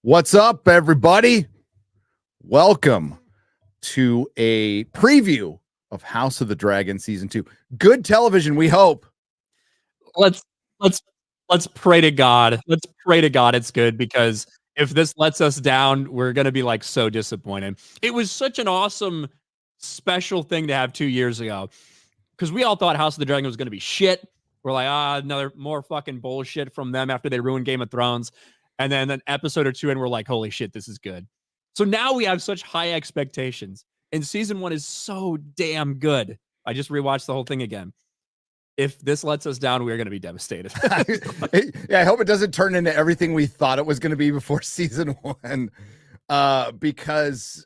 What's up, everybody? Welcome to a preview of House of the Dragon Season 2. Good television, we hope. Let's pray to God. Let's pray to God it's good, because if this lets us down, we're gonna be like so disappointed. It was such an awesome special thing to have 2 years ago, because we all thought House of the Dragon was gonna be shit. We're like, another more fucking bullshit from them after they ruined Game of Thrones. And then an episode or two in, we're like, holy shit, this is good. So now we have such high expectations. And season 1 is so damn good. I just rewatched the whole thing again. If this lets us down, we're going to be devastated. Yeah, I hope it doesn't turn into everything we thought it was going to be before season 1. Because,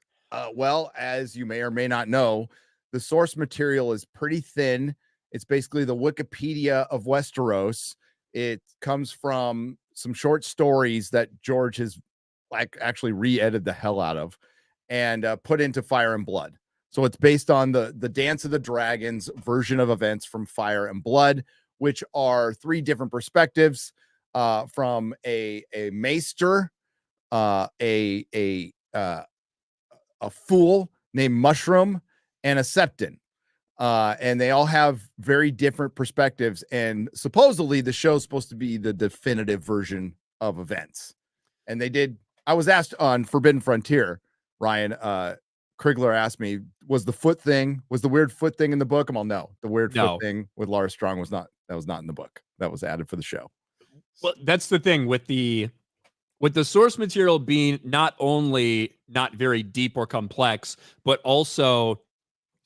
well, as you may or may not know, the source material is pretty thin. It's basically the Wikipedia of Westeros. It comes from some short stories that George has actually re-edited the hell out of and put into Fire and Blood. So it's based on the Dance of the Dragons version of events from Fire and Blood, which are 3 different perspectives from a maester, a fool named Mushroom, and a septon. And they all have very different perspectives. And supposedly the show's supposed to be the definitive version of events. And they did. I was asked on Forbidden Frontier, Ryan, Krigler asked me, was the weird foot thing in the book? I'm all, no, the weird foot thing with Laura Strong was not in the book. That was added for the show. Well, that's the thing with the source material being not only not very deep or complex, but also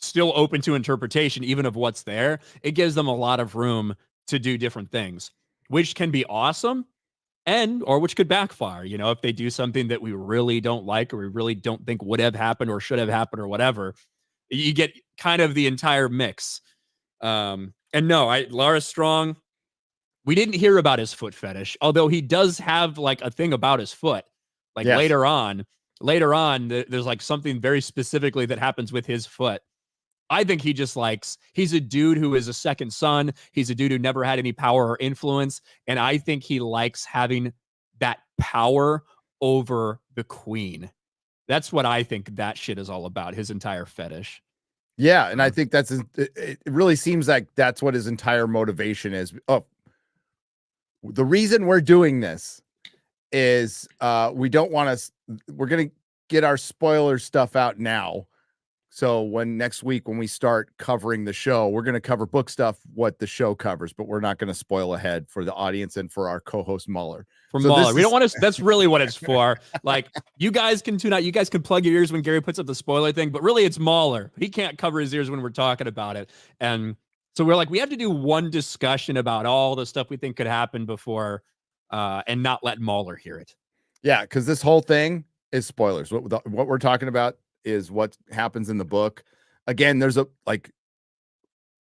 still open to interpretation, even of what's there. It gives them a lot of room to do different things, which can be awesome, or which could backfire, if they do something that we really don't like, or we really don't think would have happened or should have happened or whatever. You get kind of the entire mix. And no, Lara Strong, we didn't hear about his foot fetish, although he does have like a thing about his foot. Like yes. later on, there's like something very specifically that happens with his foot. I think he just he's a dude who is a second son. He's a dude who never had any power or influence. And I think he likes having that power over the queen. That's what I think that shit is all about, his entire fetish. Yeah. And I think it really seems like that's what his entire motivation is. Oh, the reason we're doing this is we're going to get our spoiler stuff out now. So next week, when we start covering the show, we're going to cover book stuff, what the show covers, but we're not going to spoil ahead for the audience and for our co-host Mueller. We don't want to, that's really what it's for. Like, you guys can tune out, you guys can plug your ears when Gary puts up the spoiler thing, but really it's Mueller. He can't cover his ears when we're talking about it. And so we're like, we have to do one discussion about all the stuff we think could happen before, and not let Mueller hear it. Yeah, because this whole thing is spoilers. What we're talking about is what happens in the book. Again, there's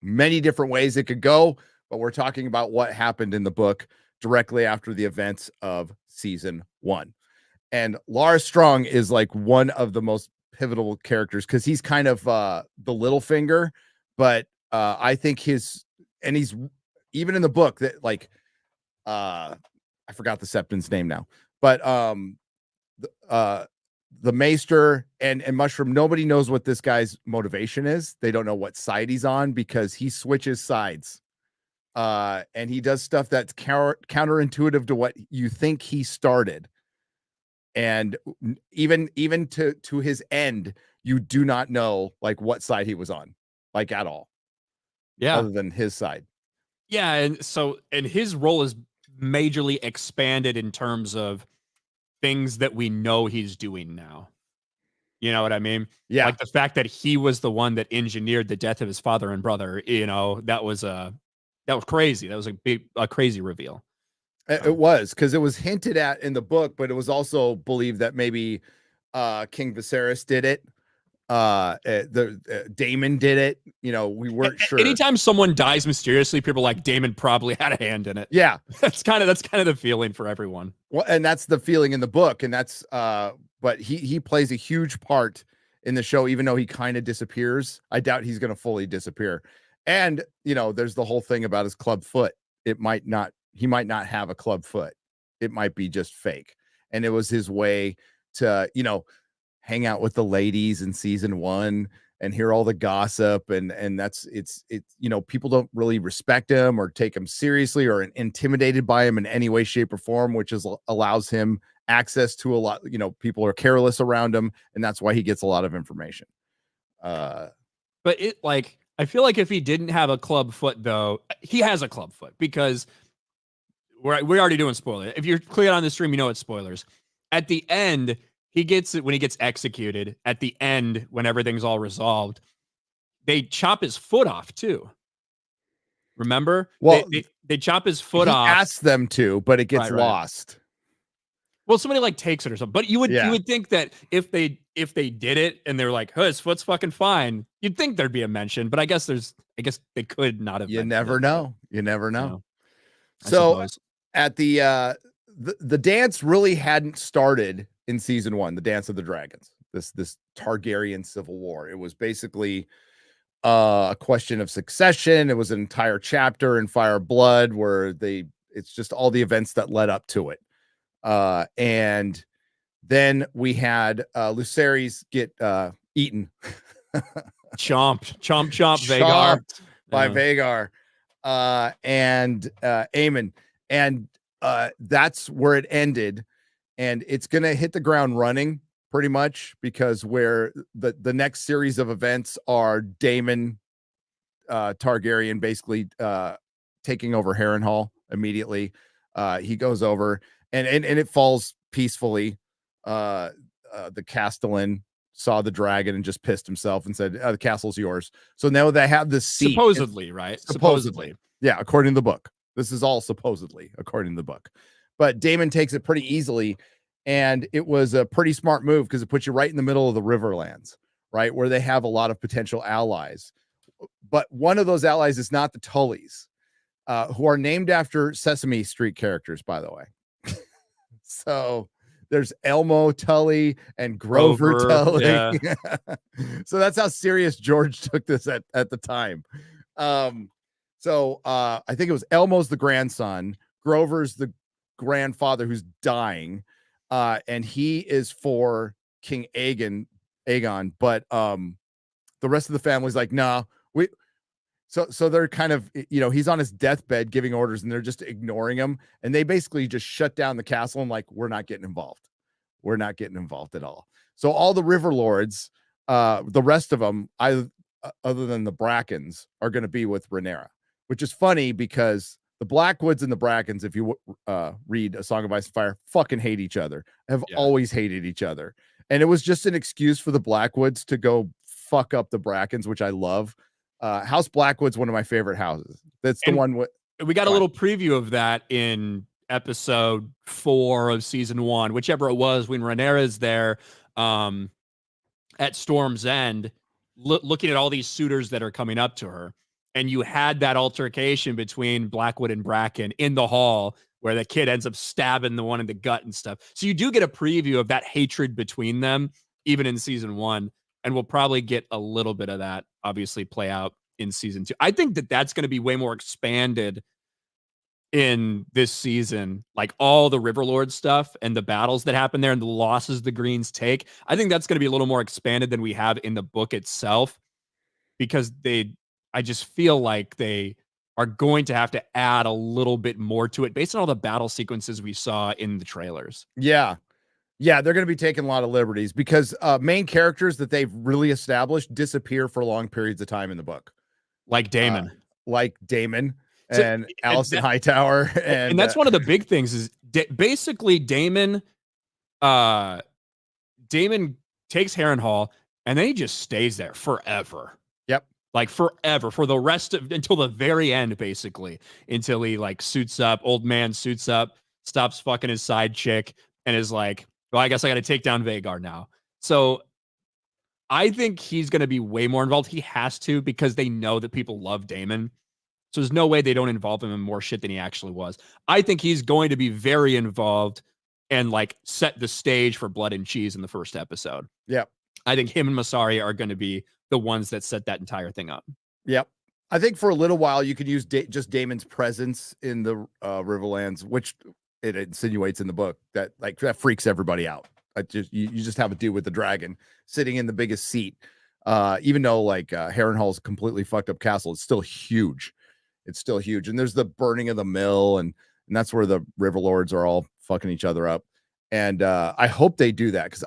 many different ways it could go, but we're talking about what happened in the book directly after the events of season 1. And Lara Strong is like one of the most pivotal characters because he's kind of the little finger, but I think he's even in the book that I forgot the Septon's name now, but the Maester and Mushroom, nobody knows what this guy's motivation is. They don't know what side he's on because he switches sides. And he does stuff that's counterintuitive to what you think he started. And even to his end, you do not know what side he was on, at all. Yeah. Other than his side. Yeah. And his role is majorly expanded in terms of things that we know he's doing now. You know what I mean? Yeah. Like the fact that he was the one that engineered the death of his father and brother, that was crazy. That was a crazy reveal. It was, because it was hinted at in the book, but it was also believed that maybe King Viserys did it. Daemon did it. We weren't sure. Anytime someone dies mysteriously, people are like, Daemon probably had a hand in it. Yeah. That's kind of the feeling for everyone. Well, and that's the feeling in the book. And that's but he plays a huge part in the show, even though he kind of disappears. I doubt he's going to fully disappear. And there's the whole thing about his club foot. He might not have a club foot. It might be just fake. and it was his way to, hang out with the ladies in season 1 and hear all the gossip, and it's people don't really respect him or take him seriously or intimidated by him in any way, shape, or form, which allows him access to a lot. People are careless around him, and that's why he gets a lot of information. But I feel like if he didn't have a club foot, though, he has a club foot, because we're already doing spoilers. If you're clear on the stream, it's spoilers. At the end, he gets it when he gets executed. At the end, when everything's all resolved, they chop his foot off too. Remember? Well, they chop his foot off. Asks them to, but it gets lost. Well, somebody takes it or something. But you would think that if they did it and they're like, "His foot's fucking fine," you'd think there'd be a mention. But I guess they could not have. You never know. You never know. So at the dance really hadn't started in season 1, the Dance of the Dragons, this Targaryen civil war. It was basically a question of succession. It was an entire chapter in Fire Blood where it's just all the events that led up to it. And then we had Lucerys get eaten. Chomp Vhagar by Vhagar and Aemon. And that's where it ended. And it's going to hit the ground running pretty much, because where the next series of events are Daemon Targaryen basically taking over Harrenhal immediately. He goes over and it falls peacefully. The Castellan saw the dragon and just pissed himself and said, the castle's yours. So now they have this seat. Supposedly, right? Supposedly. Yeah, according to the book. This is all supposedly according to the book. But Daemon takes it pretty easily, and it was a pretty smart move because it puts you right in the middle of the Riverlands, right, where they have a lot of potential allies. But one of those allies is not the Tullys, who are named after Sesame Street characters, by the way. So there's Elmo Tully and Grover Tully. Yeah. So that's how serious George took this at the time. So I think it was Elmo's the grandson, Grover's the grandfather who's dying, and he is for King Aegon, but the rest of the family's like, nah, so they're kind of, he's on his deathbed giving orders and they're just ignoring him, and they basically just shut down the castle and like, we're not getting involved at all. So all the River Lords, the rest of them, other than the Brackens, are going to be with Rhaenyra, which is funny because the Blackwoods and the Brackens, if you read A Song of Ice and Fire, fucking hate each other, have always hated each other. And it was just an excuse for the Blackwoods to go fuck up the Brackens, which I love. House Blackwood's one of my favorite houses. That's the one. We got a little preview of that in episode 4 of season 1, whichever it was, when Rhaenyra's there at Storm's End, looking at all these suitors that are coming up to her. And you had that altercation between Blackwood and Bracken in the hall where the kid ends up stabbing the one in the gut and stuff. So you do get a preview of that hatred between them, even in season 1. And we'll probably get a little bit of that, obviously, play out in season 2. I think that that's going to be way more expanded in this season, like all the Riverlord stuff and the battles that happen there and the losses the Greens take. I think that's going to be a little more expanded than we have in the book itself, because I just feel like they are going to have to add a little bit more to it based on all the battle sequences we saw in the trailers. Yeah, they're going to be taking a lot of liberties because main characters that they've really established disappear for long periods of time in the book. Like Daemon. And Alicent Hightower. And that's one of the big things is basically Daemon takes Harrenhal and then he just stays there forever. Yep. Like forever, for the rest of, until the very end, basically, until he old man suits up, stops fucking his side chick and is like, well, I guess I got to take down Vhagar now. So I think he's going to be way more involved. He has to, because they know that people love Daemon. So there's no way they don't involve him in more shit than he actually was. I think he's going to be very involved and set the stage for Blood and Cheese in the first episode. Yep. I think him and Masari are going to be the ones that set that entire thing up. Yep. I think for a little while you could use just Daemon's presence in the Riverlands, which it insinuates in the book that like that freaks everybody out. You just have a dude with the dragon sitting in the biggest seat. Even though like Harrenhal's completely fucked up castle, it's still huge. It's still huge. And there's the burning of the mill, and that's where the river lords are all fucking each other up. And I hope they do that because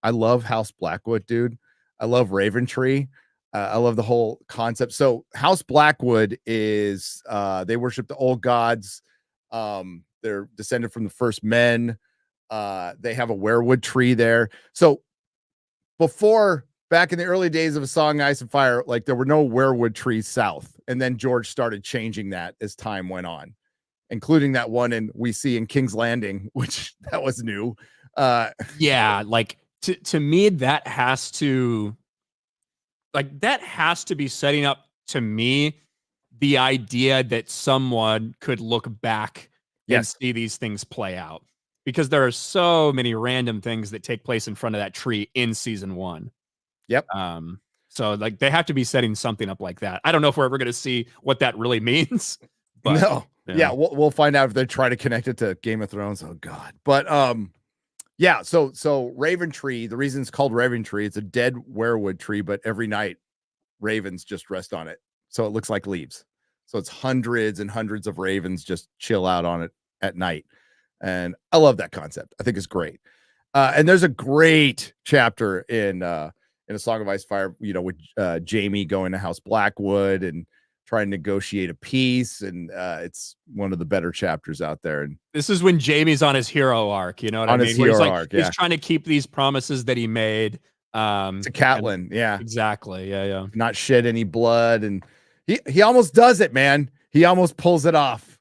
I love House Blackwood, dude. I love Raventree. I love the whole concept. So House Blackwood is they worship the old gods. They're descended from the first men. They have a werewood tree there. So before, back in the early days of A Song, Ice and Fire, like there were no werewood trees south. And then George started changing that as time went on, including that one we see in King's Landing, which that was new. Yeah, like to me, that has to be setting up to me the idea that someone could look back and see these things play out, because there are so many random things that take place in front of that tree in season 1. Yep. So like they have to be setting something up like that. I don't know if we're ever going to see what that really means. But, no. Yeah, we'll find out if they try to connect it to Game of Thrones. Oh God. But yeah, so Raventree, the reason it's called Raventree, it's a dead werewood tree, but every night ravens just rest on it. So it looks like leaves. So it's hundreds and hundreds of ravens just chill out on it at night. And I love that concept. I think it's great. And there's a great chapter in A Song of Ice and Fire, with Jaime going to House Blackwood and trying to negotiate a peace. And it's one of the better chapters out there. And this is when Jaime's on his hero arc, you know what I mean? His hero arc, he's trying to keep these promises that he made. To Catelyn, yeah. Exactly. Yeah. Not shed any blood. And he almost does it, man. He almost pulls it off.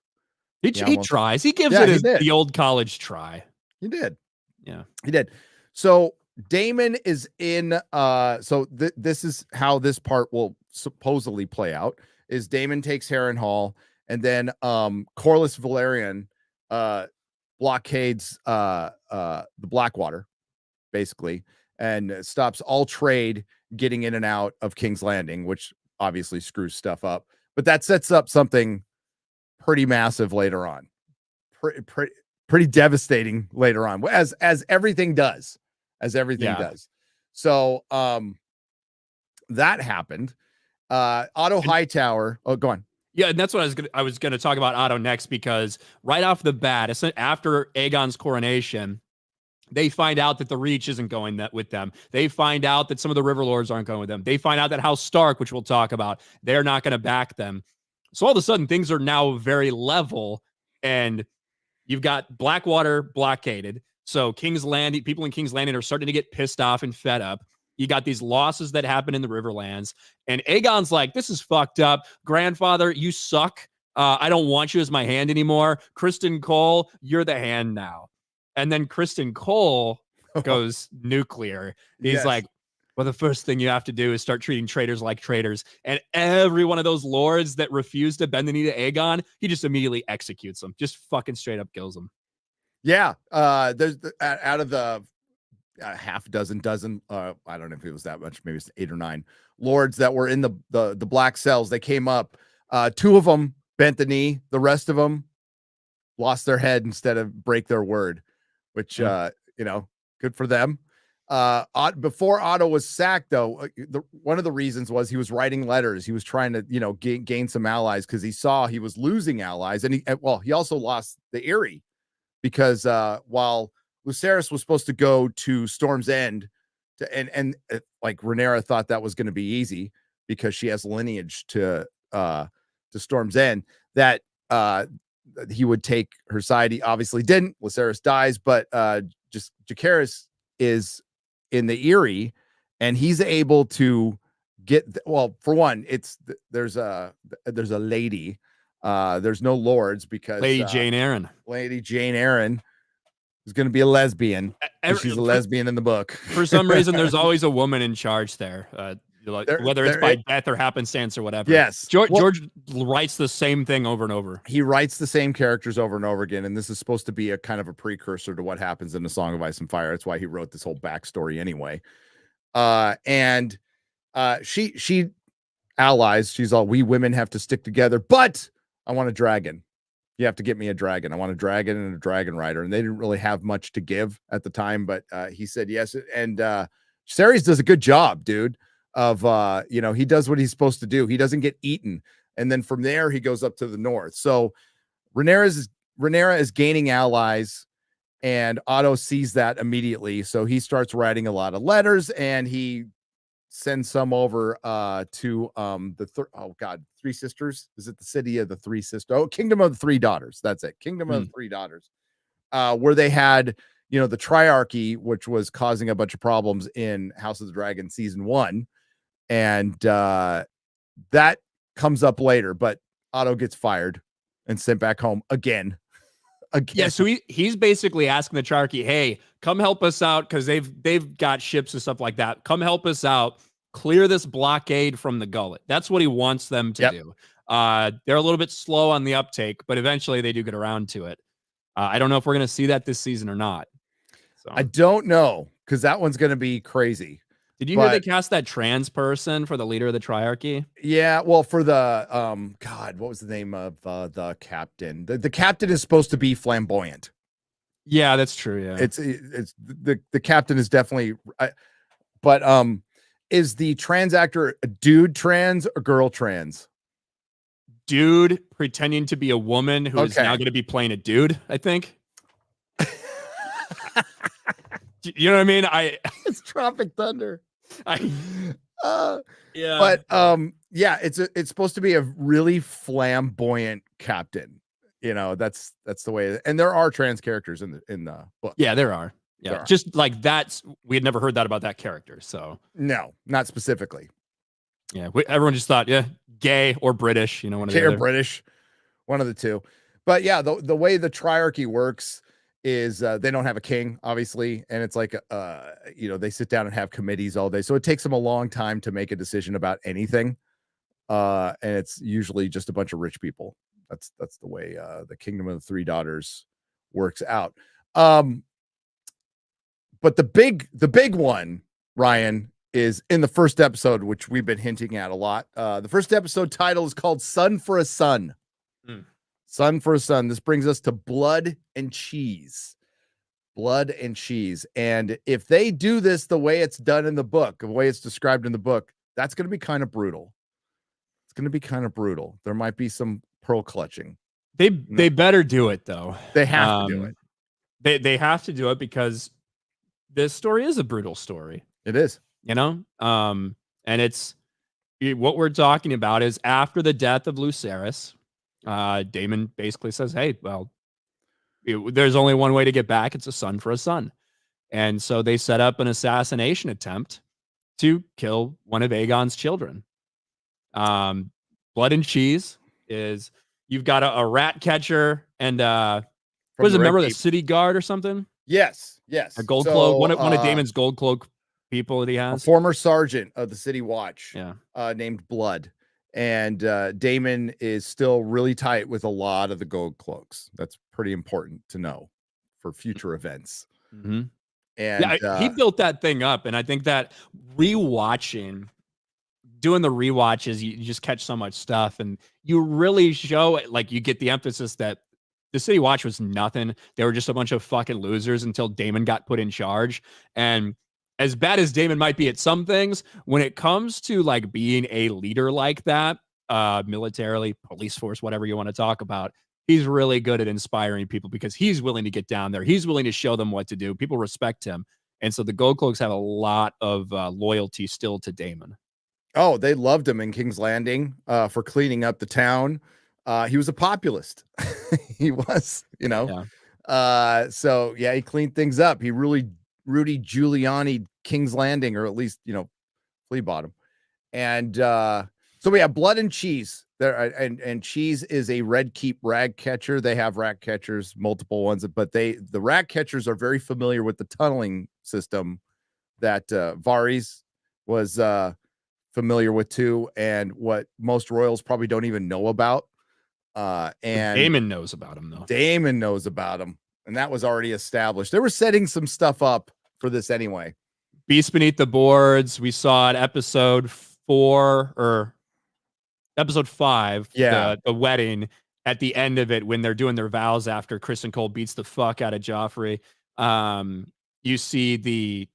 He tries. He gives it the old college try. He did. Yeah. He did. So Daemon is in this is how this part will supposedly play out, is Daemon takes Harrenhal, and then Corlys Velaryon blockades the Blackwater, basically, and stops all trade getting in and out of King's Landing, which obviously screws stuff up. But that sets up something pretty massive later on. Pretty devastating later on, as everything does. Does. So that happened. Otto Hightower. Oh, go on. Yeah, and that's what I was gonna talk about Otto next, because right off the bat, after Aegon's coronation, they find out that the Reach isn't going with them. They find out that some of the River Lords aren't going with them. They find out that House Stark, which we'll talk about, they're not going to back them. So all of a sudden, things are now very level, and you've got Blackwater blockaded. So people in King's Landing are starting to get pissed off and fed up. You got these losses that happen in the Riverlands, and Aegon's like, this is fucked up. Grandfather, you suck. I don't want you as my hand anymore. Kristen Cole, you're the hand now. And then Kristen Cole goes nuclear. He's like, well, the first thing you have to do is start treating traitors like traitors. And every one of those lords that refuse to bend the knee to Aegon, he just immediately executes them. Just fucking straight up kills them. Yeah. There's out of the half dozen, I don't know if it was that much, maybe it's 8 or 9 lords that were in the black cells. They came up. 2 of them bent the knee. The rest of them lost their head instead of break their word, which, good for them. Before Otto was sacked, though, one of the reasons was he was writing letters. He was trying to, gain some allies, because he saw he was losing allies. And he also lost the Eyrie, because while Lucerys was supposed to go to Storm's End and like Rhaenyra thought that was going to be easy because she has lineage to Storm's End, that he would take her side. He obviously didn't. Lucerys dies, but just Jacaerys is in the Eyrie, and he's able to get for one, there's a lady. There's no lords, because Lady Jane Eyre is going to be a lesbian. She's a lesbian in the book. For some reason, there's always a woman in charge there. Whether it's by death or happenstance or whatever. Yes. George writes the same thing over and over. He writes the same characters over and over again. And this is supposed to be a kind of a precursor to what happens in the Song of Ice and Fire. That's why he wrote this whole backstory anyway. And she allies. She's all, we women have to stick together, but I want a dragon. You have to get me a dragon. I want a dragon and a dragon rider. And they didn't really have much to give at the time, but he said yes. And Ceres does a good job, dude, of he does what he's supposed to do. He doesn't get eaten. And then from there, he goes up to the north. So Rhaenyra is gaining allies, and Otto sees that immediately. So he starts writing a lot of letters, and he send some over to Three Sisters. Is it the city of the Three Sisters? Oh, Kingdom of the Three Daughters. That's it. Kingdom of the Three Daughters. Where they had, the triarchy, which was causing a bunch of problems in House of the Dragon season 1. And that comes up later, but Otto gets fired and sent back home again. Yeah, so he's basically asking the triarchy, hey, come help us out, because they've got ships and stuff like that. Come help us out, clear this blockade from the gullet. That's what he wants them to do. They're a little bit slow on the uptake, but eventually they do get around to it. I don't know if we're going to see that this season or not. So I don't know, because that one's going to be crazy. Did you hear they cast that trans person for the leader of the triarchy? Yeah, well, for the God, what was the name of the captain? The captain is supposed to be flamboyant. Yeah, that's true. Yeah, it's the captain is definitely, but is the trans actor a dude trans or girl trans? Dude pretending to be a woman who is now going to be playing a dude, I think. You know what I mean? It's Tropic Thunder. Yeah. But yeah, it's supposed to be a really flamboyant captain. That's the way. And there are trans characters in the book. Yeah, there are. Yeah, just like we had never heard that about that character. So no, not specifically. Yeah, everyone just thought, gay or British, one of the gay other. Or British, one of the two. But yeah, the way the triarchy works is they don't have a king, obviously, and it's like they sit down and have committees all day, so it takes them a long time to make a decision about anything, and it's usually just a bunch of rich people. That's the way the Kingdom of the Three Daughters works out. But the big one, Ryan, is in the first episode, which we've been hinting at a lot. The first episode title is called Son for a Son. Son for a Son. This brings us to Blood and Cheese. Blood and Cheese. And if they do this the way it's done in the book, the way it's described in the book, that's going to be kind of brutal. It's going to be kind of brutal. There might be some pearl clutching. They better do it, though. They have to do it. They have to do it, because this story is a brutal story. It is. And it's what we're talking about is after the death of Lucerys, Daemon basically says, hey, well, there's only one way to get back. It's a son for a son. And so they set up an assassination attempt to kill one of Aegon's children. Blood and Cheese is you've got a rat catcher and what is it, remember the city guard or something? Yes. A gold cloak. One of Daemon's gold cloak people that he has. A former sergeant of the City Watch, yeah, named Blood. And Daemon is still really tight with a lot of the gold cloaks. That's pretty important to know for future events. Mm-hmm. And he built that thing up. And I think that doing the rewatches, you just catch so much stuff, and you really show it. Like, you get the emphasis that the City Watch was nothing. They were just a bunch of fucking losers until Daemon got put in charge. And as bad as Daemon might be at some things, when it comes to like being a leader like that, militarily, police force, whatever you want to talk about, he's really good at inspiring people because he's willing to get down there. He's willing to show them what to do. People respect him. And so the Gold Cloaks have a lot of loyalty still to Daemon. Oh, they loved him in King's Landing for cleaning up the town. He was a populist. He was, Yeah. So yeah, he cleaned things up. He really Rudy Giuliani King's Landing, or at least, Flea Bottom. And so we have Blood and Cheese there. And Cheese is a Red Keep rag catcher. They have rat catchers, multiple ones, but the rat catchers are very familiar with the tunneling system that Varys was familiar with too, and what most royals probably don't even know about. And Daemon knows about him, though. Daemon knows about him. And that was already established. They were setting some stuff up for this anyway. Beast Beneath the Boards. We saw it episode 4 or episode 5. Yeah. The wedding. at the end of it, when they're doing their vows after Kristen Cole beats the fuck out of Joffrey, you see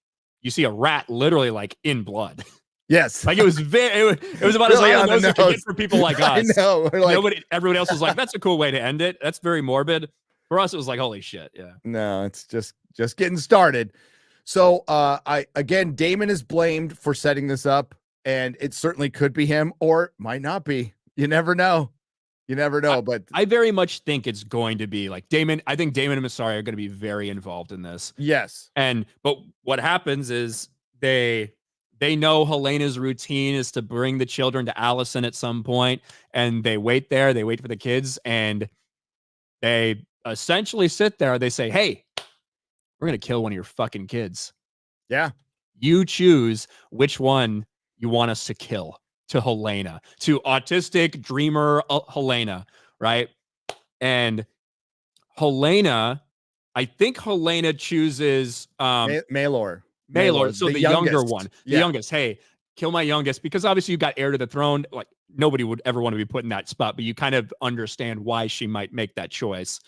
a rat literally like in blood. Yes. Like it was about Really as on on the the nose as you could nose. get for people like I us. know. We're like, Everyone else was like, that's a cool way to end it. That's very morbid. For us, it was like, holy shit. Yeah. no, it's just getting started. So Damon is blamed for setting this up, and it certainly could be him, or might not be. You never know. You never know. But I very much think it's going to be like Damon. I think Damon and Masari are going to be very involved in this. yes. But what happens is they know Helena's routine is to bring the children to Allison at some point, and they wait there. They wait for the kids, and they essentially sit there. They say, "Hey, we're going to kill one of your fucking kids. Yeah. You choose which one you want us to kill." To Helena, to autistic dreamer Helena, right? And Helena, I think Helena chooses Maelor. So the younger one, the youngest. Hey, kill my youngest, because obviously you got heir to the throne. Like nobody would ever want to be put in that spot, but you kind of understand why she might make that choice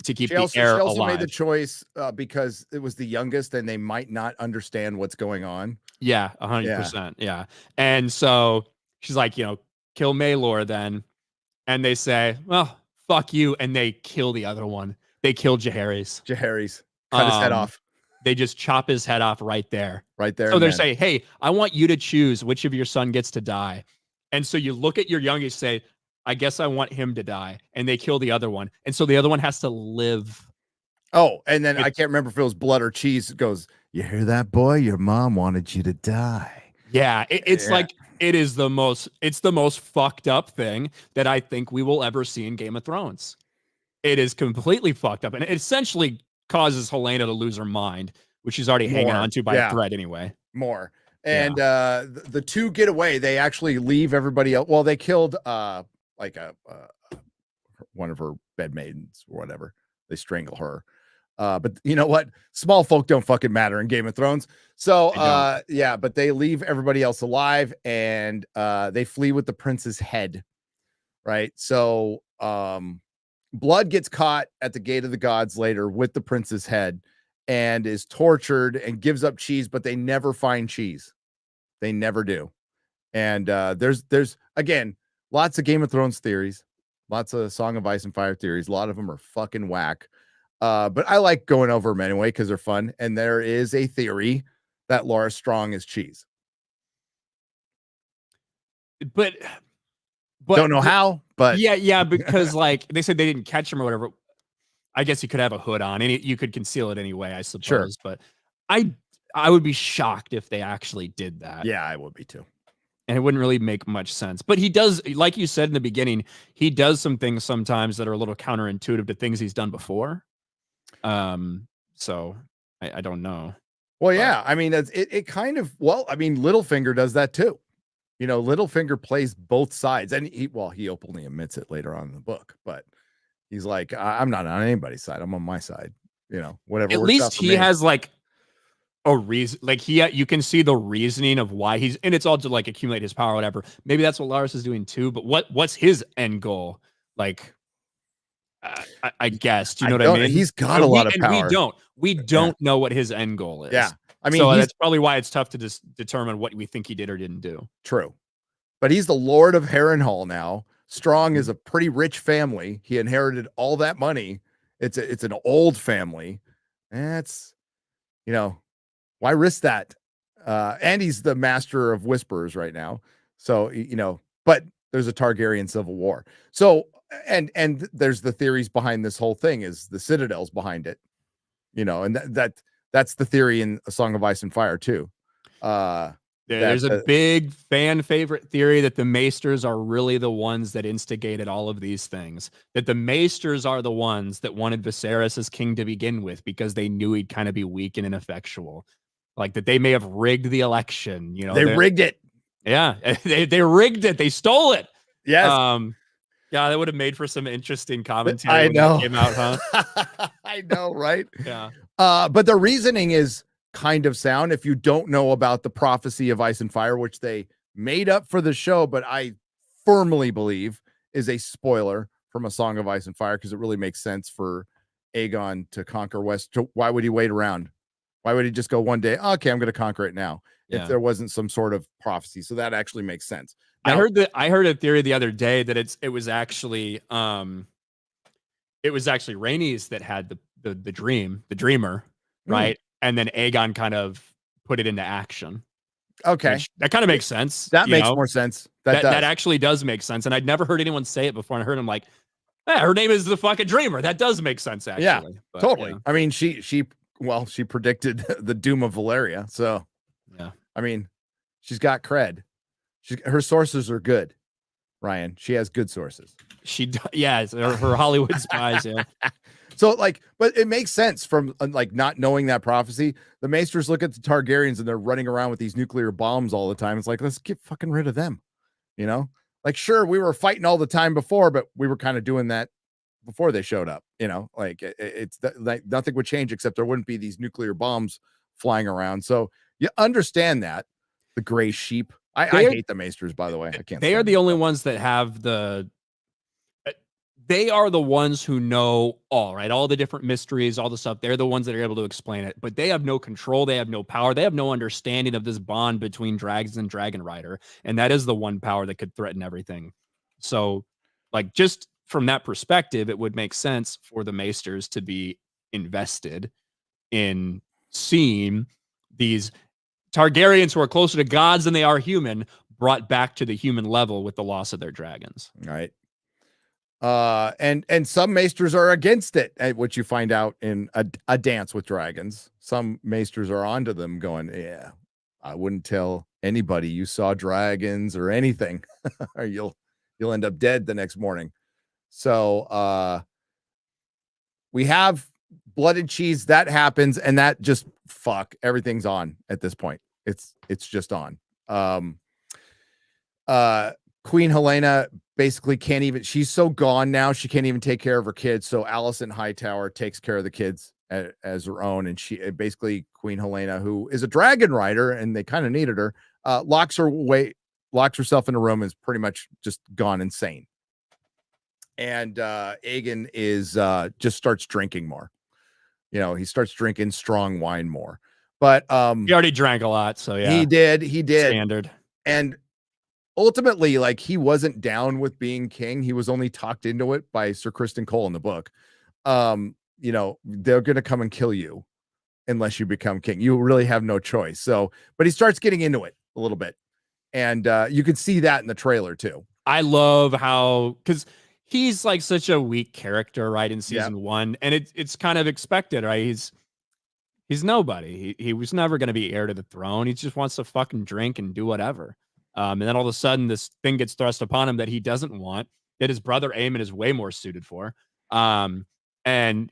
to keep the heir alive. She also made the choice because it was the youngest, and they might not understand what's going on. Yeah, 100%. Yeah. And so she's like, kill Maelor then. And they say, well, fuck you. And they kill the other one. They kill Jaehaerys. Cut his head off. They just chop his head off right there. So they say, hey, I want you to choose which of your son gets to die. And so you look at your youngest, say, I guess I want him to die. And they kill the other one. And so the other one has to live. Oh, and then I can't remember if it was blood or cheese. It goes, you hear that, boy? Your mom wanted you to die. Yeah, it's like it's the most fucked up thing that I think we will ever see in Game of Thrones. It is completely fucked up, and it essentially causes Helena to lose her mind, which she's already hanging on to by a thread anyway. And the two get away. They actually leave everybody else. Well, they killed like one of her bedmaidens or whatever. They strangle her. But you know what? Small folk don't fucking matter in Game of Thrones. So but they leave everybody else alive, and they flee with the prince's head. Right. So Blood gets caught at the gate of the gods later with the prince's head and is tortured and gives up cheese, but they never find cheese. They never do. And there's again lots of Game of Thrones theories, lots of Song of Ice and Fire theories. A lot of them are fucking whack. But I like going over them anyway because they're fun. And there is a theory that Laura Strong is cheese. But don't know how, but yeah, because like they said they didn't catch him or whatever. I guess you could have a hood on, and you could conceal it anyway, I suppose. Sure. But I would be shocked if they actually did that. Yeah, I would be too. And it wouldn't really make much sense. But he does, like you said in the beginning, he does some things sometimes that are a little counterintuitive to things he's done before. So I don't know. Well, yeah, I mean, it kind of, well, I mean, Littlefinger does that too. Littlefinger plays both sides, and he openly admits it later on in the book, but he's like, I'm not on anybody's side. I'm on my side, whatever. At least he has like a reason, like you can see the reasoning of why and it's all to like accumulate his power or whatever. Maybe that's what Larys is doing too, but what's his end goal? Like, I guess, do you know what I mean? He's got a lot of power. We don't know what his end goal is. Yeah. I mean, so that's probably why it's tough to determine what we think he did or didn't do. True. But he's the Lord of Harrenhal now. Strong is a pretty rich family. He inherited all that money. It's an old family. That's, why risk that? And he's the master of whisperers right now. So, but there's a Targaryen civil war. So, and there's the theories behind this whole thing is the Citadel's behind it, and that's the theory in A Song of Ice and Fire too. There's a big fan favorite theory that the Maesters are really the ones that instigated all of these things. That the Maesters are the ones that wanted Viserys as king to begin with because they knew he'd kind of be weak and ineffectual. Like that they may have rigged the election. They rigged it. Yeah, they rigged it. They stole it. Yes. Yeah, that would have made for some interesting commentary. I know. When it came out, huh? I know, right? Yeah. But the reasoning is kind of sound if you don't know about the prophecy of Ice and Fire, which they made up for the show, but I firmly believe is a spoiler from A Song of Ice and Fire because it really makes sense for Aegon to conquer West. Why would he wait around? Why would he just go one day? Okay, I'm going to conquer it now. If there wasn't some sort of prophecy, so that actually makes sense. Now, I heard a theory the other day that it was actually Rhaenys that had the dreamer, right? And then Aegon kind of put it into action. Okay, that kind of makes sense. That makes more sense. That actually does make sense. And I'd never heard anyone say it before. And I heard him like, hey, her name is the fucking dreamer. That does make sense, actually. Yeah, totally. I mean, she predicted the doom of Valeria. So, yeah. I mean, she's got cred. Her sources are good, Ryan. She has good sources. Her Hollywood spies, yeah. So, like, but it makes sense from like not knowing that prophecy. The Maesters look at the Targaryens and they're running around with these nuclear bombs all the time. It's like, let's get fucking rid of them. You know, like, sure, we were fighting all the time before, but we were kind of doing that before they showed up. You know, like it's like nothing would change except there wouldn't be these nuclear bombs flying around. So you understand that the gray sheep. I hate the Maesters, by the way. I can't. They are the only ones that have they are the ones who know all the different mysteries, all the stuff. They're the ones that are able to explain it, but they have no control. They have no power. They have no understanding of this bond between dragons and Dragon Rider. And that is the one power that could threaten everything. So, like, just from that perspective, it would make sense for the Maesters to be invested in seeing these Targaryens who are closer to gods than they are human brought back to the human level with the loss of their dragons. Right. And some Maesters are against it, which you find out in a Dance with Dragons. Some Maesters are onto them going, yeah, I wouldn't tell anybody you saw dragons or anything, or you'll end up dead the next morning. So we have Blood and Cheese that happens, and that just everything's on at this point. It's just on. Queen Helena basically can't even, she's so gone now, she can't even take care of her kids. So Alicent Hightower takes care of the kids as her own. And she basically, Queen Helena, who is a dragon rider, and they kind of needed her, locks herself in a room, and is pretty much just gone insane. And Aegon is just starts drinking more. You know, he starts drinking strong wine more. But he already drank a lot, so yeah. He did. Standard. And ultimately, like, he wasn't down with being king. He was only talked into it by Sir Kristen Cole in the book. You know, they're going to come and kill you unless you become king. You really have no choice. So, but he starts getting into it a little bit. And you can see that in the trailer too. I love how, because he's like such a weak character, right, in season one. And it's kind of expected, right? He's nobody. He was never going to be heir to the throne. He just wants to fucking drink and do whatever. And then all of a sudden, this thing gets thrust upon him that he doesn't want, that his brother Aemon is way more suited for. And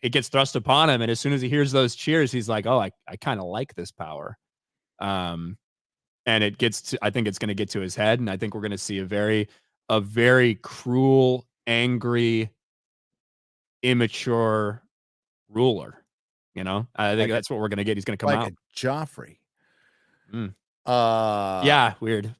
it gets thrust upon him. And as soon as he hears those cheers, he's like, oh, I kind of like this power. And it gets to, I think it's going to get to his head. And I think we're going to see a very cruel, angry, immature ruler. You know, I think that's what we're going to get. He's going to come out. Joffrey. Yeah, weird.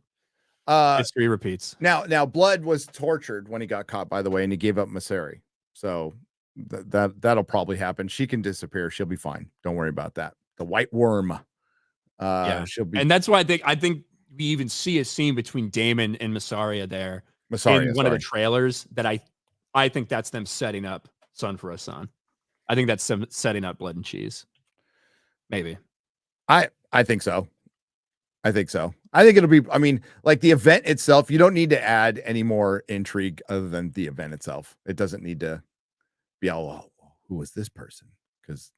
History repeats. Now Blood was tortured when he got caught, by the way, and he gave up Maseri. So that'll probably happen. She can disappear. She'll be fine. Don't worry about that. The White Worm. She'll be, and that's why I think we even see a scene between Daemon and Massaria there in one of the trailers that I think that's them setting up Son for a Son. I think that's them setting up Blood and Cheese. Maybe. I think so. I think it'll be, I mean, like the event itself, you don't need to add any more intrigue other than the event itself. It doesn't need to be all, oh, who was this person? Because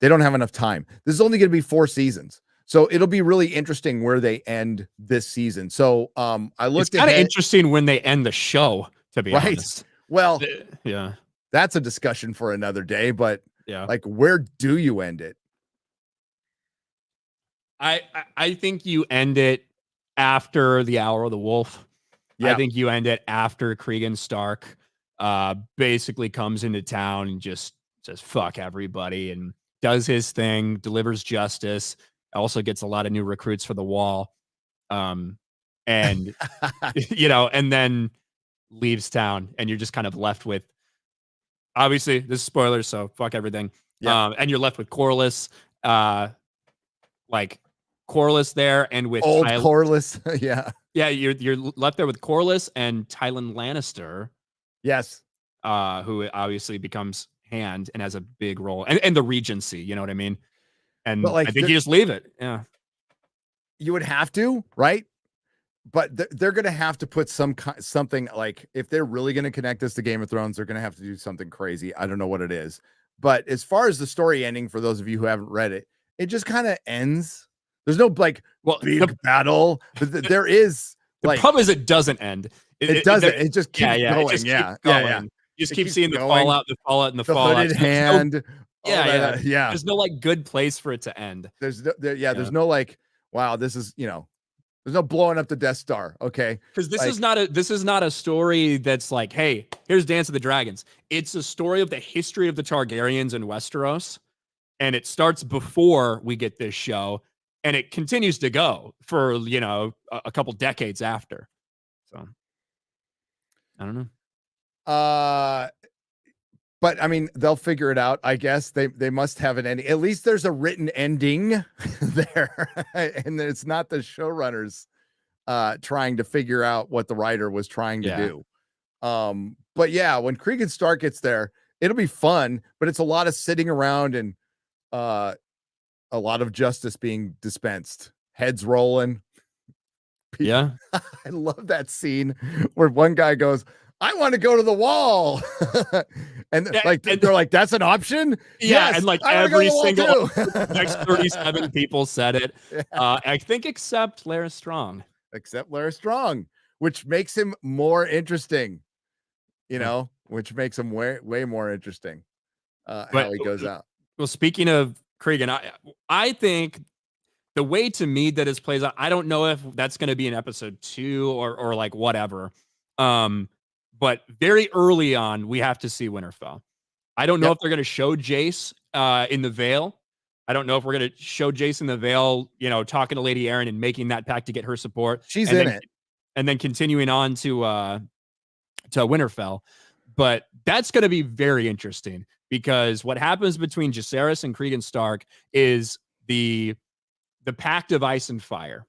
they don't have enough time. This is only going to be 4 seasons. So it'll be really interesting where they end this season. So I looked at it. It's kind of interesting when they end the show, to be honest. Well, yeah, that's a discussion for another day, but yeah, like, where do you end it? I think you end it after the Hour of the Wolf. Yeah. I think you end it after Cregan Stark basically comes into town and just says fuck everybody and does his thing, delivers justice, also gets a lot of new recruits for the Wall. And you know, and then leaves town, and you're just kind of left with, obviously this is spoilers, so fuck everything. Yeah. And you're left with Corlys, like Corlys there, and with Old Corlys. Yeah. yeah, you're left there with Corlys and Tywin Lannister, Yes. who obviously becomes Hand and has a big role, and the Regency. You know what I mean? And But like, I think you just leave it. Yeah, you would have to, right? But they're going to have to put something, like, if they're really going to connect this to Game of Thrones, they're going to have to do something crazy. I don't know what it is. But as far as the story ending, for those of you who haven't read it, it just kind of ends. There's no like big battle, but there is. The problem is it doesn't end. It doesn't. It just keeps going. It just keeps going. You just keep seeing the fallout, and the fallout. Hooded hand. Yeah. There's no like good place for it to end. There's no like, wow, this is, there's no blowing up the Death Star. Okay. Because this is not a story that's like, hey, here's Dance of the Dragons. It's a story of the history of the Targaryens in Westeros. And it starts before we get this show. And it continues to go for, a couple decades after. So I don't know. But I mean, they'll figure it out. I guess they must have an ending. At least there's a written ending there, and it's not the showrunners trying to figure out what the writer was trying to do. But yeah, when Cregan Stark gets there, it'll be fun. But it's a lot of sitting around and a lot of justice being dispensed, heads rolling. Yeah, I love that scene where one guy goes, I want to go to the wall. and they're like, that's an option. Yeah. Yes, and like every single next 37 people said it. Yeah. I think except Lara Strong, which makes him more interesting, which makes him way more interesting. How he goes out. Well, speaking of Cregan, I think the way to me that this plays out, I don't know if that's going to be in episode 2 or like whatever. But very early on, we have to see Winterfell. I don't know if they're going to show Jace in the Vale. I don't know if we're going to show Jace in the Vale, talking to Lady Arryn and making that pact to get her support. She's in it. And then continuing on to Winterfell. But that's going to be very interesting because what happens between Jacaerys and Cregan Stark is the pact of ice and fire.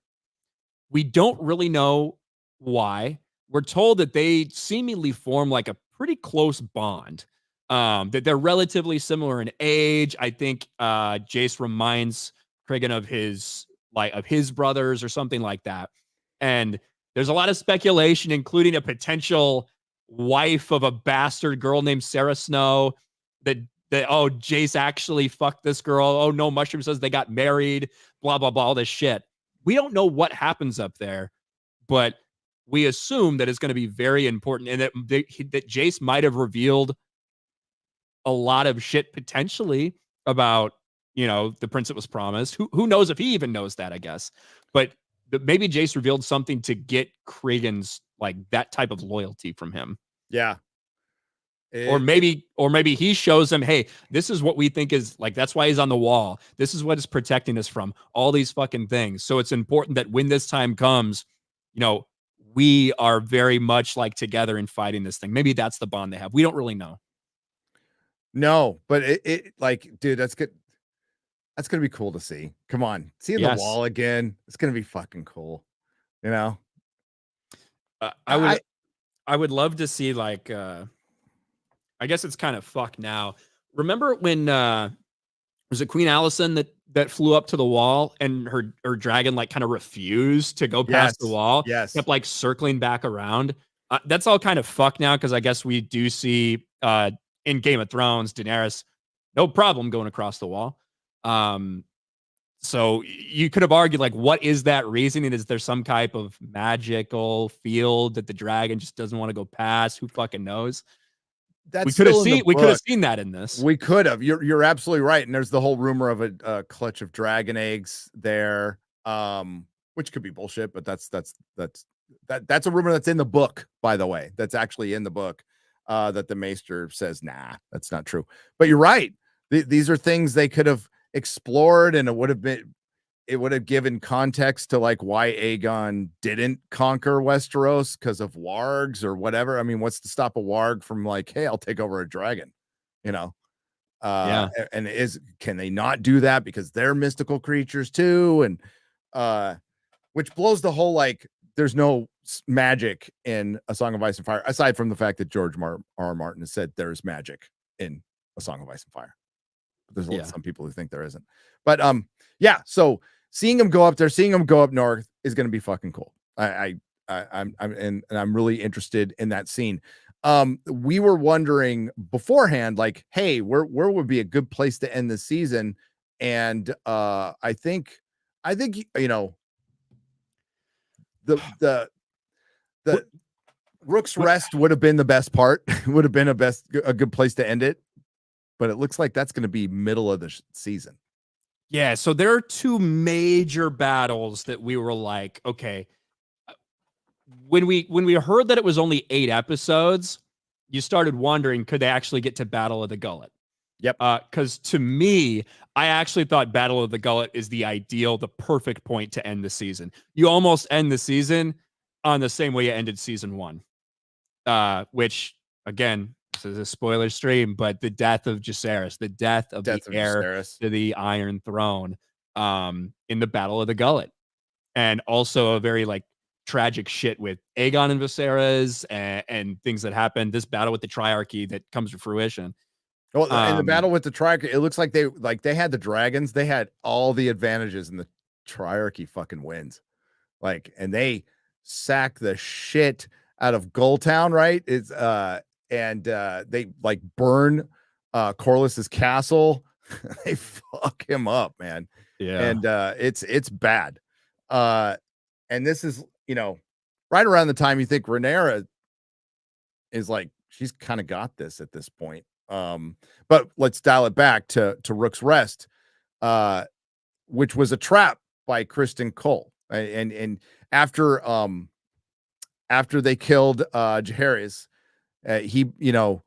We don't really know why. We're told that they seemingly form like a pretty close bond, that they're relatively similar in age. I think Jace reminds Cregan of his brothers or something like that. And there's a lot of speculation, including a potential wife of a bastard girl named Sarah Snow, that Jace actually fucked this girl. Oh no, Mushroom says they got married, blah, blah, blah, all this shit. We don't know what happens up there, but we assume that it's going to be very important and that Jace might have revealed a lot of shit potentially about, the prince that was promised. Who knows if he even knows that, I guess. But maybe Jace revealed something to get Cregan's like that type of loyalty from him. Yeah. Or maybe he shows him, hey, this is what we think is like, that's why he's on the wall. This is what is protecting us from all these fucking things. So it's important that when this time comes, we are very much like together in fighting this thing. Maybe that's the bond they have. We don't really know. No, but it like, dude, that's good. That's going to be cool to see. Come on. Seeing the wall again. It's going to be fucking cool. I would love to see like, I guess it's kind of fucked now. Remember when was it Queen Alicent that flew up to the wall and her dragon like kind of refused to go past the wall? Yes. Kept like circling back around. That's all kind of fucked now because I guess we do see in Game of Thrones, Daenerys, no problem going across the wall. So you could have argued like, what is that reasoning? Is there some type of magical field that the dragon just doesn't want to go past? Who fucking knows? We could have seen that in this. We could have. You're absolutely right. And there's the whole rumor of a clutch of dragon eggs there, which could be bullshit, but that's a rumor that's in the book, by the way. That's actually in the book, that the Maester says, nah, that's not true. But you're right. These are things they could have explored, and it would have been it would have given context to like why Aegon didn't conquer Westeros because of wargs or whatever. I mean, what's to stop a warg from like, hey, I'll take over a dragon, you know? Yeah. And can they not do that because they're mystical creatures too? And which blows the whole like there's no magic in A Song of Ice and Fire, aside from the fact that George R. Martin has said there's magic in A Song of Ice and Fire. But there's some people who think there isn't. But yeah, so seeing him go up there, seeing him go up north is going to be fucking cool. I'm really interested in that scene. We were wondering beforehand, like, hey, where would be a good place to end the season? And I think you know the Rook's Rest would have been the best part. Would have been a good place to end it. But it looks like that's going to be middle of the season. Yeah, so there are two major battles that we were like, okay, when we heard that it was only 8 episodes, you started wondering, could they actually get to Battle of the Gullet? Yep. Because to me, I actually thought Battle of the Gullet is the perfect point to end the season. You almost end the season on the same way you ended season 1, which again, this is a spoiler stream, but the death of Jacaerys, the death of the heir to the Iron Throne, in the Battle of the Gullet, and also a very like tragic shit with Aegon and Viserys and things that happened. This battle with the Triarchy that comes to fruition. Well, in the battle with the Triarchy, it looks like they had the dragons, they had all the advantages, and the Triarchy fucking wins. Like, and they sack the shit out of Gulltown, right? It's and they like burn Corlys's castle. They fuck him up, man. Yeah. And it's bad. And this is, you know, right around the time you think Rhaenyra is like, she's kind of got this at this point. But let's dial it back to Rook's Rest, which was a trap by Kristen Cole. And after they killed Jaehaerys, he, you know,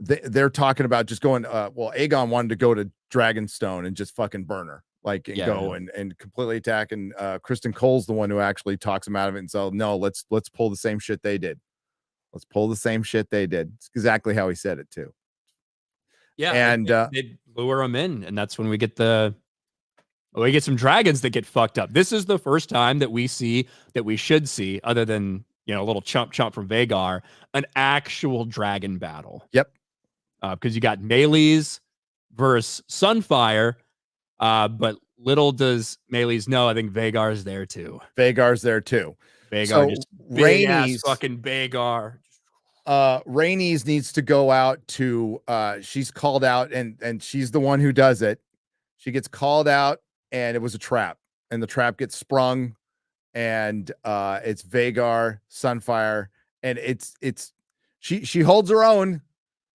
they're talking about just going, well, Aegon wanted to go to Dragonstone and just fucking burn her, like, and go and completely attack. And Kristen Cole's the one who actually talks him out of it. And so, no, let's pull the same shit they did. Let's pull the same shit they did. It's exactly how he said it too. Yeah, and they lure them in, and that's when we get some dragons that get fucked up. This is the first time that we should see, other than, you know, a little chump from Vhagar, an actual dragon battle. Yep. Because you got Meleys versus Sunfire, but little does Meleys know, I think Vhagar's there too. Vhagar, so just big ass fucking Vhagar. Rhaenys needs to go out to she's called out, and she's the one who does it. She gets called out, and it was a trap, and the trap gets sprung, and it's Vhagar, Sunfire, and she holds her own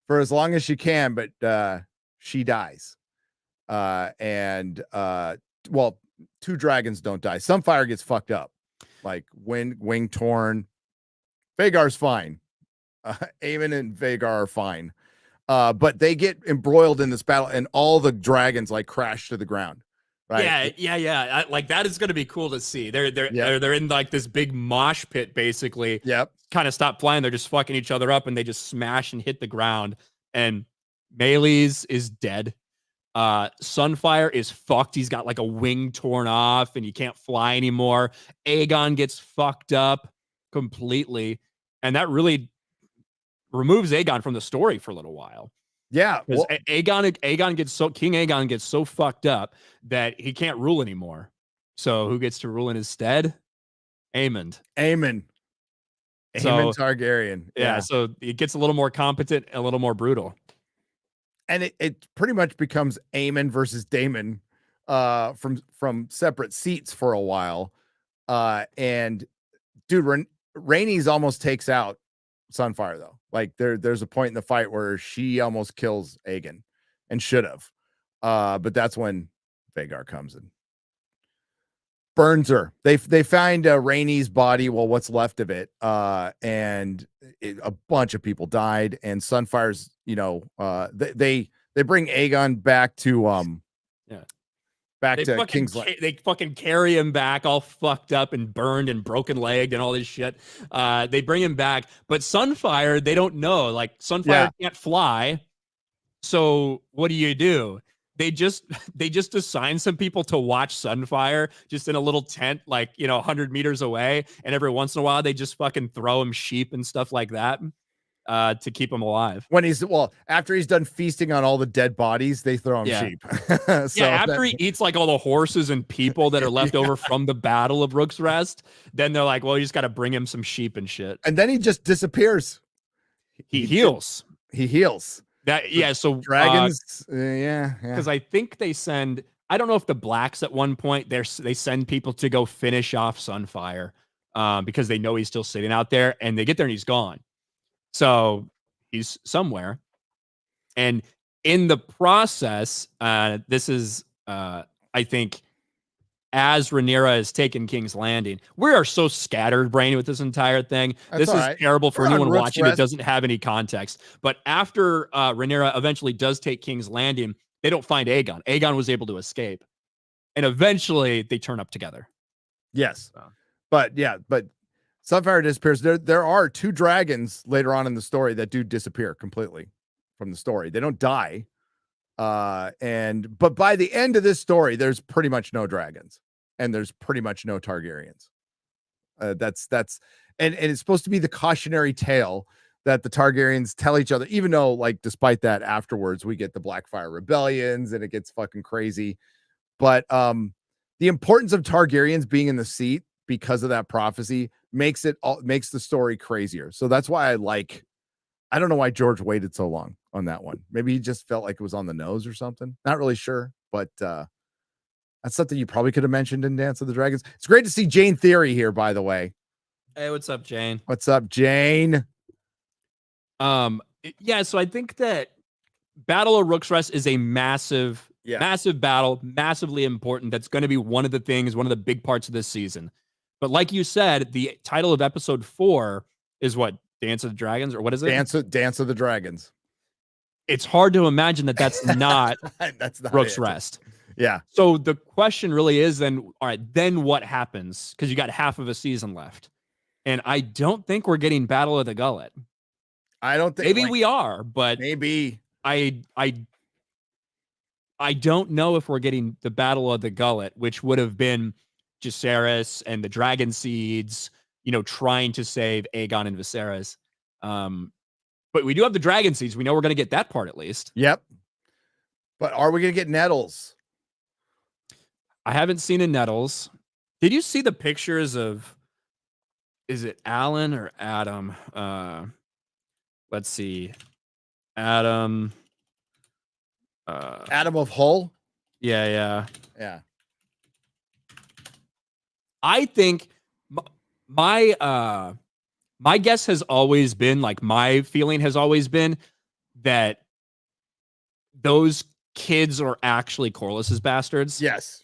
for as long as she can, but she dies. Well, 2 dragons don't die. Sunfire gets fucked up, like wing torn. Vhagar's fine. Aemon and Vhagar are fine. But they get embroiled in this battle, and all the dragons like crash to the ground. Right? Yeah. Like, that is going to be cool to see. They're in like this big mosh pit, basically. Yep. Kind of stop flying. They're just fucking each other up, and they just smash and hit the ground. And Meleys is dead. Sunfire is fucked. He's got like a wing torn off, and he can't fly anymore. Aegon gets fucked up completely, and that really removes Aegon from the story for a little while. Yeah, because King Aegon gets so fucked up that he can't rule anymore. So who gets to rule in his stead? Aemon Targaryen. Yeah, so it gets a little more competent, a little more brutal. And it pretty much becomes Aemon versus Daemon from separate seats for a while. And dude, Rhaenys almost takes out Sunfire, though. Like there's a point in the fight where she almost kills Aegon, and should have. But that's when Vhagar comes and burns her. They find Rhaenys' body, well, what's left of it, and a bunch of people died. And Sunfire's, you know, they bring Aegon back to back to King's Landing. They fucking carry him back all fucked up and burned and broken legged and all this shit. They bring him back, but Sunfire, they don't know. Like Sunfire can't fly. So what do? They just assign some people to watch Sunfire just in a little tent, like, 100 meters away. And every once in a while, they just fucking throw him sheep and stuff like that to keep him alive. When after he's done feasting on all the dead bodies, they throw him sheep. After he eats like all the horses and people that are left over from the Battle of Rook's Rest, then they're like, well, you just got to bring him some sheep and shit. And then he just disappears. He heals. He heals. So dragons, because I think they send. I don't know if the Blacks at one point they send people to go finish off Sunfire, because they know he's still sitting out there, and they get there and he's gone. So he's somewhere, and in the process, this is I think, as Rhaenyra has taken King's Landing, we are so scattered-brained with this entire thing. This is terrible for anyone watching that doesn't have any context. But after Rhaenyra eventually does take King's Landing, they don't find Aegon. Aegon was able to escape. And eventually, they turn up together. Yes. But Sunfire disappears. There are 2 dragons later on in the story that do disappear completely from the story. They don't die. But by the end of this story, there's pretty much no dragons and there's pretty much no Targaryens. And it's supposed to be the cautionary tale that the Targaryens tell each other, even though, like, despite that, afterwards we get the Blackfire rebellions and it gets fucking crazy. But the importance of Targaryens being in the seat because of that prophecy makes the story crazier. So that's why I don't know why George waited so long on that one. Maybe he just felt like it was on the nose or something. Not really sure, but that's something you probably could have mentioned in Dance of the Dragons. It's great to see Jane Theory here, by the way. Hey, what's up, Jane? What's up, Jane? So I think that Battle of Rook's Rest is a massive battle, massively important. That's going to be one of the big parts of this season. But like you said, the title of episode 4 is what? Dance of the Dragons, or what is it? Dance of the Dragons. It's hard to imagine that's not that's not Rook's Rest. Yeah. So the question really is then, all right, then what happens? Because you got half of a season left. And I don't think we're getting Battle of the Gullet. I don't think maybe we are, but maybe I don't know if we're getting the Battle of the Gullet, which would have been Jacaerys and the Dragon Seeds, trying to save Aegon and Viserys. But we do have the Dragon Seeds. We know we're going to get that part at least. Yep. But are we going to get Nettles? I haven't seen a Nettles. Did you see the pictures of, is it Alan or Adam? Let's see. Adam. Adam of Hull? Yeah. I think my guess has always been, like, my feeling has always been that those kids are actually Corlys's bastards. Yes.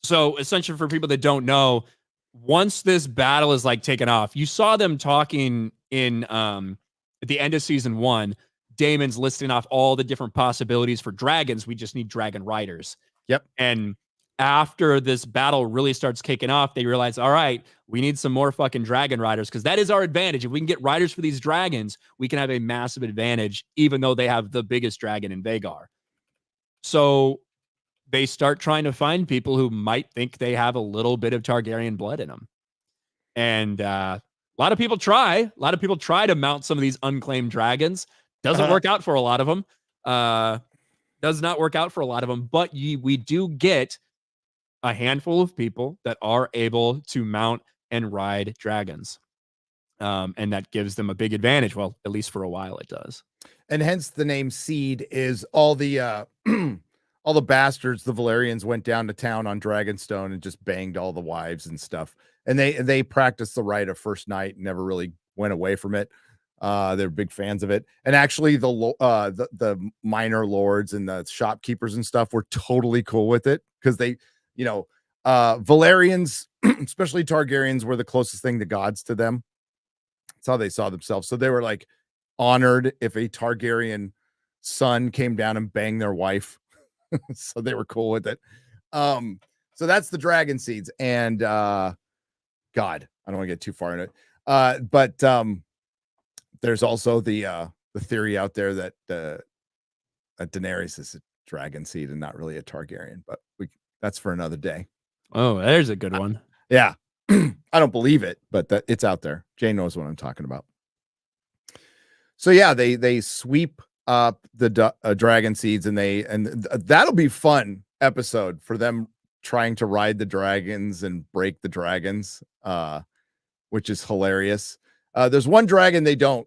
So essentially, for people that don't know, once this battle is like taken off, you saw them talking in at the end of season 1. Daemon's listing off all the different possibilities for dragons. We just need dragon riders. Yep. And after this battle really starts kicking off, they realize, all right, we need some more fucking dragon riders, because that is our advantage. If we can get riders for these dragons, we can have a massive advantage, even though they have the biggest dragon in Vhagar. So they start trying to find people who might think they have a little bit of Targaryen blood in them. And a lot of people try. A lot of people try to mount some of these unclaimed dragons. Doesn't work out for a lot of them. Does not work out for a lot of them. But we do get a handful of people that are able to mount and ride dragons. And that gives them a big advantage. Well, at least for a while it does. And hence the name Seed is all the all the bastards, the Valyrians, went down to town on Dragonstone and just banged all the wives and stuff. And they practiced the rite of first night and never really went away from it. They're big fans of it. And actually the minor lords and the shopkeepers and stuff were totally cool with it, because they, Valyrians, especially Targaryens, were the closest thing to gods to them. That's how they saw themselves. So they were like honored if a Targaryen son came down and banged their wife. so they were cool with it. So that's the dragon seeds, and God, I don't want to get too far in it. But there's also the theory out there that Daenerys is a dragon seed and not really a Targaryen, but that's for another day. Oh, there's a good one. Yeah. I don't believe it, but it's out there. Jane knows what I'm talking about. So yeah, they sweep up the dragon seeds, and that'll be fun episode for them trying to ride the dragons and break the dragons, which is hilarious. There's one dragon they don't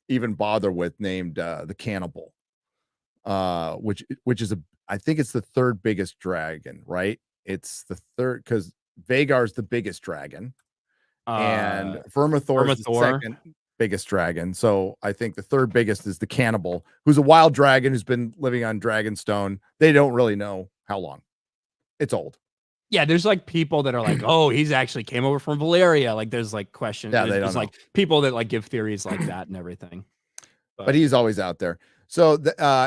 even bother with, named the Cannibal, which is I think it's the third biggest dragon, right? It's the third because Vagar's the biggest dragon, and Vermithor is the second biggest dragon. So I think the third biggest is the Cannibal, who's a wild dragon who's been living on Dragonstone. They don't really know how long. It's old. Yeah, there's like people that are like, oh, he's actually came over from Valyria. Like there's like questions. Yeah, there's like people that like give theories like that and everything. But he's always out there. So,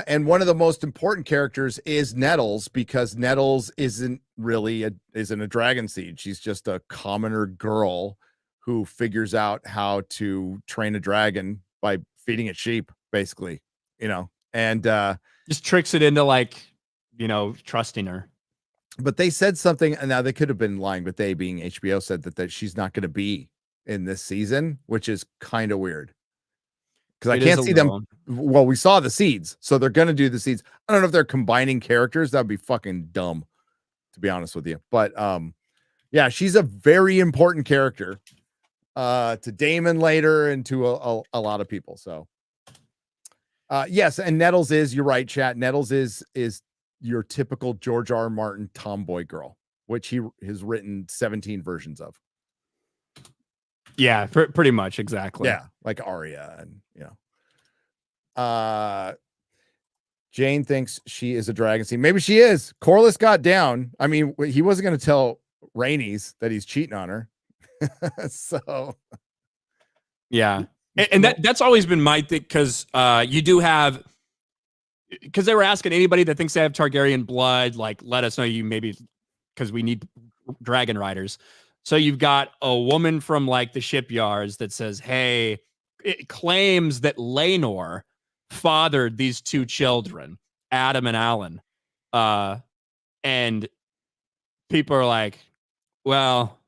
and one of the most important characters is Nettles, because Nettles isn't a dragon seed. She's just a commoner girl who figures out how to train a dragon by feeding it sheep, basically, and just tricks it into like, trusting her. But they said something, and now they could have been lying, but they, being HBO, said that she's not going to be in this season, which is kind of weird. Because I can't see them. Well, we saw the seeds, so they're going to do the seeds. I don't know if they're combining characters. That would be fucking dumb, to be honest with you. But yeah, she's a very important character to Daemon later and to a lot of people. So yes, and Nettles is, you're right, chat. Nettles is your typical George R. R. Martin tomboy girl, which he has written 17 versions of. Yeah, pretty much, exactly. Yeah, like Arya, and Jane thinks she is a dragon seed. Maybe she is. Corlys got down. I mean, he wasn't going to tell Rhaenys that he's cheating on her. So yeah, and that's always been my thing, because you do have, because they were asking anybody that thinks they have Targaryen blood, like, let us know, you maybe, because we need dragon riders. So you've got a woman from like the shipyards that says, hey, it claims that Laenor fathered these two children, Adam and Alan. And people are like, well,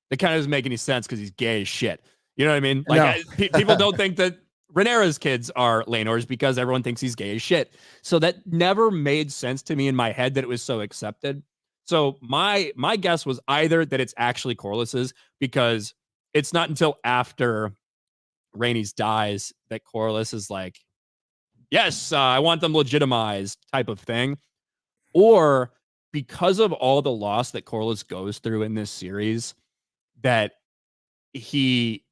that kind of doesn't make any sense because he's gay as shit. You know what I mean? Like, no. People don't think that Rhaenyra's kids are Laenor's because everyone thinks he's gay as shit. So that never made sense to me in my head that it was so accepted. So my guess was either that it's actually Corlys's, because it's not until after Rhaenys dies that Corlys is like, yes, I want them legitimized type of thing. Or because of all the loss that Corlys goes through in this series, that he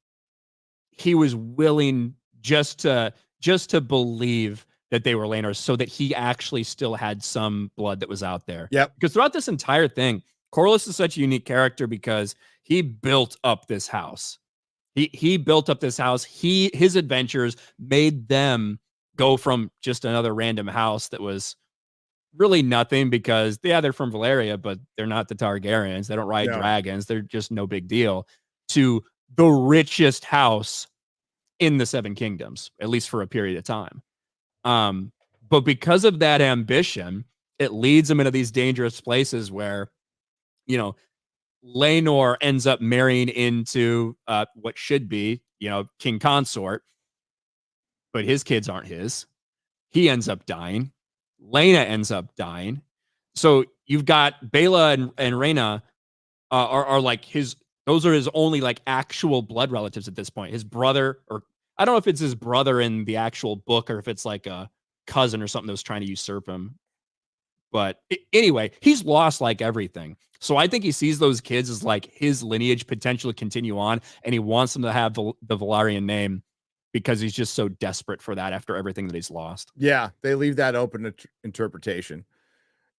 was willing just to believe that they were Laenor's, so that he actually still had some blood that was out there. Yep. Because throughout this entire thing, Corlys is such a unique character because he built up this house. He built up this house. His adventures made them go from just another random house that was really nothing, because they're from Valyria, but they're not the Targaryens. They don't ride dragons. They're just no big deal, to the richest house in the Seven Kingdoms, at least for a period of time. But because of that ambition, it leads him into these dangerous places where, Laenor ends up marrying into what should be, king consort, but his kids aren't his. He ends up dying. Laena ends up dying. So you've got Bela and Rhaena are like those are his only like actual blood relatives at this point. His brother, or I don't know if it's his brother in the actual book or if it's like a cousin or something that was trying to usurp him. But anyway, he's lost like everything. So I think he sees those kids as like his lineage potentially continue on, and he wants them to have the Valyrian name because he's just so desperate for that after everything that he's lost. Yeah, they leave that open to interpretation.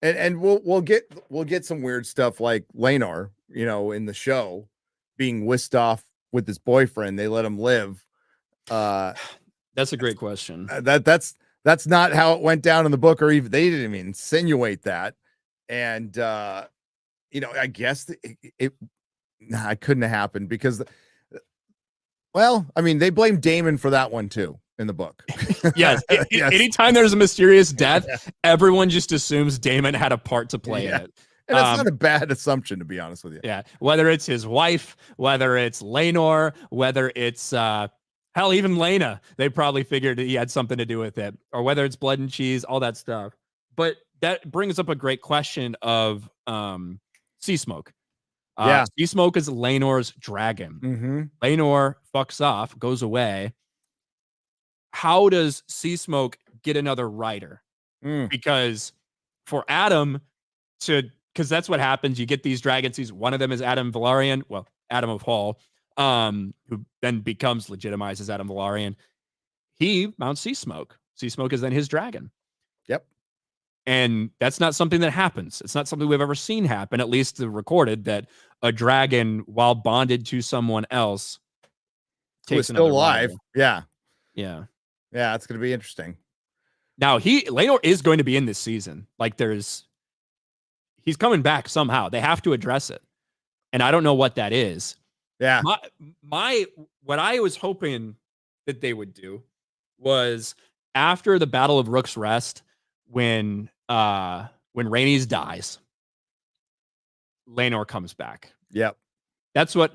And we'll get some weird stuff like Laenor, in the show being whisked off with his boyfriend. They let him live. That's a great question. That's That's not how it went down in the book, or even they didn't even insinuate that. And I guess it couldn't have happened because, well, I mean, they blame Damon for that one too in the book. Yes. Yes. Anytime there's a mysterious death, everyone just assumes Damon had a part to play in it. And it's not a bad assumption, to be honest with you. Yeah. Whether it's his wife, whether it's Lenor, whether it's hell, even Lena, they probably figured he had something to do with it, or whether it's blood and cheese, all that stuff. But that brings up a great question of Sea Smoke. Sea Smoke is Lenor's dragon. Mm-hmm. Lenor fucks off, goes away. How does Sea Smoke get another rider? Because for Adam because that's what happens. You get these dragon seeds. One of them is Adam Velaryon. Well, Adam of Hall, who then becomes legitimized as Adam Velaryon. He mounts Sea Smoke. Sea Smoke is then his dragon. Yep. And that's not something that happens. It's not something we've ever seen happen, at least recorded, that a dragon, while bonded to someone else, who is still alive. Rider. Yeah. Yeah. Yeah, it's going to be interesting. Now, Lenor is going to be in this season. Like, he's coming back somehow. They have to address it. And I don't know what that is. Yeah. What I was hoping that they would do was after the Battle of Rook's Rest, when Rhaenys dies, Lenor comes back. Yep. That's what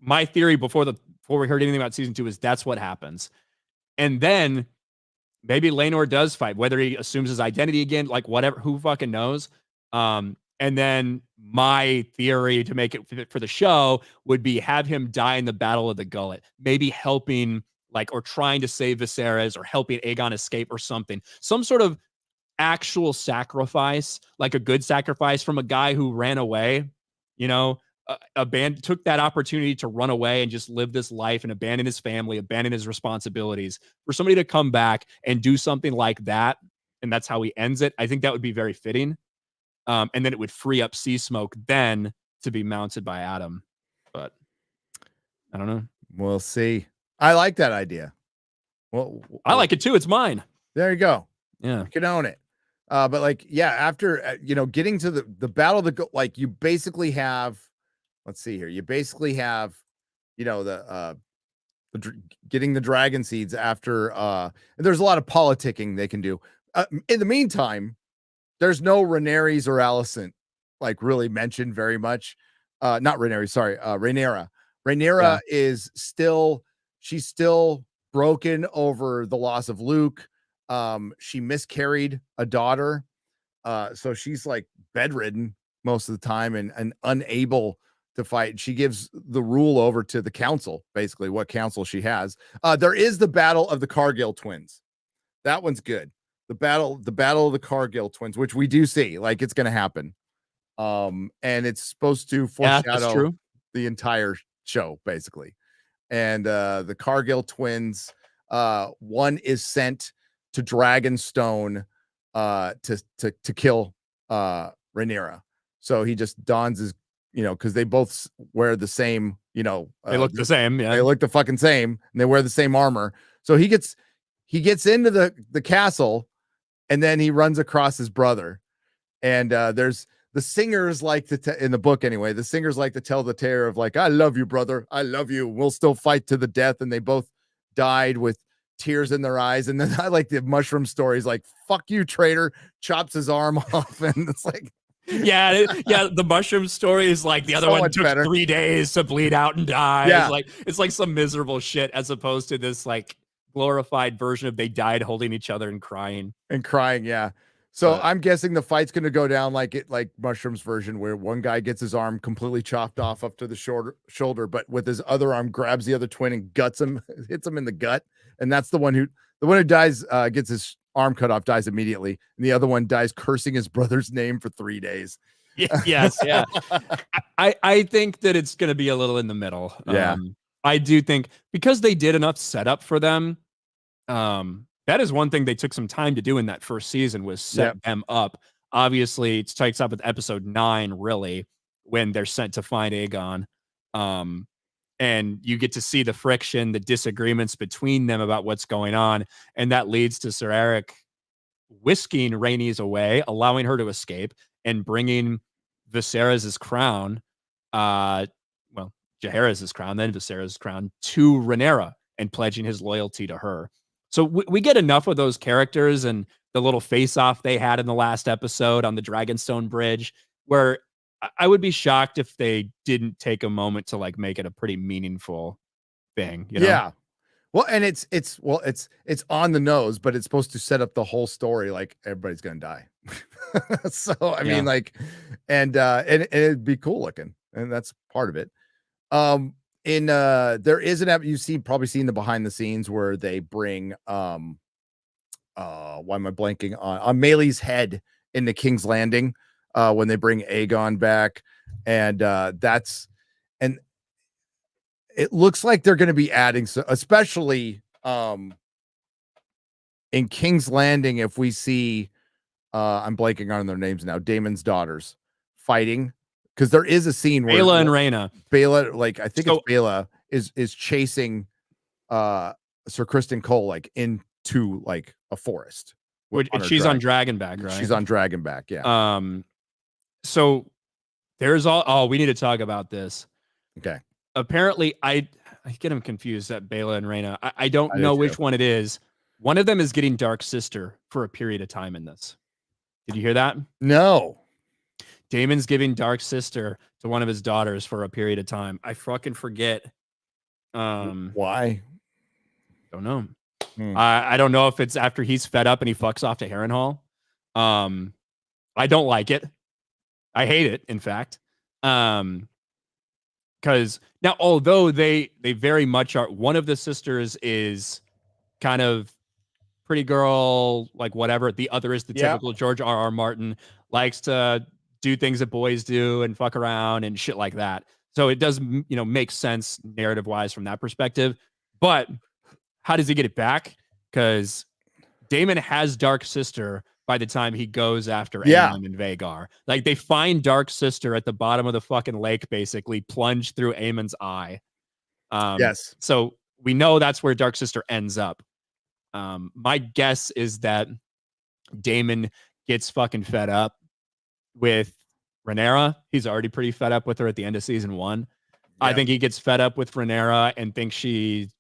my theory before we heard anything about season 2 is that's what happens. And then maybe Lenor does fight, whether he assumes his identity again, like whatever, who fucking knows. And then my theory to make it fit for the show would be have him die in the Battle of the Gullet, maybe helping or trying to save Viserys or helping Aegon escape or something, some sort of actual sacrifice, like a good sacrifice from a guy who ran away, took that opportunity to run away and just live this life and abandon his family, abandon his responsibilities, for somebody to come back and do something like that. And that's how he ends it. I think that would be very fitting. And then it would free up Sea Smoke then to be mounted by Adam. But I don't know. We'll see. I like that idea. Well, I like it too. It's mine. There you go. Yeah. You can own it. But after, getting to the Battle of the, you basically have, let's see here. You basically have, getting the dragon seeds after, and there's a lot of politicking they can do. In the meantime, there's no Rhaenyra or Alicent really mentioned very much. Not Rhaenyra, sorry, Rhaenyra. Rhaenyra is still broken over the loss of Luke. She miscarried a daughter. So she's bedridden most of the time and unable to fight. She gives the rule over to the council, basically what council she has. There is the Battle of the Cargill twins. That one's good. The battle of the Cargill twins, which we do see, it's going to happen. And it's supposed to foreshadow the entire show, basically. And the Cargill twins, one is sent to Dragonstone to kill Rhaenyra. So he just dons his, because they both wear the same, they look the same. Yeah, they look the fucking same, and they wear the same armor. So he gets into the castle, and then he runs across his brother. And there's the singers in the book anyway. The singers like to tell the tale of I love you, brother. I love you. We'll still fight to the death. And they both died with tears in their eyes. And then I like the mushroom stories, fuck you, traitor, chops his arm off. And it's yeah. The mushroom story is the other one took better. 3 days to bleed out and die. Yeah. It's some miserable shit as opposed to this glorified version of they died holding each other and crying. Yeah. So I'm guessing the fight's going to go down like Mushroom's version, where one guy gets his arm completely chopped off up to the shoulder, but with his other arm grabs the other twin and hits him in the gut. And that's the one who dies, gets his arm cut off, dies immediately. And the other one dies cursing his brother's name for 3 days. Yes. Yeah. I think that it's going to be a little in the middle. Yeah. I do think because they did enough setup for them, that is one thing they took some time to do in that first season, was set them up. Obviously, it takes up with episode 9, really, when they're sent to find Aegon. and you get to see the friction, the disagreements between them about what's going on, and that leads to Sir Eric whisking Rhaenys away, allowing her to escape, and bringing Viserys' crown, well, Jaehaerys' crown, then Viserys' crown, to Rhaenyra and pledging his loyalty to her. So we get enough of those characters and the little face-off they had in the last episode on the Dragonstone Bridge, where I would be shocked if they didn't take a moment to like make it a pretty meaningful thing, you know? Yeah. Well, and it's on the nose, but it's supposed to set up the whole story like everybody's gonna die. So I mean, like, and it'd be cool looking, and that's part of it. There is an app you've probably seen the behind the scenes where they bring why am I blanking on Melee's head in the King's Landing when they bring Aegon back, and and it looks like they're going to be adding, especially in King's Landing, if we see I'm blanking on their names now, Daemon's daughters fighting, because there is a scene where Baela and Rhaena. Baela, like I think it's Baela is chasing Sir Criston Cole like into like a forest. She's on Dragonback, right? She's on Dragonback, yeah. So there's we need to talk about this. Okay. Apparently, I get them confused at Baela and Rhaena. I don't know which one it is. One of them is getting Dark Sister for a period of time in this. Did you hear that? No. Daemon's giving Dark Sister to one of his daughters for a period of time. I fucking forget. Why? Don't know. I don't know if it's after he's fed up and he fucks off to Harrenhal. I don't like it. I hate it, in fact. Because now, although they very much are, one of the sisters is kind of pretty girl, like whatever. The other is the typical George R.R. Martin, likes to do things that boys do and fuck around and shit like that. So it does, make sense narrative wise from that perspective. But how does he get it back? Because Daemon has Dark Sister by the time he goes after Aemon and Vhagar. Like, they find Dark Sister at the bottom of the fucking lake, basically plunged through Aemon's eye. Yes. So we know that's where Dark Sister ends up. My guess is that Daemon gets fucking fed up with Rhaenyra. He's already pretty fed up with her at the end of season 1. Yep. I think he gets fed up with Rhaenyra and thinks she's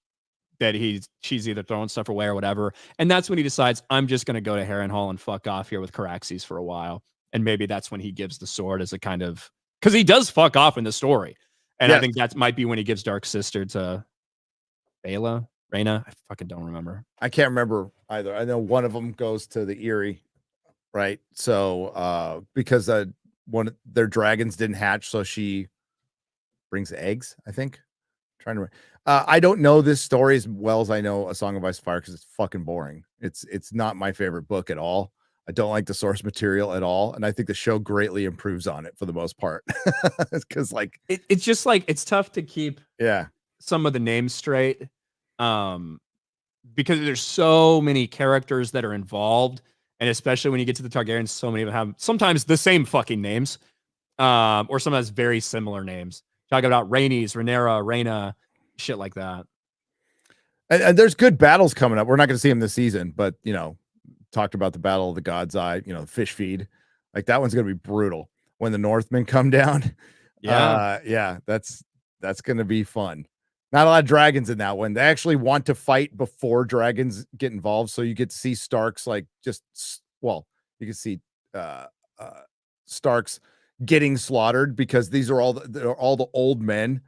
either throwing stuff away or whatever. And that's when he decides, I'm just going to go to Harrenhal and fuck off here with Caraxes for a while. And maybe that's when he gives the sword as a kind of, because he does fuck off in the story. And I think that might be when he gives Dark Sister to Baela, Rhaena. I fucking don't remember. I can't remember either. I know one of them goes to the Eyrie, right? So because one their dragons didn't hatch, so she brings eggs, I think. Trying to I don't know this story as well as I know A Song of Ice and Fire because it's fucking boring. It's not my favorite book at all. I don't like the source material at all, and I think the show greatly improves on it for the most part. Because like it's just like it's tough to keep some of the names straight, because there's so many characters that are involved, and especially when you get to the Targaryens, so many of them have sometimes the same fucking names, or sometimes very similar names. Talking about Rhaenys, Rhaenyra, shit like that. And there's good battles coming up. We're not going to see them this season, but talked about the Battle of the God's Eye, fish feed. Like that one's going to be brutal when the Northmen come down. That's going to be fun. Not a lot of dragons in that one. They actually want to fight before dragons get involved. So you get to see Starks you can see Starks getting slaughtered because these are all the old men.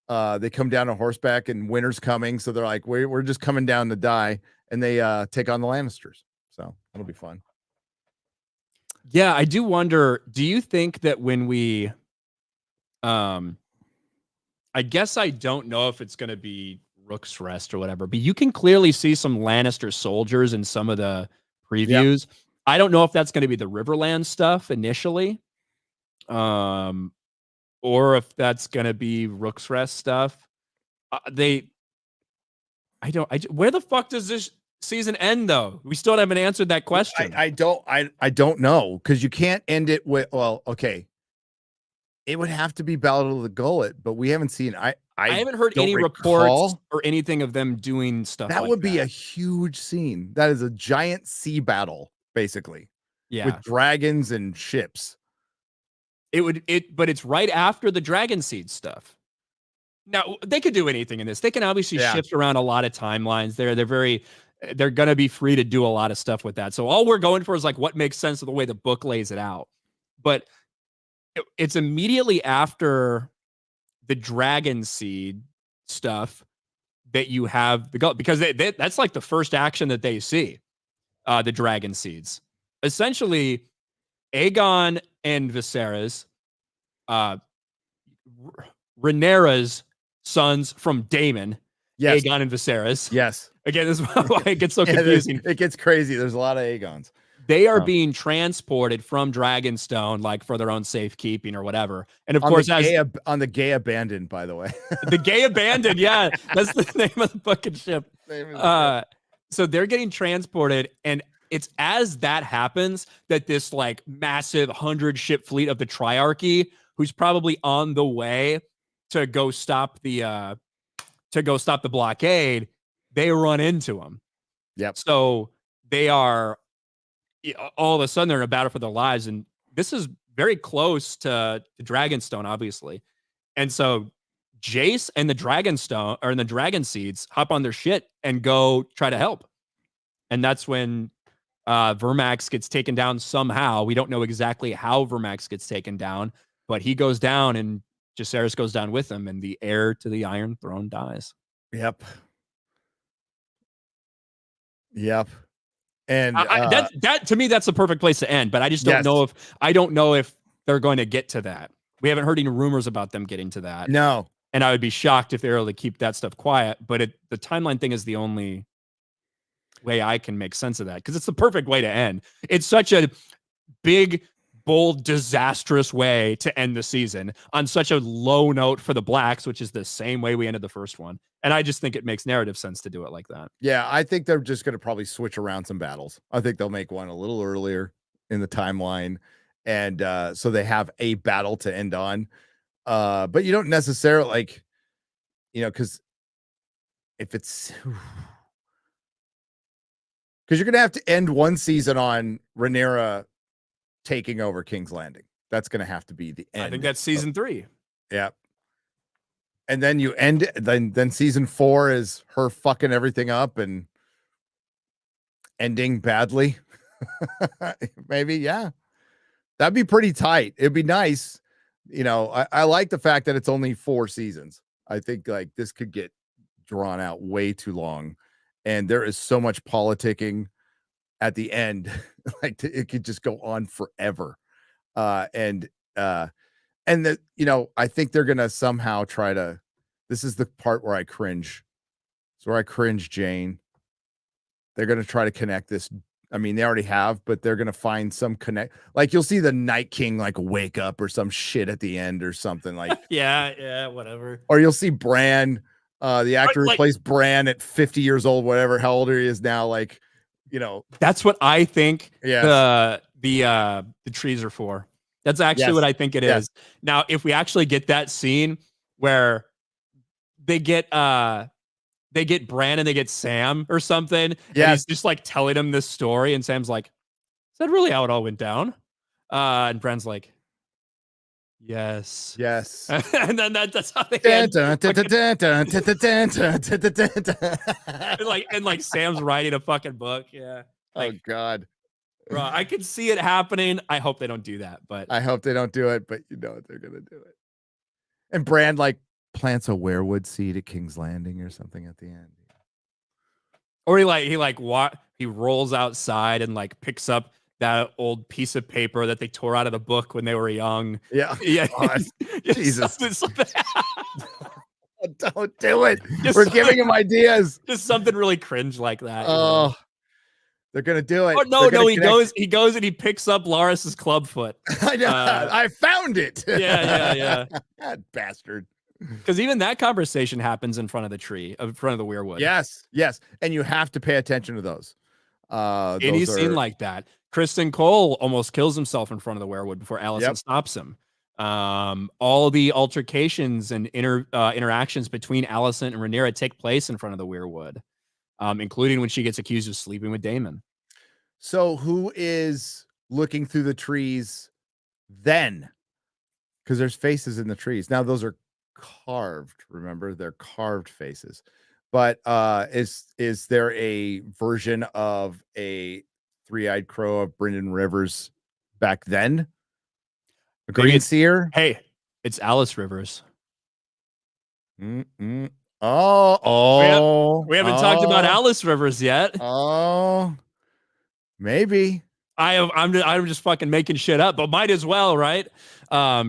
They come down on horseback and winter's coming. So they're like, we're just coming down to die. And they take on the Lannisters. So that'll be fun. Yeah, I do wonder, do you think that when we, I guess I don't know if it's going to be Rook's Rest or whatever, but you can clearly see some Lannister soldiers in some of the previews. Yep. I don't know if that's going to be the Riverland stuff initially, or if that's going to be Rook's Rest stuff. Where the fuck does this season end though? We still haven't answered that question. I don't know, because you can't end it with, well, okay. It would have to be Battle of the Gullet, but we haven't seen. I haven't heard don't any recall. reports or anything of them doing stuff That like would be that. a huge scene. That is a giant sea battle, basically, Yeah. with dragons and ships. But it's right after the Dragon Seed stuff. Now, they could do anything in this. They can obviously shift around a lot of timelines there. They're going to be free to do a lot of stuff with that. So all we're going for is like what makes sense of the way the book lays it out. But it's immediately after the Dragon Seed stuff that you have the go, because that's like the first action that they see, the Dragon Seeds. Essentially, Aegon and Viserys, Rhaenyra's sons from Daemon, Aegon and Viserys. Yes. Again, this is why it gets so confusing. It gets crazy. There's a lot of Aegons. They are being transported from Dragonstone, like for their own safekeeping or whatever. And of course, on the Gay Abandoned, by the way. The Gay Abandoned, yeah, that's the name of the fucking ship. So they're getting transported, and it's as that happens that this like massive 100-ship fleet of the Triarchy, who's probably on the way to go stop the blockade, they run into them. Yep. So they are all of a sudden they're in a battle for their lives, and this is very close to Dragonstone, obviously. And so Jace and the Dragonstone or the Dragon Seeds hop on their shit and go try to help. And that's when Vermax gets taken down somehow. We don't know exactly how Vermax gets taken down, but he goes down and Jacaerys goes down with him, and the heir to the Iron Throne dies. Yep. And that to me, that's the perfect place to end. But I just don't know if they're going to get to that. We haven't heard any rumors about them getting to that. No. And I would be shocked if they were able to keep that stuff quiet. But the timeline thing is the only way I can make sense of that, because it's the perfect way to end. It's such a big, bold, disastrous way to end the season on such a low note for the Blacks, which is the same way we ended the first one. And I just think it makes narrative sense to do it like that. Yeah, I think they're just going to probably switch around some battles. I think they'll make one a little earlier in the timeline, and so they have a battle to end on. But you don't necessarily because if it's because you're going to have to end one season on Rhaenyra taking over King's Landing. That's going to have to be the end. I think that's season 3. Yeah. And then you end then season 4 is her fucking everything up and ending badly. Maybe, yeah. That'd be pretty tight. It'd be nice. I like the fact that it's only 4 seasons. I think like this could get drawn out way too long. And there is so much politicking at the end. Like it could just go on forever. And that, I think they're gonna somehow try to. This is the part where I cringe. It's where I cringe, Jane. They're gonna try to connect this. I mean, they already have, but they're gonna find some connect. Like you'll see the Night King like wake up or some shit at the end or something like. yeah, whatever. Or you'll see Bran, the actor who plays Bran at 50 years old, whatever how old he is now, like. That's what I think. Yeah. The trees are for. That's actually what I think it is. Now, if we actually get that scene where they get Bran and they get Sam or something, and he's just like telling him this story, and Sam's like, "Is that really how it all went down?" And Bran's like, "Yes." And then that's how they end. And like Sam's writing a fucking book. Yeah. Like, oh God. Bro, I can see it happening. I hope they don't do that, but I hope they don't do it, but they're gonna do it. And Bran like plants a werewood seed at King's Landing or something at the end. Or he rolls outside and like picks up that old piece of paper that they tore out of the book when they were young. Yeah. Jesus. Something. Don't do it. We're giving him ideas. Just something really cringe like that. Oh, they're gonna do it. Oh, no, he goes and he picks up Laris's clubfoot. I know. I found it. Yeah. That bastard. Because even that conversation happens in front of the tree, in front of the weirwood. Yes. And you have to pay attention to those. Any scene like that. Kristen Cole almost kills himself in front of the weirwood before Alicent stops him. All the altercations and interactions between Alicent and Rhaenyra take place in front of the Weirwood, including when she gets accused of sleeping with Daemon. So who is looking through the trees then? Because there's faces in the trees. Now those are carved, remember? They're carved faces. But is there a version of a three-eyed crow of Brynden Rivers back then? A Maybe green seer? Hey, it's Alice Rivers. Mm-mm. Oh, We haven't talked about Alice Rivers yet. Oh, maybe. I'm just fucking making shit up, but might as well, right?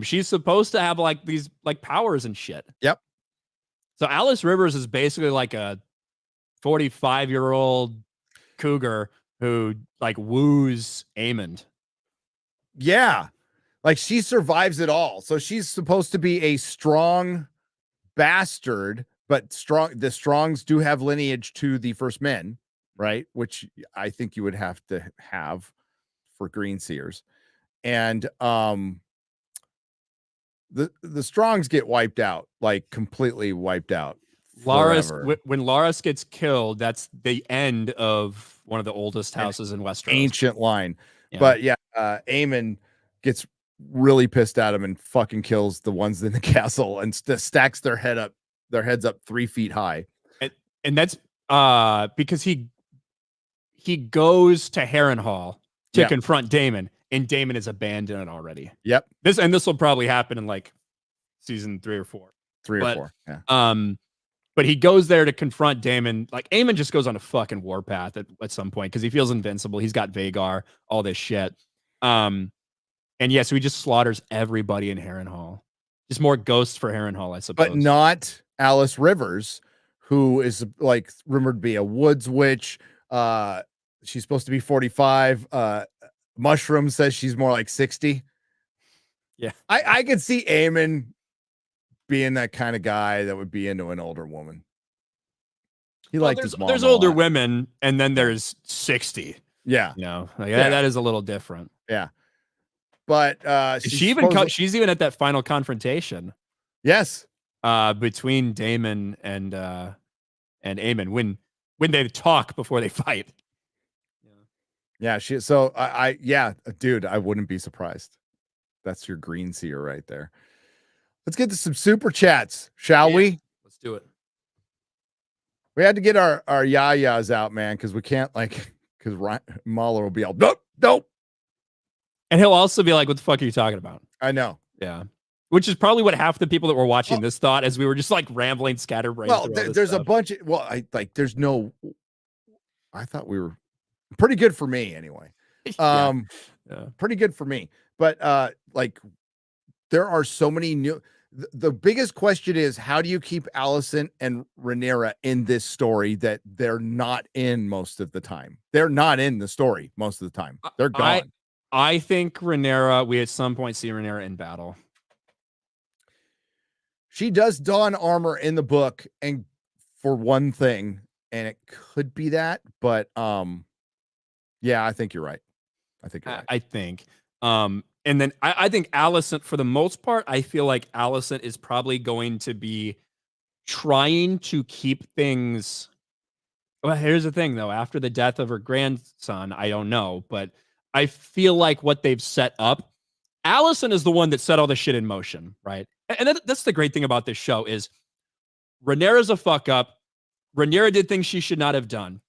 She's supposed to have like these like powers and shit. Yep. So Alice Rivers is basically like a 45-year-old cougar who like woos Aemond. Yeah. Like she survives it all. So she's supposed to be a strong bastard, but strong. The Strongs do have lineage to the first men, right? Which I think you would have to have for green seers. And the Strongs get wiped out, like completely wiped out. Laras, Forever. when Laras gets killed, that's the end of one of the oldest houses in Westeros. Ancient line. Yeah. But yeah, Aemon gets really pissed at him and fucking kills the ones in the castle and stacks their heads up 3 feet high. And that's because he goes to Harrenhal to confront Daemon, and Daemon is abandoned already. Yep. This will probably happen in like season 3 or 4. 3 or 4. Yeah. But he goes there to confront Daemon. Like Aemon just goes on a fucking warpath at some point because he feels invincible. He's got Vagar, all this shit. And yeah, so he just slaughters everybody in Harrenhal. Just more ghosts for Harrenhal, I suppose. But not Alice Rivers, who is like rumored to be a woods witch. She's supposed to be 45. Mushroom says she's more like 60. Yeah. I could see Aemon being that kind of guy that would be into an older woman. He liked his mom. There's older women, and then there's 60. Yeah. You know, like that is a little different. Yeah. But she's even at that final confrontation. Yes. Between Daemon and Aemon when they talk before they fight. Yeah, dude, I wouldn't be surprised. That's your green seer right there. Let's get to some super chats, shall we? Let's do it. We had to get our yayas out, man, because we can't because Mahler will be all nope. And he'll also be like, what the fuck are you talking about? I know. Yeah. Which is probably what half the people that were watching this thought as we were just like rambling, scatterbrained. Well, there's a bunch of I thought we were pretty good for me anyway. Pretty good for me. But there are so many new. The biggest question is, how do you keep Alicent and Rhaenyra in this story that they're not in most of the time? They're not in the story most of the time. They're gone. I think Rhaenyra, we at some point see Rhaenyra in battle. She does don armor in the book, and for one thing, and it could be that, but yeah, I think you're right. I think. And then I think Alicent, for the most part, I feel like Alicent is probably going to be trying to keep things. Well, here's the thing, though. After the death of her grandson, I don't know, but I feel like what they've set up, Alicent is the one that set all this shit in motion, right? And that's the great thing about this show is Rhaenyra's a fuck up. Rhaenyra did things she should not have done.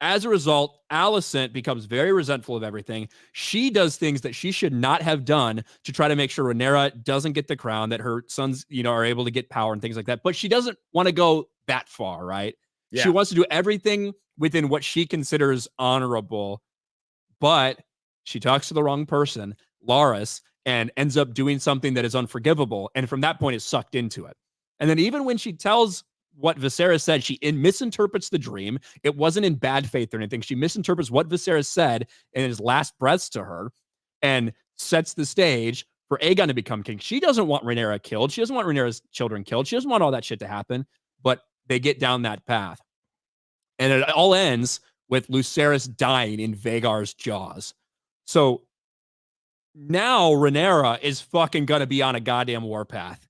As a result, Alicent becomes very resentful of everything. She does things that she should not have done to try to make sure Rhaenyra doesn't get the crown, that her sons, are able to get power and things like that. But she doesn't want to go that far, right? Yeah. She wants to do everything within what she considers honorable, but she talks to the wrong person, Laras, and ends up doing something that is unforgivable. And from that point is sucked into it. And then even when she tells what Viserys said, she misinterprets the dream. It wasn't in bad faith or anything. She misinterprets what Viserys said in his last breaths to her and sets the stage for Aegon to become king. She doesn't want Rhaenyra killed. She doesn't want Rhaenyra's children killed. She doesn't want all that shit to happen, but they get down that path. And it all ends with Lucerys dying in Vagar's jaws. So now Rhaenyra is fucking gonna be on a goddamn warpath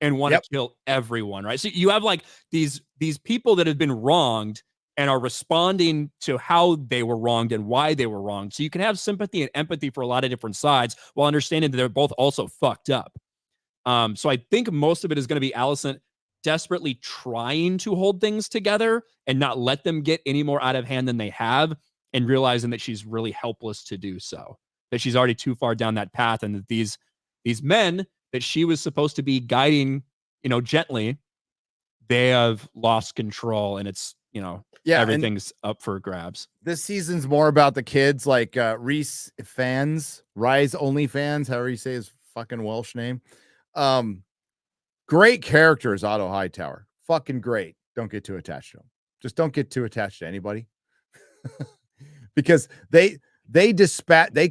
and want to kill everyone, right? So you have like these people that have been wronged and are responding to how they were wronged and why they were wronged. So you can have sympathy and empathy for a lot of different sides while understanding that they're both also fucked up. So I think most of it is going to be Alicent desperately trying to hold things together and not let them get any more out of hand than they have, and realizing that she's really helpless to do so, that she's already too far down that path, and that these men that she was supposed to be guiding, gently, they have lost control, and it's, everything's up for grabs. This season's more about the kids, like Rise Only Fans, however you say his fucking Welsh name. Great characters, Otto Hightower. Fucking great. Don't get too attached to him. Just don't get too attached to anybody. Because they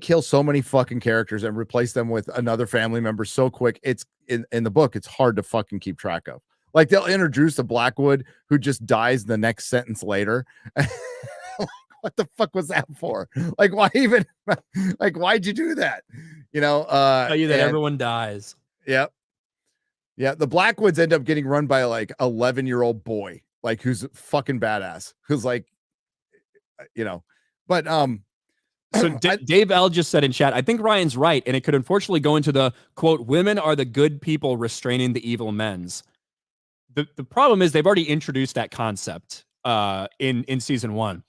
kill so many fucking characters and replace them with another family member so quick. It's in the book, it's hard to fucking keep track of. Like, they'll introduce a Blackwood who just dies the next sentence later. What the fuck was that for? Like, why even? Like, why'd you do that? Tell you that everyone dies. Yep. Yeah, the Blackwoods end up getting run by like 11-year-old boy, like, who's fucking badass, who's like, but So Dave L just said in chat, I think Ryan's right, and it could unfortunately go into the quote, women are the good people restraining the evil men's. The problem is they've already introduced that concept in season 1.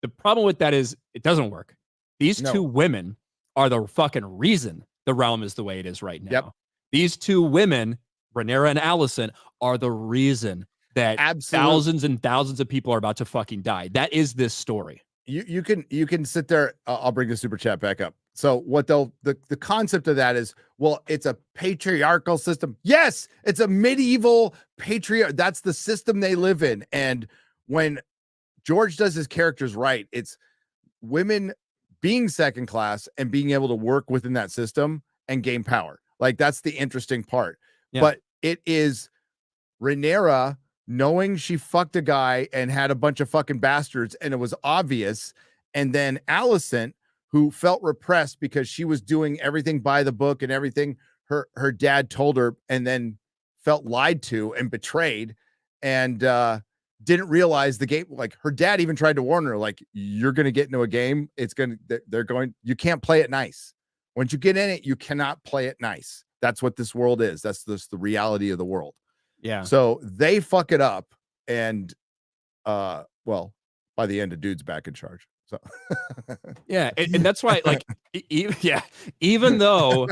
The problem with that is it doesn't work. These two women are the fucking reason the realm is the way it is right now. Yep. These two women, Rhaenyra and Alicent, are the reason that thousands and thousands of people are about to fucking die. That is this story. You can sit there. I'll bring the super chat back up. So what the concept of that is, well, it's a patriarchal system. Yes, it's a medieval patriarch. That's the system they live in. And when George does his characters right, it's women being second class and being able to work within that system and gain power. Like, that's the interesting part. Yeah. But it is Rhaenyra knowing she fucked a guy and had a bunch of fucking bastards, and it was obvious. And then Alicent, who felt repressed because she was doing everything by the book and everything her dad told her, and then felt lied to and betrayed, and didn't realize the game. Like, her dad even tried to warn her, like, you're going to get into a game. You can't play it nice. Once you get in it, you cannot play it nice. That's what this world is. That's the reality of the world. Yeah. So they fuck it up, and well, by the end, a dude's back in charge. So yeah, and that's why, like, even though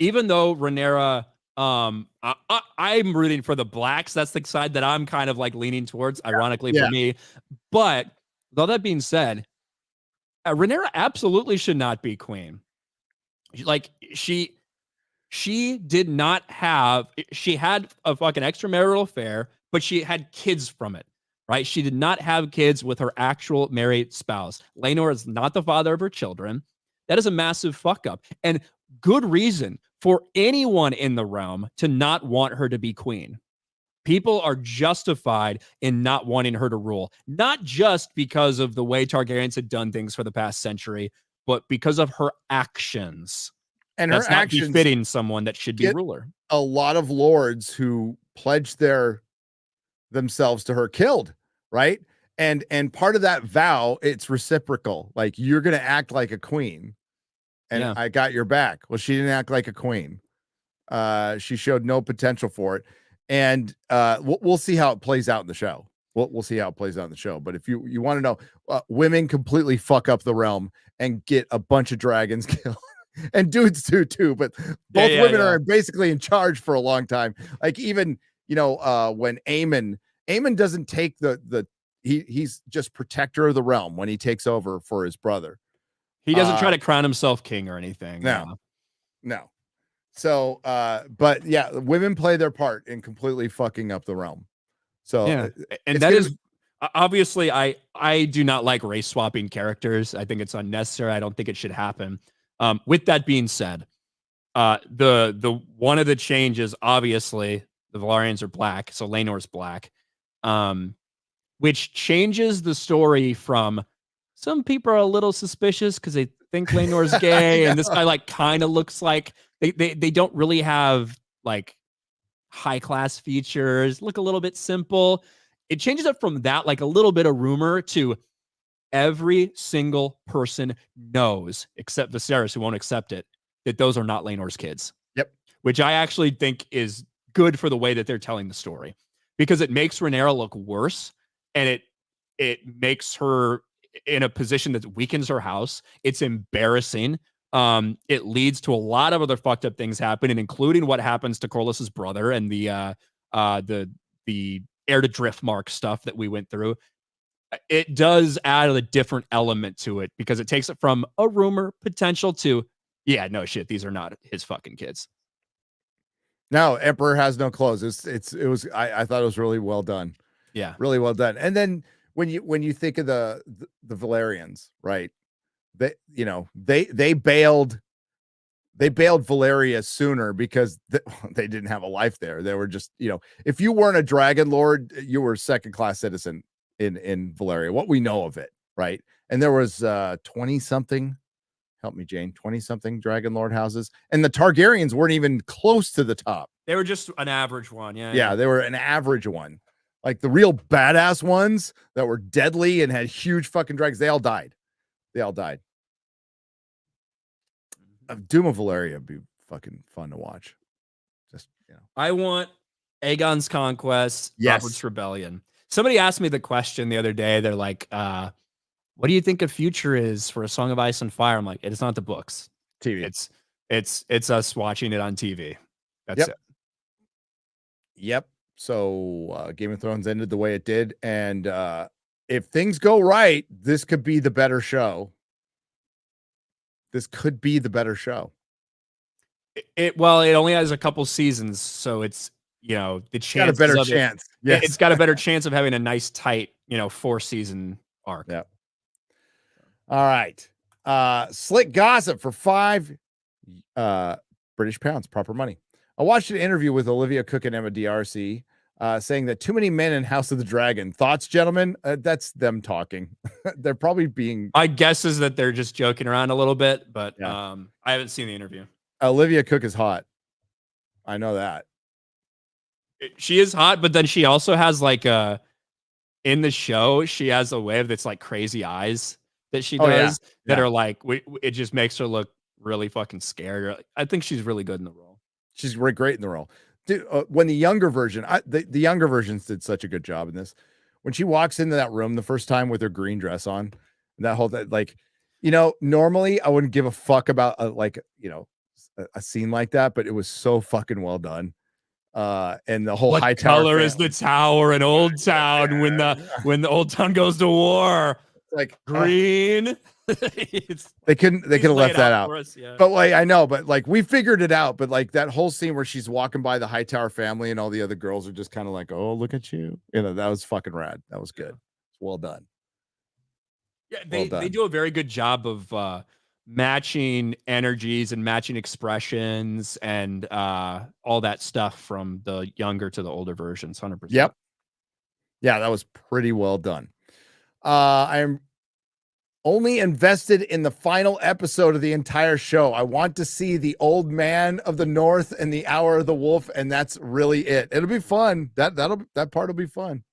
Rhaenyra, I'm rooting for the blacks. That's the side that I'm kind of like leaning towards, ironically for me. But with all that being said, Rhaenyra absolutely should not be queen. Like, she did not have, she had a fucking extramarital affair, but she had kids from it, right? She did not have kids with her actual married spouse. Laenor is not the father of her children. That is a massive fuck up, and good reason for anyone in the realm to not want her to be queen. People are justified in not wanting her to rule, not just because of the way Targaryens had done things for the past century, but because of her actions. And that's her actions not befitting someone that should be ruler. A lot of lords who pledged themselves to her killed, right? And part of that vow, it's reciprocal. Like, you're going to act like a queen, and I got your back. Well, she didn't act like a queen. She showed no potential for it, and we'll see how it plays out in the show. We'll see how it plays out in the show. But if you want to know, women completely fuck up the realm and get a bunch of dragons killed. And dudes do too, but both women are basically in charge for a long time. Like, even when Aemon doesn't take he's just protector of the realm when he takes over for his brother. He doesn't try to crown himself king or anything. No. So but yeah, women play their part in completely fucking up the realm. So and that is obviously, I do not like race swapping characters. I think it's unnecessary. I don't think it should happen. With that being said, the one of the changes, obviously, the Velaryons are black, so Laenor's black, which changes the story from, some people are a little suspicious because they think Laenor's gay, and this guy like kind of looks like they don't really have like high class features, look a little bit simple. It changes up from that, like a little bit of rumor, to every single person knows, except Viserys, who won't accept it, that those are not Laenor's kids. Yep. Which I actually think is good for the way that they're telling the story, because it makes Rhaenyra look worse, and it makes her in a position that weakens her house. It's embarrassing. It leads to a lot of other fucked up things happening, including what happens to Corlys's brother and the heir to Driftmark stuff that we went through. It does add a different element to it, because it takes it from a rumor potential to, yeah, no shit, these are not his fucking kids. No, Emperor has no clothes. I thought it was really well done. Yeah, really well done. And then when you think of the Valerians, right? They bailed Valeria sooner because they didn't have a life there. They were just, if you weren't a dragon lord, you were a second class citizen in Valeria, what we know of it, right? And there was 20 something, help me Jane, 20 something dragon lord houses, and the Targaryens weren't even close to the top. They were just an average one. Yeah, they were an average one. Like the real badass ones that were deadly and had huge fucking dragons, they all died. Doom of Valeria would be fucking fun to watch. Just, I want Aegon's Conquest, Yes. Robert's Rebellion. Somebody asked me the question the other day. They're like, what do you think a future is for A Song of Ice and Fire? I'm like, it's not the books. TV. It's us watching it on TV. That's it. Yep. So Game of Thrones ended the way it did. And if things go right, this could be the better show. It only has a couple seasons, so it's, the chance got a better chance. Yes. It's got a better chance of having a nice tight, 4-season arc. Yeah. All right. Slick gossip for 5 British pounds, proper money. I watched an interview with Olivia Cook and Emma D'Arcy saying that too many men in House of the Dragon. Thoughts, gentlemen? That's them talking. They're probably being... My guess is that they're just joking around a little bit, but I haven't seen the interview. Olivia Cook is hot. I know that. She is hot, but then she also has like in the show, she has a way that's like crazy eyes that she does that are like, it just makes her look really fucking scared. I think she's really good in the role. She's great in the role. Dude, when the younger version, the younger versions did such a good job in this. When she walks into that room the first time with her green dress on, normally I wouldn't give a fuck about a scene like that, but it was so fucking well done. And the whole high tower color is the tower in Old Town when the Old Town goes to war? Like green. They could have left that out. Us, yeah. But I know, but we figured it out. But that whole scene where she's walking by the Hightower family and all the other girls are just kind of like, oh, look at you. That was fucking rad. That was good. Well done. Yeah, they do a very good job of matching energies and matching expressions and all that stuff from the younger to the older versions. 100%. Yep. Yeah, that was pretty well done. I'm only invested in the final episode of the entire show. I want to see the Old Man of the North and the Hour of the Wolf, and that's really it. It'll be fun. That part will be fun.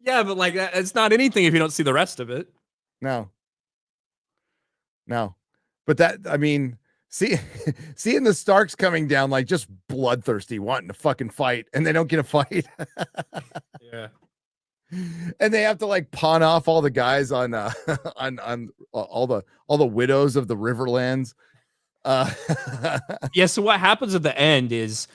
Yeah, but it's not anything if you don't see the rest of it. No. But seeing the Starks coming down like just bloodthirsty, wanting to fucking fight, and they don't get a fight. Yeah. And they have to pawn off all the guys on all the widows of the Riverlands. Yeah. So what happens at the end is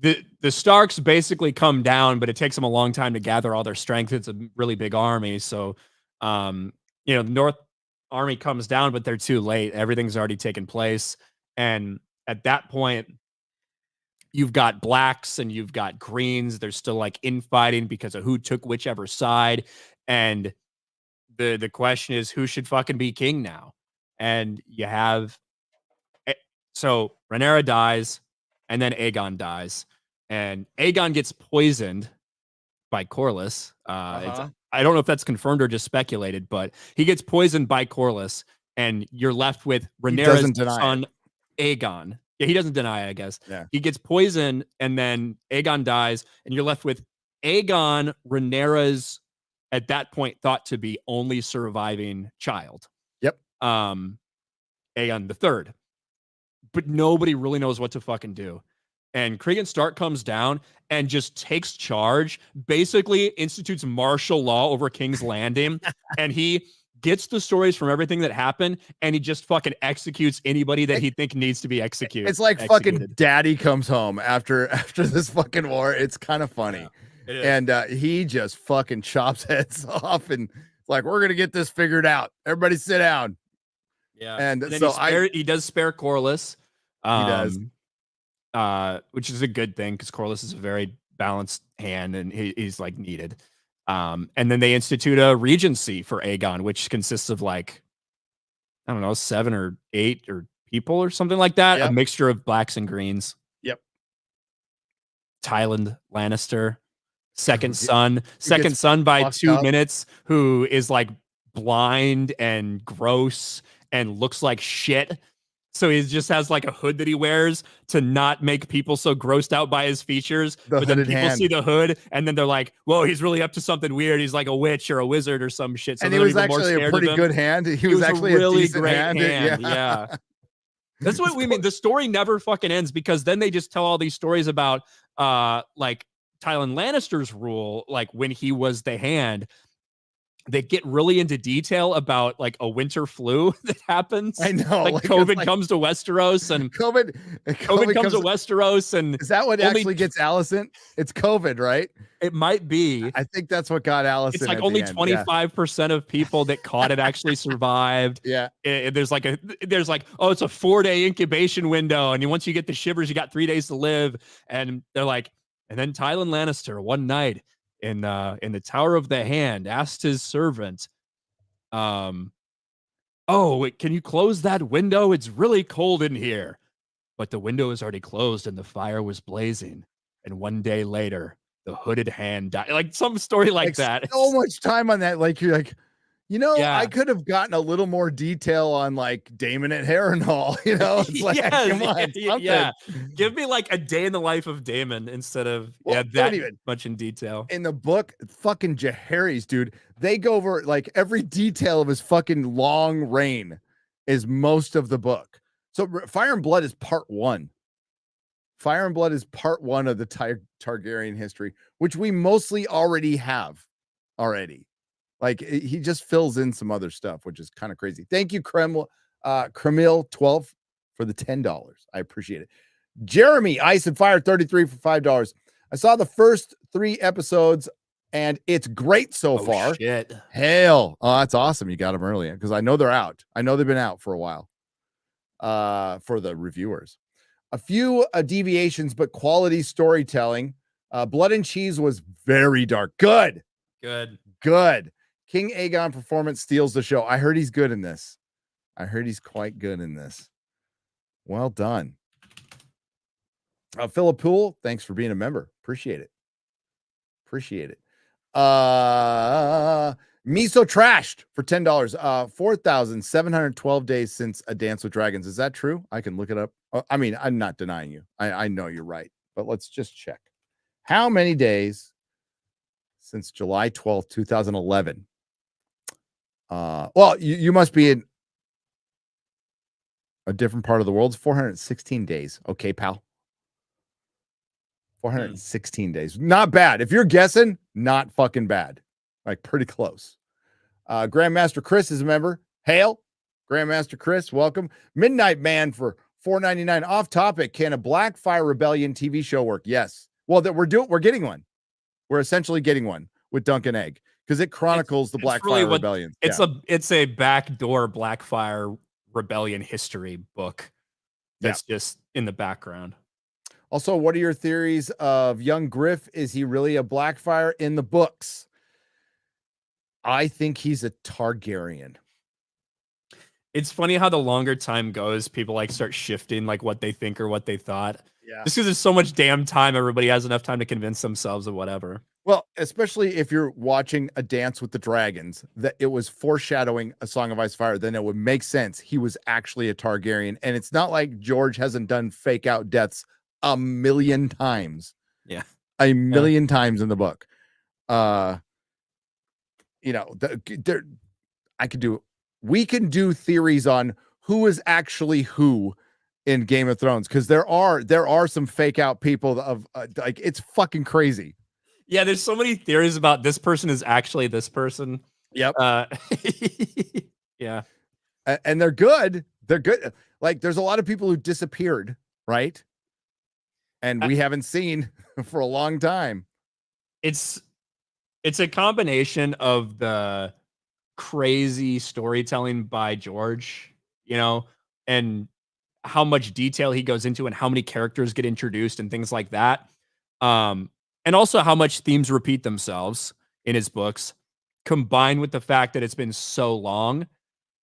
the Starks basically come down, but it takes them a long time to gather all their strength. It's a really big army, so the North Army comes down, but they're too late. Everything's already taken place, and at that point, you've got blacks and you've got greens. There's still infighting because of who took whichever side. And the question is, who should fucking be king now? And you have, so Rhaenyra dies and then Aegon dies, and Aegon gets poisoned by Corlys. I don't know if that's confirmed or just speculated, but he gets poisoned by Corlys. and you're left with He Rhaenyra's doesn't deny son, it. Aegon. Yeah, he doesn't deny it, I guess. Yeah. He gets poisoned, and then Aegon dies, and you're left with Aegon, Rhaenyra's, at that point, thought to be only surviving child. Yep. Aegon the Third. But nobody really knows what to fucking do. And Cregan Stark comes down and just takes charge, basically institutes martial law over King's Landing, and he gets the stories from everything that happened, and he just fucking executes anybody that he think needs to be executed. It's like fucking daddy comes home after this fucking war. It's kind of funny. Yeah, and he just fucking chops heads off and like, we're gonna get this figured out. Everybody sit down. Yeah. And then so he does spare Corlys. He does. Which is a good thing because Corlys is a very balanced hand and he's like needed. And then they institute a regency for Aegon, which consists of like, I don't know, 7 or 8 or people or something like that. Yep. A mixture of blacks and greens. Yep. Tywin Lannister, second son by 2 minutes, who is like blind and gross and looks like shit. So he just has like a hood that he wears to not make people so grossed out by his features. But then people see the hood and then they're like, whoa, he's really up to something weird. He's like a witch or a wizard or some shit. So and he was actually a pretty good hand. He was actually a really great hand. Yeah. That's what we mean. The story never fucking ends because then they just tell all these stories about like Tywin Lannister's rule, like when he was the hand. They get really into detail about like a winter flu that happens. I know. Like COVID comes to Westeros and COVID comes to Westeros. And is that what actually gets Alicent? It's COVID, right? It might be. I think that's what got Alicent. It's like only 25% of people that caught it actually survived. Yeah. There's like, oh, it's a 4-day incubation window. And once you get the shivers, you got 3 days to live. And they're like, and then Tywin Lannister one night in the Tower of the Hand asked his servant, can you close that window? It's really cold in here. But the window is already closed and the fire was blazing. And one day later, the hooded hand died. Like some story like that. So much time on that. Like, you're like, I could have gotten a little more detail on like Daemon at Harrenhal, It's like, come on, yeah. Give me like a day in the life of Daemon instead of that much in detail. In the book, fucking Jaehaerys, dude, they go over like every detail of his fucking long reign is most of the book. So Fire and Blood is part 1. Fire and Blood is part 1 of the Targaryen history, which we mostly already have already. Like he just fills in some other stuff, which is kind of crazy. Thank you, Kremil12 for the $10. I appreciate it. Jeremy, Ice and Fire 33 for $5. I saw the first 3 episodes and it's great so far. Shit. Hell. Oh, that's awesome. You got them early because I know they're out. I know they've been out for a while for the reviewers. A few deviations, but quality storytelling. Blood and Cheese was very dark. Good. King Aegon performance steals the show. I heard he's good in this. I heard he's quite good in this. Well done. Philip Poole, thanks for being a member. Appreciate it. Miso Trashed for $10. 4,712 days since A Dance with Dragons. Is that true? I can look it up. I mean, I'm not denying you. I know you're right, but let's just check. How many days since July 12th, 2011? Well, you must be in a different part of the world. It's 416 days. Okay, pal. 416 days. Not bad. If you're guessing, not fucking bad. Like pretty close. Grandmaster Chris is a member. Hail. Grandmaster Chris, welcome. Midnight Man for $4.99. Off topic. Can a Blackfire Rebellion TV show work? Yes. Well, we're getting one. We're essentially getting one with Duncan Egg because it chronicles the Blackfire Rebellion. It's a backdoor Blackfire Rebellion history book that's just in the background. Also, what are your theories of young Griff? Is he really a Blackfire in the books? I think he's a Targaryen. It's funny how the longer time goes, people like start shifting like what they think or what they thought. Yeah. Just because there's so much damn time, everybody has enough time to convince themselves of whatever. Well, especially if you're watching A Dance with the Dragons, that it was foreshadowing A Song of Ice and Fire, then it would make sense he was actually a Targaryen. And it's not like George hasn't done fake out deaths a million times. Yeah. A million times in the book. You know, we can do theories on who is actually who in Game of Thrones, because there are some fake out people of like, it's fucking crazy. Yeah, there's so many theories about this person is actually this person. Yep. Yeah. And they're good. They're good. Like, there's a lot of people who disappeared, right? And we haven't seen for a long time. It's a combination of the crazy storytelling by George, you know, and how much detail he goes into and how many characters get introduced and things like that. And also how much themes repeat themselves in his books, combined with the fact that it's been so long.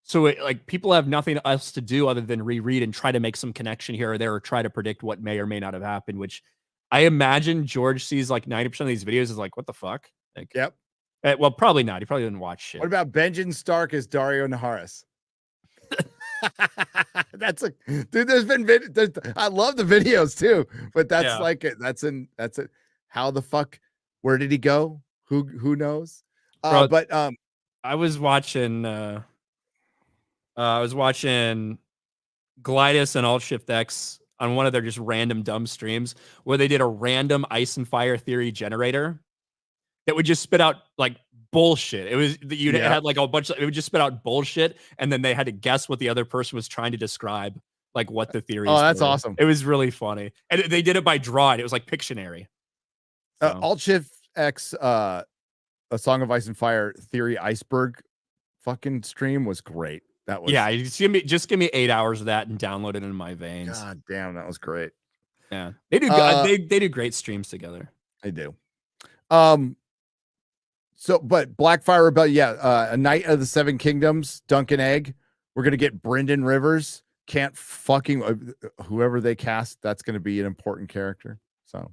So like people have nothing else to do other than reread and try to make some connection here or there, or try to predict what may or may not have happened, which I imagine George sees like 90% of these videos is like, what the fuck? Like, Yep. well, probably not. He probably didn't watch shit. What about Benjen Stark as Dario Naharis? That's a dude. There's been I love the videos too, but that's like it. That's it. How the fuck? Where did he go? Who knows? Bro, But I was watching Glidus and Alt Shift X on one of their just random dumb streams where they did a random ice and fire theory generator that would just spit out like bullshit. It was you had like a bunch of, it would just spit out bullshit, and then they had to guess what the other person was trying to describe, like what the theory. Oh, that's awesome. It was really funny, and they did it by drawing. It was like Pictionary. So. Alt Shift X, A Song of Ice and Fire theory iceberg fucking stream was great. That was just give me 8 hours of that and download it in my veins. God damn, that was great. Yeah, they do. They do great streams together. They do. So, but Blackfire Rebellion, A Knight of the Seven Kingdoms, Duncan Egg. We're gonna get Brynden Rivers. Can't fucking whoever they cast. That's gonna be an important character. So,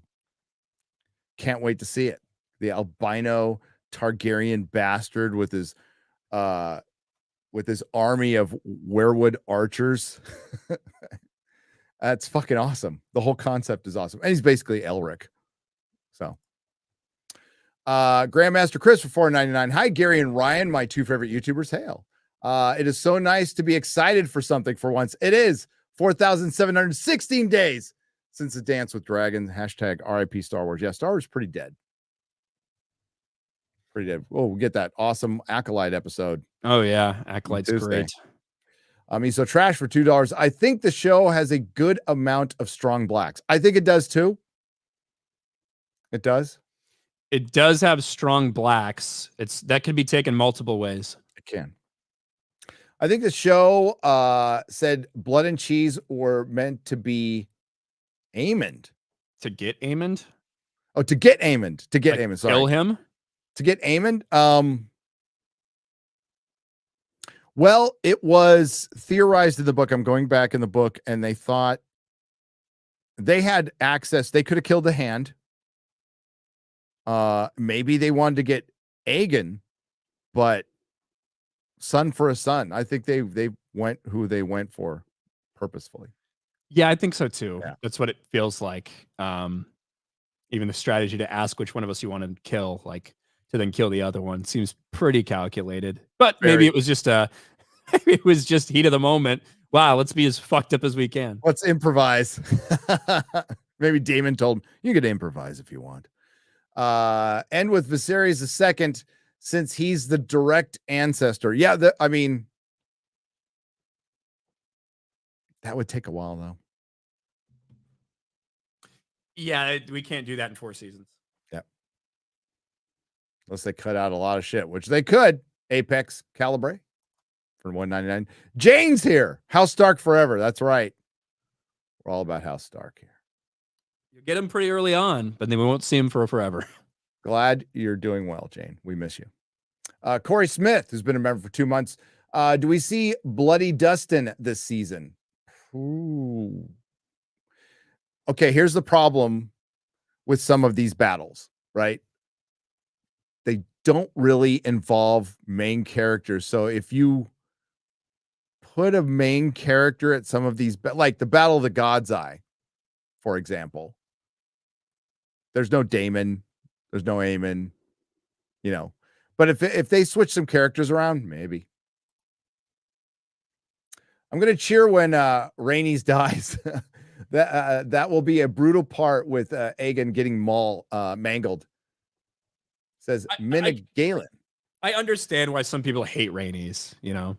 can't wait to see it. The albino Targaryen bastard with his army of werewood archers. That's fucking awesome. The whole concept is awesome, and he's basically Elric. So. Grandmaster Chris for $4.99. Hi, Gary and Ryan, my two favorite YouTubers. Hail. It is so nice to be excited for something for once. It is 4,716 days since the Dance with Dragons. Hashtag RIP Star Wars. Yeah, Star Wars is pretty dead. Pretty dead. Oh, we'll get that awesome Acolyte episode. Oh, yeah. Acolyte's great. So trash for $2. I think the show has a good amount of strong blacks. I think it does too. It does. It does have strong blacks. That can be taken multiple ways. It can. I think the show said blood and cheese were meant to be Aemond. To get Aemond? Oh, to get Aemond. To get Aemond. Sorry. Kill him? To get Aemond? Well, it was theorized in the book. I'm going back in the book, and they thought they had access. They could have killed the Hand. Maybe they wanted to get Aegon, but son for a son. I think they went who they went for purposefully. Yeah, I think so too. Yeah. That's what it feels like. Even the strategy to ask which one of us you want to kill, like to then kill the other one, seems pretty calculated. But maybe it was just heat of the moment. Wow, let's be as fucked up as we can. Let's improvise. Maybe Daemon told him, you could improvise if you want. And with Viserys II, since he's the direct ancestor. Yeah, that would take a while though. Yeah, we can't do that in 4 seasons. Yeah. Unless they cut out a lot of shit, which they could. Apex Calibre for $1.99. Jane's here. House Stark forever. That's right. We're all about House Stark here. You get him pretty early on, but then we won't see him for forever. Glad you're doing well, Jane. We miss you. Corey Smith, who's been a member for 2 months. Do we see Bloody Dustin this season? Ooh. Okay, here's the problem with some of these battles, right? they don't really involve main characters. So if you put a main character at some of these, like the Battle of the God's Eye, for example, there's no Daemon, there's no Aemon, you know. But if they switch some characters around, maybe. I'm gonna cheer when Rhaenys dies. That will be a brutal part with Aegon getting mangled. Says Minna Galen. I understand why some people hate Rhaenys, you know.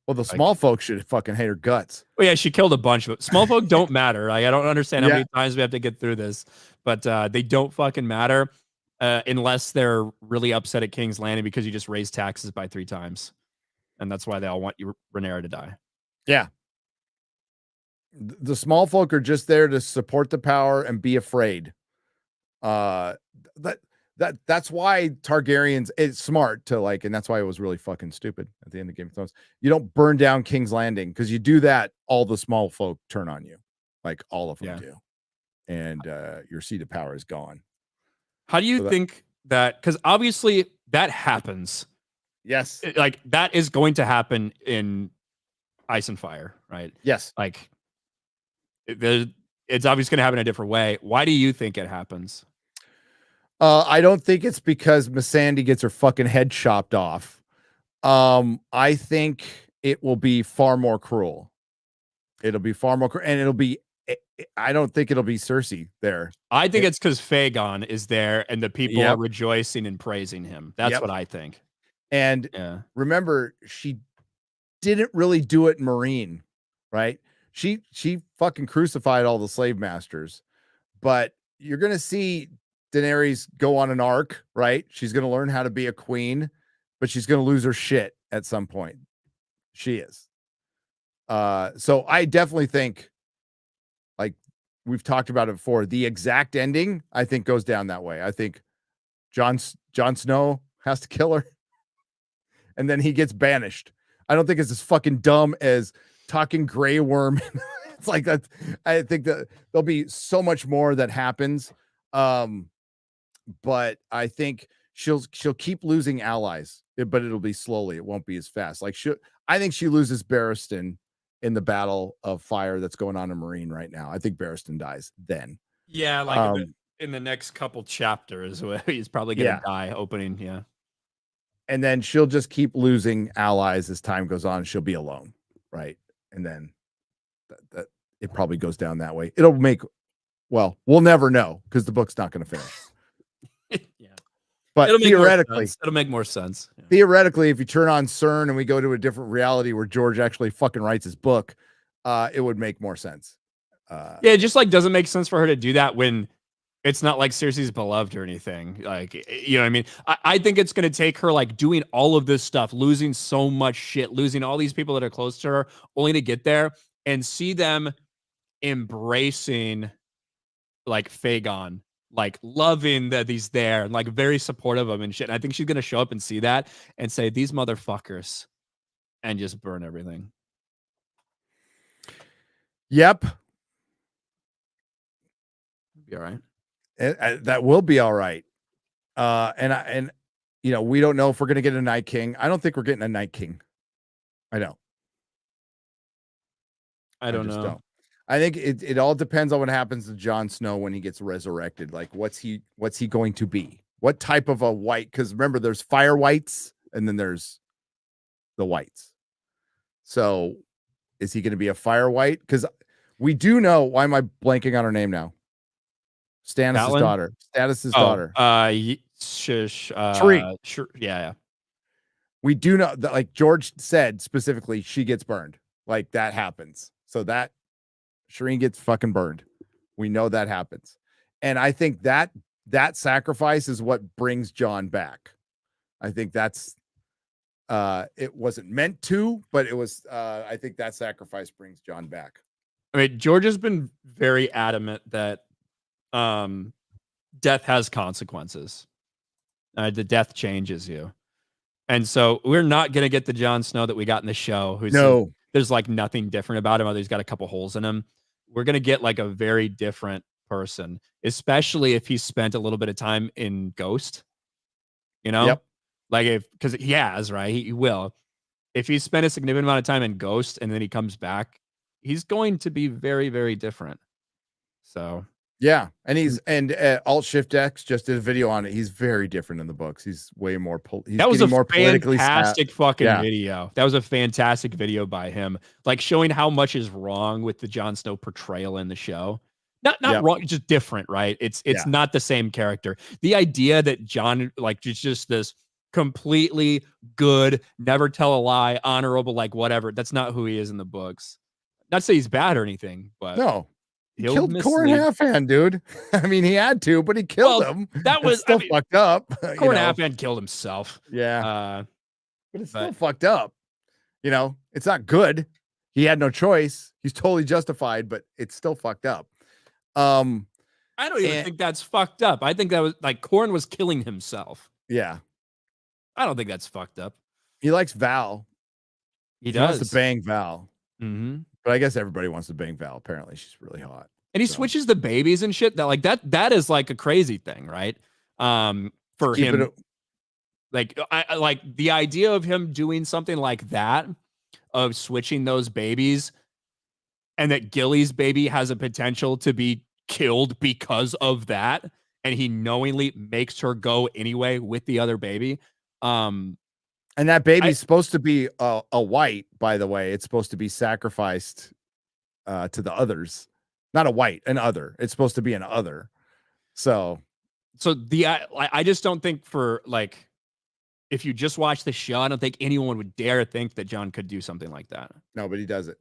Well, the small folks should fucking hate her guts. Well, yeah, she killed a bunch of small folk. Don't matter. Like, I don't understand how many times we have to get through this, but they don't fucking matter unless they're really upset at King's Landing because you just raised taxes by 3 times, and that's why they all want you Rhaenyra to die. Yeah, the small folk are just there to support the power and be afraid. That's why Targaryens, it's smart to like, and that's why it was really fucking stupid at the end of Game of Thrones. You don't burn down King's Landing because you do that, all the small folk turn on you, like all of them do, and your seat of power is gone. How do you think that? Because obviously that happens. Yes, like that is going to happen in Ice and Fire, right? Yes, like it's obviously going to happen in a different way. Why do you think it happens? I don't think it's because Missandei gets her fucking head chopped off. I think it will be far more cruel. It'll be far more cruel, and it'll be. I don't think it'll be Cersei there. I think it's because Fagon is there, and the people are rejoicing and praising him. That's what I think. And remember, she didn't really do it in Meereen, right? She fucking crucified all the slave masters, but you're gonna see Daenerys go on an arc, right? She's going to learn how to be a queen, but she's going to lose her shit at some point. She is. So I definitely think, like we've talked about it before, the exact ending, I think, goes down that way. I think Jon Snow has to kill her, and then he gets banished. I don't think it's as fucking dumb as talking Grey Worm. It's like that. I think that there'll be so much more that happens. But I think she'll keep losing allies, but it'll be slowly. It won't be as fast. Like I think she loses Barristan in the Battle of Fire that's going on in Meereen right now. I think Barristan dies then. Yeah, like in the next couple chapters, he's probably going to die opening. Yeah, and then she'll just keep losing allies as time goes on. She'll be alone, right? And then that it probably goes down that way. It'll make. Well, we'll never know because the book's not going to finish. But theoretically, it'll make more sense. Yeah. Theoretically, if you turn on CERN and we go to a different reality where George actually fucking writes his book, it would make more sense. It just like doesn't make sense for her to do that when it's not like Cersei's beloved or anything. Like, you know what I mean? I think it's going to take her like doing all of this stuff, losing so much shit, losing all these people that are close to her, only to get there and see them embracing like Fagon, like loving that he's there and like very supportive of him and shit. And I think she's gonna show up and see that and say these motherfuckers and just burn everything. Yep. Be all right. That will be all right. And you know, we don't know if we're gonna get a Night King. I don't think we're getting a Night King. I don't know. I think it all depends on what happens to Jon Snow when he gets resurrected. Like, what's he going to be? What type of a white? Because remember, there's fire whites and then there's the whites. So, is he going to be a fire white? Because we do know. Why am I blanking on her name now? Stannis' daughter. Stannis' daughter. Sure. Yeah. We do know that, like George said specifically, she gets burned. Like that happens. So that. Shireen gets fucking burned. We know that happens. And I think that sacrifice is what brings Jon back. I think that's it wasn't meant to, but it was I think that sacrifice brings Jon back. I mean, George has been very adamant that death has consequences. The death changes you. And so we're not going to get the Jon Snow that we got in the show. There's like nothing different about him, other he's got a couple holes in him. We're going to get like a very different person, especially if he spent a little bit of time in Ghost. You know, Yep. like because he has, right? He will. If he spent a significant amount of time in Ghost and then he comes back, he's going to be very, very different. So Yeah, and Alt Shift X just did a video on it. He's very different in the books. He's way more. He's that was getting a more politically fantastic fucking Yeah. video. That was a fantastic video by him, like showing how much is wrong with the Jon Snow portrayal in the show. Not Yep. wrong, just different, right? It's Yeah. not the same character. The idea that Jon, like, just this completely good, never tell a lie, honorable, like whatever. That's not who he is in the books. Not to say he's bad or anything, but No, he he'll killed Corn mislead. Halfhand, dude. I mean, he had to, but he killed him. That was It's still fucked up. Corn Halfhand killed himself. Yeah, but it's still fucked up. You know, it's not good. He had no choice. He's totally justified, but it's still fucked up. I don't even think that's fucked up. I think that was like Corn was killing himself. Yeah. I don't think that's fucked up. He likes Val. He wants to bang Val. Mm-hmm. But I guess everybody wants to bang Val. Apparently, she's really hot. And he switches the babies and shit. That is like a crazy thing, right? For him, I like the idea of him doing something like that, of switching those babies, and that Gilly's baby has a potential to be killed because of that, and he knowingly makes her go anyway with the other baby. And that baby's supposed to be a white, by the way. It's supposed to be sacrificed to the others. Not a white, an other. It's supposed to be an other. So I just don't think for like, if you just watch the show, I don't think anyone would dare think that Jon could do something like that. No, but he does it.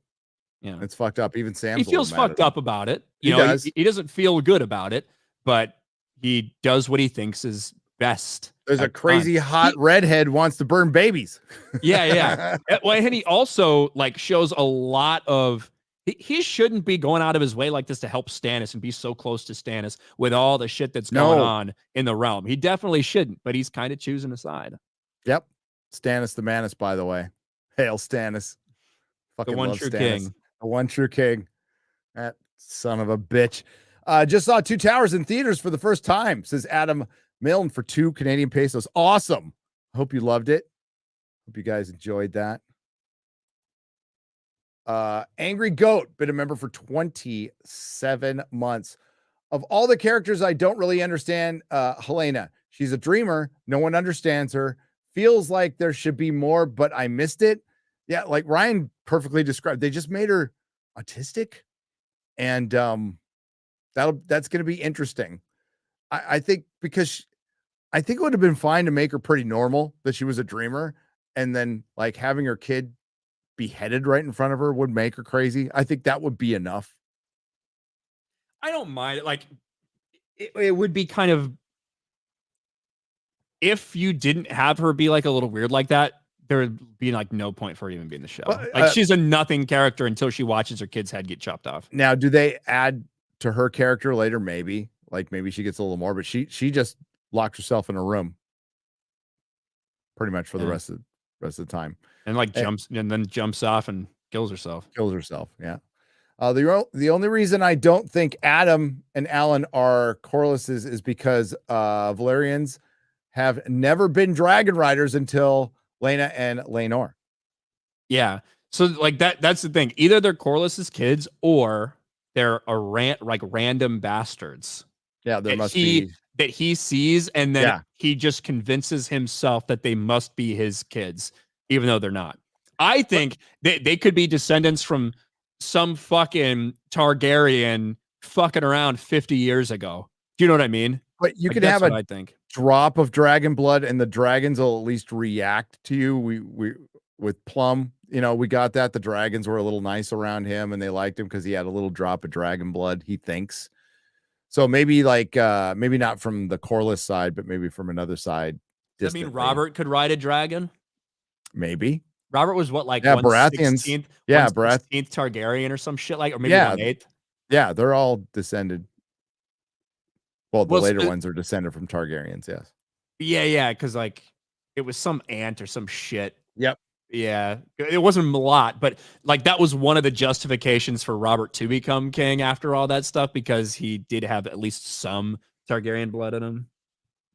Yeah, it's fucked up. Even Sam. He feels fucked up about it. He does. He doesn't feel good about it, but he does what he thinks is best. There's a crazy hot redhead wants to burn babies. Yeah. Well, and he also like shows a lot of. He shouldn't be going out of his way like this to help Stannis and be so close to Stannis with all the shit that's going on in the realm. He definitely shouldn't, but he's kind of choosing a side. Yep. Stannis the Manus, by the way. Hail Stannis. Fucking the one love true Stannis. king. The one true king. That son of a bitch. Just saw Two Towers in theaters for the first time, says Adam Milne, for 2 Canadian pesos. Awesome. Hope you loved it. Hope you guys enjoyed that. Angry Goat, been a member for 27 months. Of all the characters I don't really understand, Helena. She's a dreamer. No one understands her. Feels like there should be more, but I missed it. Yeah, like Ryan perfectly described. They just made her autistic. And that's going to be interesting. I think because I think it would have been fine to make her pretty normal that she was a dreamer, and then like having her kid beheaded right in front of her would make her crazy. I think that would be enough. I don't mind it. Like it would be kind of, if you didn't have her be like a little weird like that, there would be like no point for her even being in the show. Like she's a nothing character until she watches her kid's head get chopped off. Now, do they add to her character later? Maybe, like maybe she gets a little more, but she just locks herself in a room pretty much for the rest of the time, and like jumps off and kills herself. Yeah. The only reason I don't think Adam and Alan are Corlys's is because Valerians have never been dragon riders until Lena and Laenor. Yeah. So like that's the thing. Either they're Corlys's kids or they're random bastards. Yeah, there must be that he sees, and then he just convinces himself that they must be his kids, even though they're not. I think they could be descendants from some fucking Targaryen fucking around 50 years ago. Do you know what I mean? But you could have a drop of dragon blood and the dragons will at least react to you. We with Plum, we got that. The dragons were a little nice around him and they liked him because he had a little drop of dragon blood, he thinks. So maybe maybe not from the Corlys side, but maybe from another side. Does that mean Robert could ride a dragon? Maybe. Robert was what, like Baratheons. Yeah, 16th Targaryen or some shit, like, or maybe 1/8. Yeah, they're all descended. Well, the later ones are descended from Targaryens, yes. Yeah, because like it was some aunt or some shit. Yep. Yeah, it wasn't a lot, but like that was one of the justifications for Robert to become king after all that stuff, because he did have at least some Targaryen blood in him.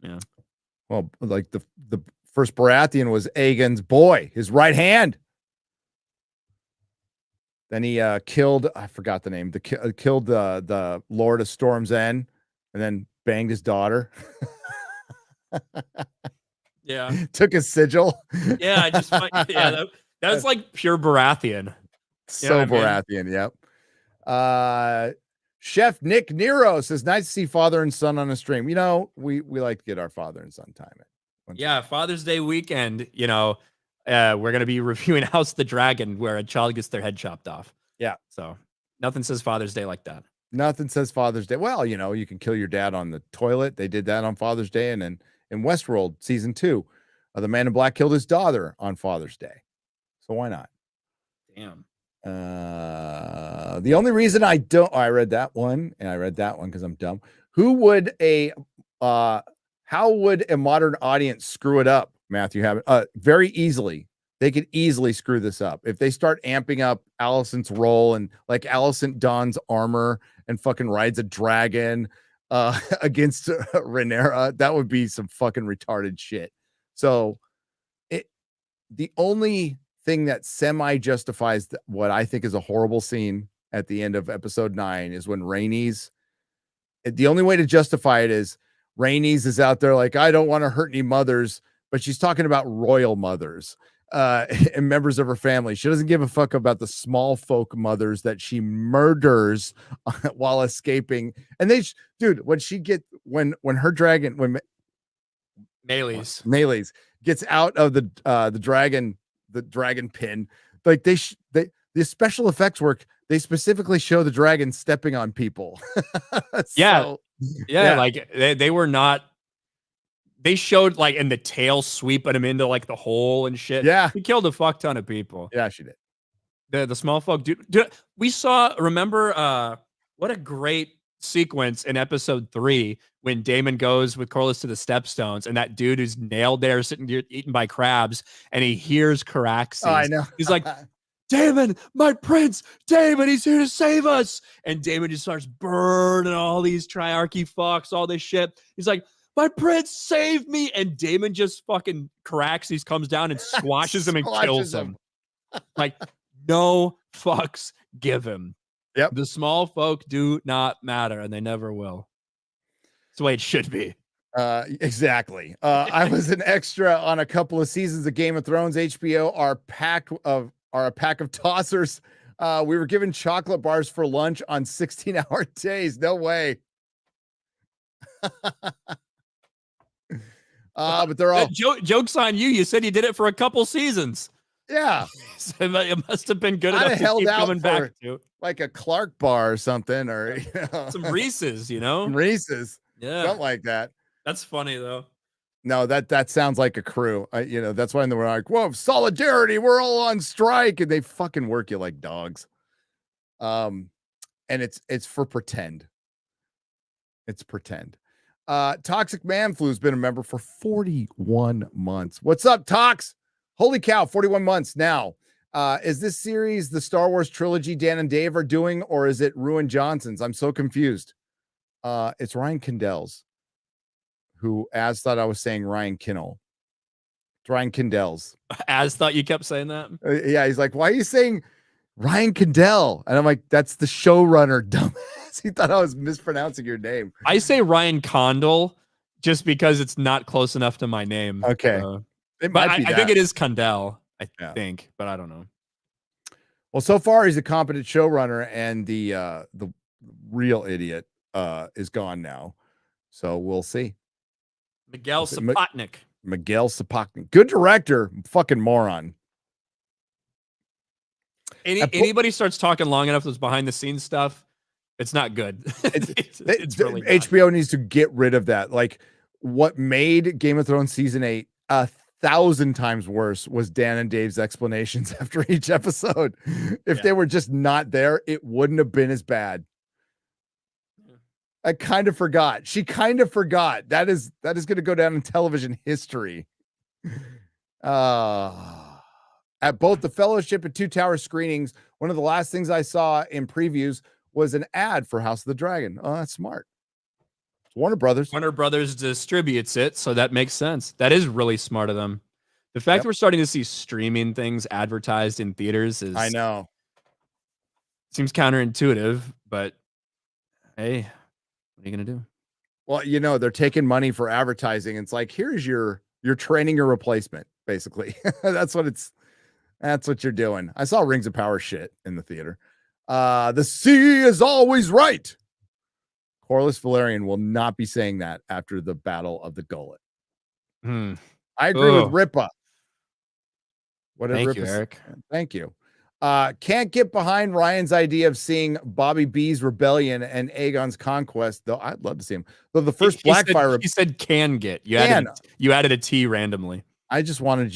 Yeah. Well, like the first Baratheon was Aegon's boy, his right hand. Then he killed, I forgot the name, killed the Lord of Storm's End, and then banged his daughter. Yeah. Took his sigil. Yeah, I just that's like pure Baratheon. So Baratheon, yep. Chef Nick Nero says, nice to see father and son on a stream. You know, we like to get our father and son time. Yeah, Father's Day weekend, you know, we're going to be reviewing House of the Dragon, where a child gets their head chopped off. Yeah. So nothing says Father's Day like that. Nothing says Father's Day. Well, you know, you can kill your dad on the toilet. They did that on Father's Day. And then in Westworld season 2, the Man in Black killed his daughter on Father's Day. So why not? Damn. The only reason I read that one, and I read that one because I'm dumb. How would a modern audience screw it up, Matthew? Very easily. They could easily screw this up if they start amping up Alicent's role, and like Alicent dons armor and fucking rides a dragon against Rhaenyra. That would be some fucking retarded shit. So the only thing that semi justifies what I think is a horrible scene at the end of episode 9 is when Rhaenys, the only way to justify it is Rhaenys is out there like, I don't want to hurt any mothers, but she's talking about royal mothers and members of her family. She doesn't give a fuck about the small folk mothers that she murders while escaping. And when her dragon, when Melees gets out of the dragon pin, like the special effects work, they specifically show the dragon stepping on people. Yeah. Like they were not, they showed like in the tail sweeping him into like the hole and shit. Yeah, he killed a fuck ton of people. Yeah, she did. The small folk, dude, we remember what a great sequence in episode 3 when Daemon goes with Corlys to the Stepstones, and that dude who's nailed there sitting eaten by crabs, and he hears Caraxes. Oh, I know. He's like, Daemon, my prince, Daemon, he's here to save us. And Daemon just starts burning all these triarchy fucks, all this shit. He's like, my prince, save me. And Daemon just fucking Caraxes comes down and squashes him and kills him. Like, no fucks given. Yep. The small folk do not matter, and they never will. That's the way it should be. Exactly. I was an extra on a couple of seasons of Game of Thrones. HBO are a pack of tossers. We were given chocolate bars for lunch on 16-hour days. No way. But they're all jokes on you. You said you did it for a couple seasons. Yeah. So it must have been good enough to held keep out coming back to. Like a Clark bar or something, or some Reese's, Reese's. Yeah. Something like that. That's funny though. No, that sounds like a crew. That's why they were like, whoa, solidarity, we're all on strike, and they fucking work you like dogs. And it's for pretend. It's pretend. Toxic Man Flu's been a member for 41 months. What's up, Tox? Holy cow, 41 months now. Is this series the Star Wars trilogy Dan and Dave are doing, or is it Ruin Johnson's? I'm so confused. It's Ryan Kindell's, who Az thought I was saying Ryan Kinnell. It's Ryan Kindell's. Az thought you kept saying that? Yeah, he's like, why are you saying Ryan Kindell? And I'm like, that's the showrunner, dumbass. He thought I was mispronouncing your name. I say Ryan Condell just because it's not close enough to my name. Okay. But I think it is Condell, I think, but I don't know. Well, so far he's a competent showrunner, and the real idiot is gone now. So we'll see. Miguel Sapochnik. Miguel Sapochnik. Good director, fucking moron. Anybody starts talking long enough that's behind the scenes stuff, it's not good. It's really not. HBO needs to get rid of that. Like, what made Game of Thrones season 8 1,000 times worse was Dan and Dave's explanations after each episode. If they were just not there, it wouldn't have been as bad. I kind of forgot. She kind of forgot. That is going to go down in television history. At both the Fellowship and Two Tower screenings, one of the last things I saw in previews was an ad for House of the Dragon. Oh, that's smart. Warner Brothers. Warner Brothers distributes it, so that makes sense. That is really smart of them. The fact that we're starting to see streaming things advertised in theaters I know. Seems counterintuitive, but hey, what are you gonna do? Well, they're taking money for advertising. It's like, here's you're training your replacement, basically. That's what you're doing. I saw Rings of Power shit in the theater. The sea is always right. Corlys Velaryon will not be saying that after the Battle of the Gullet. I agree with Ripa. What did Thank Ripa you, Eric. Thank you. Can't get behind Ryan's idea of seeing Bobby B's rebellion and Aegon's conquest, though. I'd love to see him. Though the first Blackfire, he said can get. You added a T randomly. I just wanted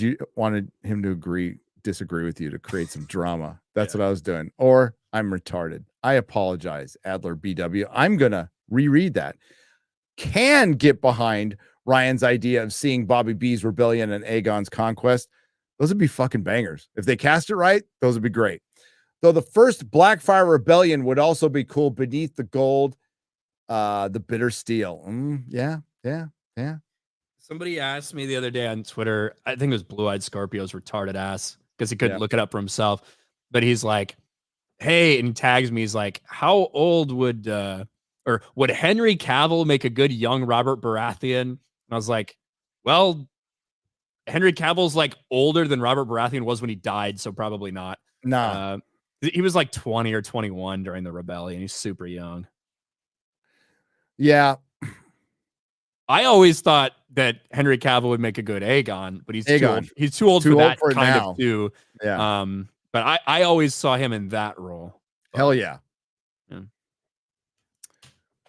him to disagree with you to create some drama. That's what I was doing. Or I'm retarded. I apologize, Adler BW. I'm gonna reread that. Can get behind Ryan's idea of seeing Bobby B's rebellion and Aegon's conquest. Those would be fucking bangers. If they cast it right, those would be great. Though the first Blackfire rebellion would also be cool. Beneath the gold, the bitter steel. Yeah. Somebody asked me the other day on Twitter, I think it was Blue Eyed Scorpio's retarded ass, because he couldn't look it up for himself. But he's like, hey, and he tags me. He's like, how old would Henry Cavill make a good young Robert Baratheon? And I was like, well, Henry Cavill's like older than Robert Baratheon was when he died, so probably not. No. He was like 20 or 21 during the rebellion. He's super young. Yeah. I always thought that Henry Cavill would make a good Aegon, but he's too old. He's too old for that kind of too. Yeah. But I always saw him in that role. Hell yeah.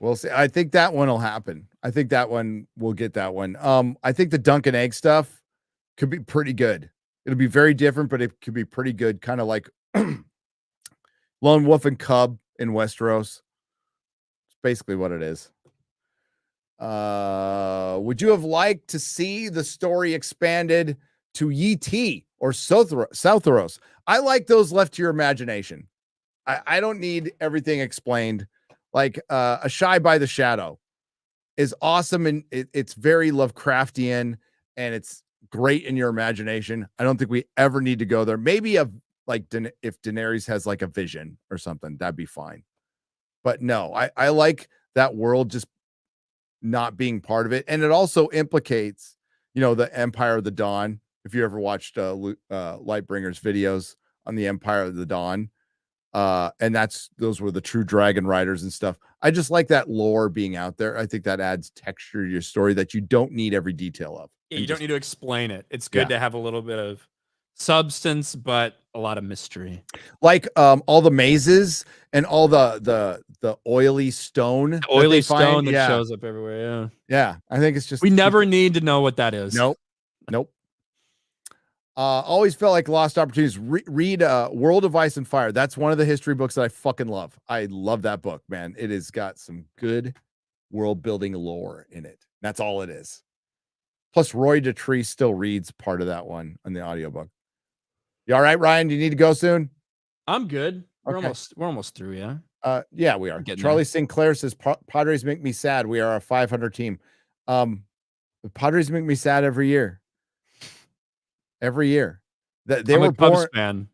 We'll see. I think that one will happen. I think that one will get that one. I think the Dunk and Egg stuff could be pretty good. It'll be very different, but it could be pretty good. Kind of like Lone Wolf and Cub in Westeros. It's basically what it is. Would you have liked to see the story expanded to Yi or Southaros? I like those left to your imagination. I don't need everything explained. Like A Shy by the Shadow is awesome, and it's very Lovecraftian, and it's great in your imagination. I don't think we ever need to go there. Maybe if Daenerys has like a vision or something, that'd be fine. But no, I like that world just not being part of it. And it also implicates, the Empire of the Dawn. If you ever watched Lightbringer's videos on the Empire of the Dawn, and those were the true dragon riders and stuff. I just like that lore being out there. I think that adds texture to your story that you don't need every detail of. Yeah, you don't need to explain it. It's good to have a little bit of substance, but a lot of mystery. Like all the mazes and all the oily stone. The oily stone that shows up everywhere. Yeah. I think it's just we never need to know what that is. Nope. Always felt like lost opportunities. Read World of Ice and Fire. That's one of the history books that I fucking love. I love that book, man. It has got some good world building lore in it. That's all it is. Plus, Roy Detree still reads part of that one on the audiobook. You all right, Ryan? Do you need to go soon? I'm good. Okay. We're almost through, yeah. Yeah, we are. Charlie Sinclair says Padres make me sad. We are a 500 team. The Padres make me sad every year. Every year. They were born. Cubs fan.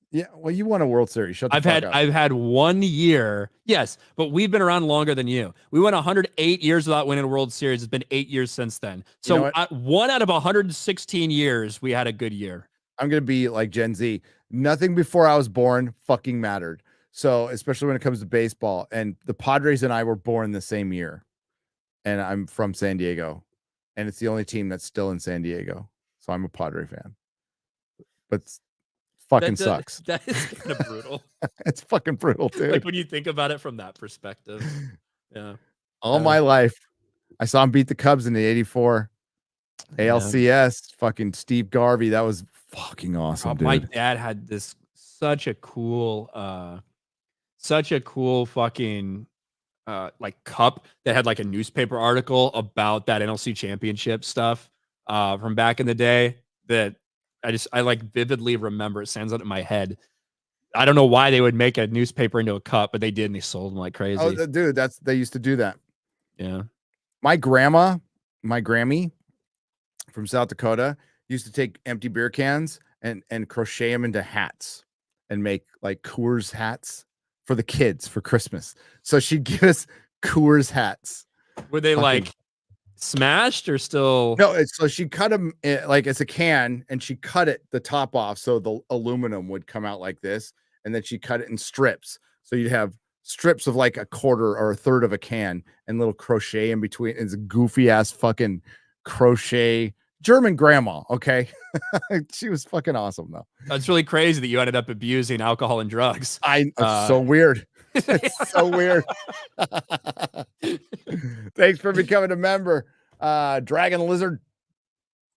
Yeah, well, you won a World Series. Shut the fuck up. I've had 1 year. Yes, but we've been around longer than you. We went 108 years without winning a World Series. It's been 8 years since then. So 1 out of 116 years, we had a good year. I'm going to be like Gen Z. Nothing before I was born fucking mattered. So, especially when it comes to baseball. And the Padres and I were born the same year. And I'm from San Diego. And it's the only team that's still in San Diego. So I'm a Padre fan. But fucking sucks. That is kind of brutal. It's fucking brutal, dude. Like when you think about it from that perspective. Yeah. All my life, I saw him beat the Cubs in the 84 ALCS. Fucking Steve Garvey. That was fucking awesome, dude. My dad had such a cool fucking like cup that had like a newspaper article about that NLC championship stuff from back in the day that I like vividly remember. It stands out in my head. I don't know why they would make a newspaper into a cup, but they did, and they sold them like crazy. Oh, dude, they used to do that. Yeah. My Grammy from South Dakota used to take empty beer cans and crochet them into hats and make like Coors hats for the kids for Christmas. So she'd give us Coors hats. Were they Fucking like smashed or still? no, so she cut them like as a can, and she cut it the top off so the aluminum would come out like this, and then she cut it in strips. So you'd have strips of like a quarter or a third of a can and little crochet in between. It's a goofy ass fucking crochet German grandma. Okay. She was fucking awesome though. It's really crazy that you ended up abusing alcohol and drugs. It's so weird. It's so weird. Thanks for becoming a member. Dragon Lizard.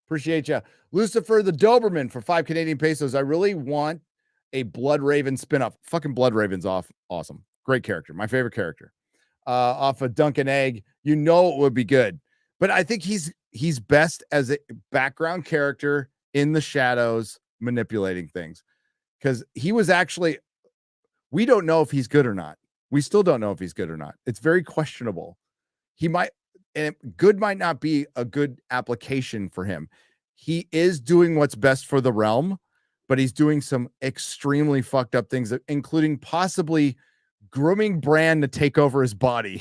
Appreciate you. Lucifer the Doberman for 5 Canadian pesos. I really want a Blood Raven spinoff. Fucking Blood Raven's awesome. Great character. My favorite character. Off of Duncan Egg. You know it would be good. But I think he's best as a background character in the shadows manipulating things. Because he was actually, we don't know if he's good or not. We still don't know if he's good or not. It's very questionable. He might, and good might not be a good application for him. He is doing what's best for the realm, but he's doing some extremely fucked up things, including possibly grooming Bran to take over his body.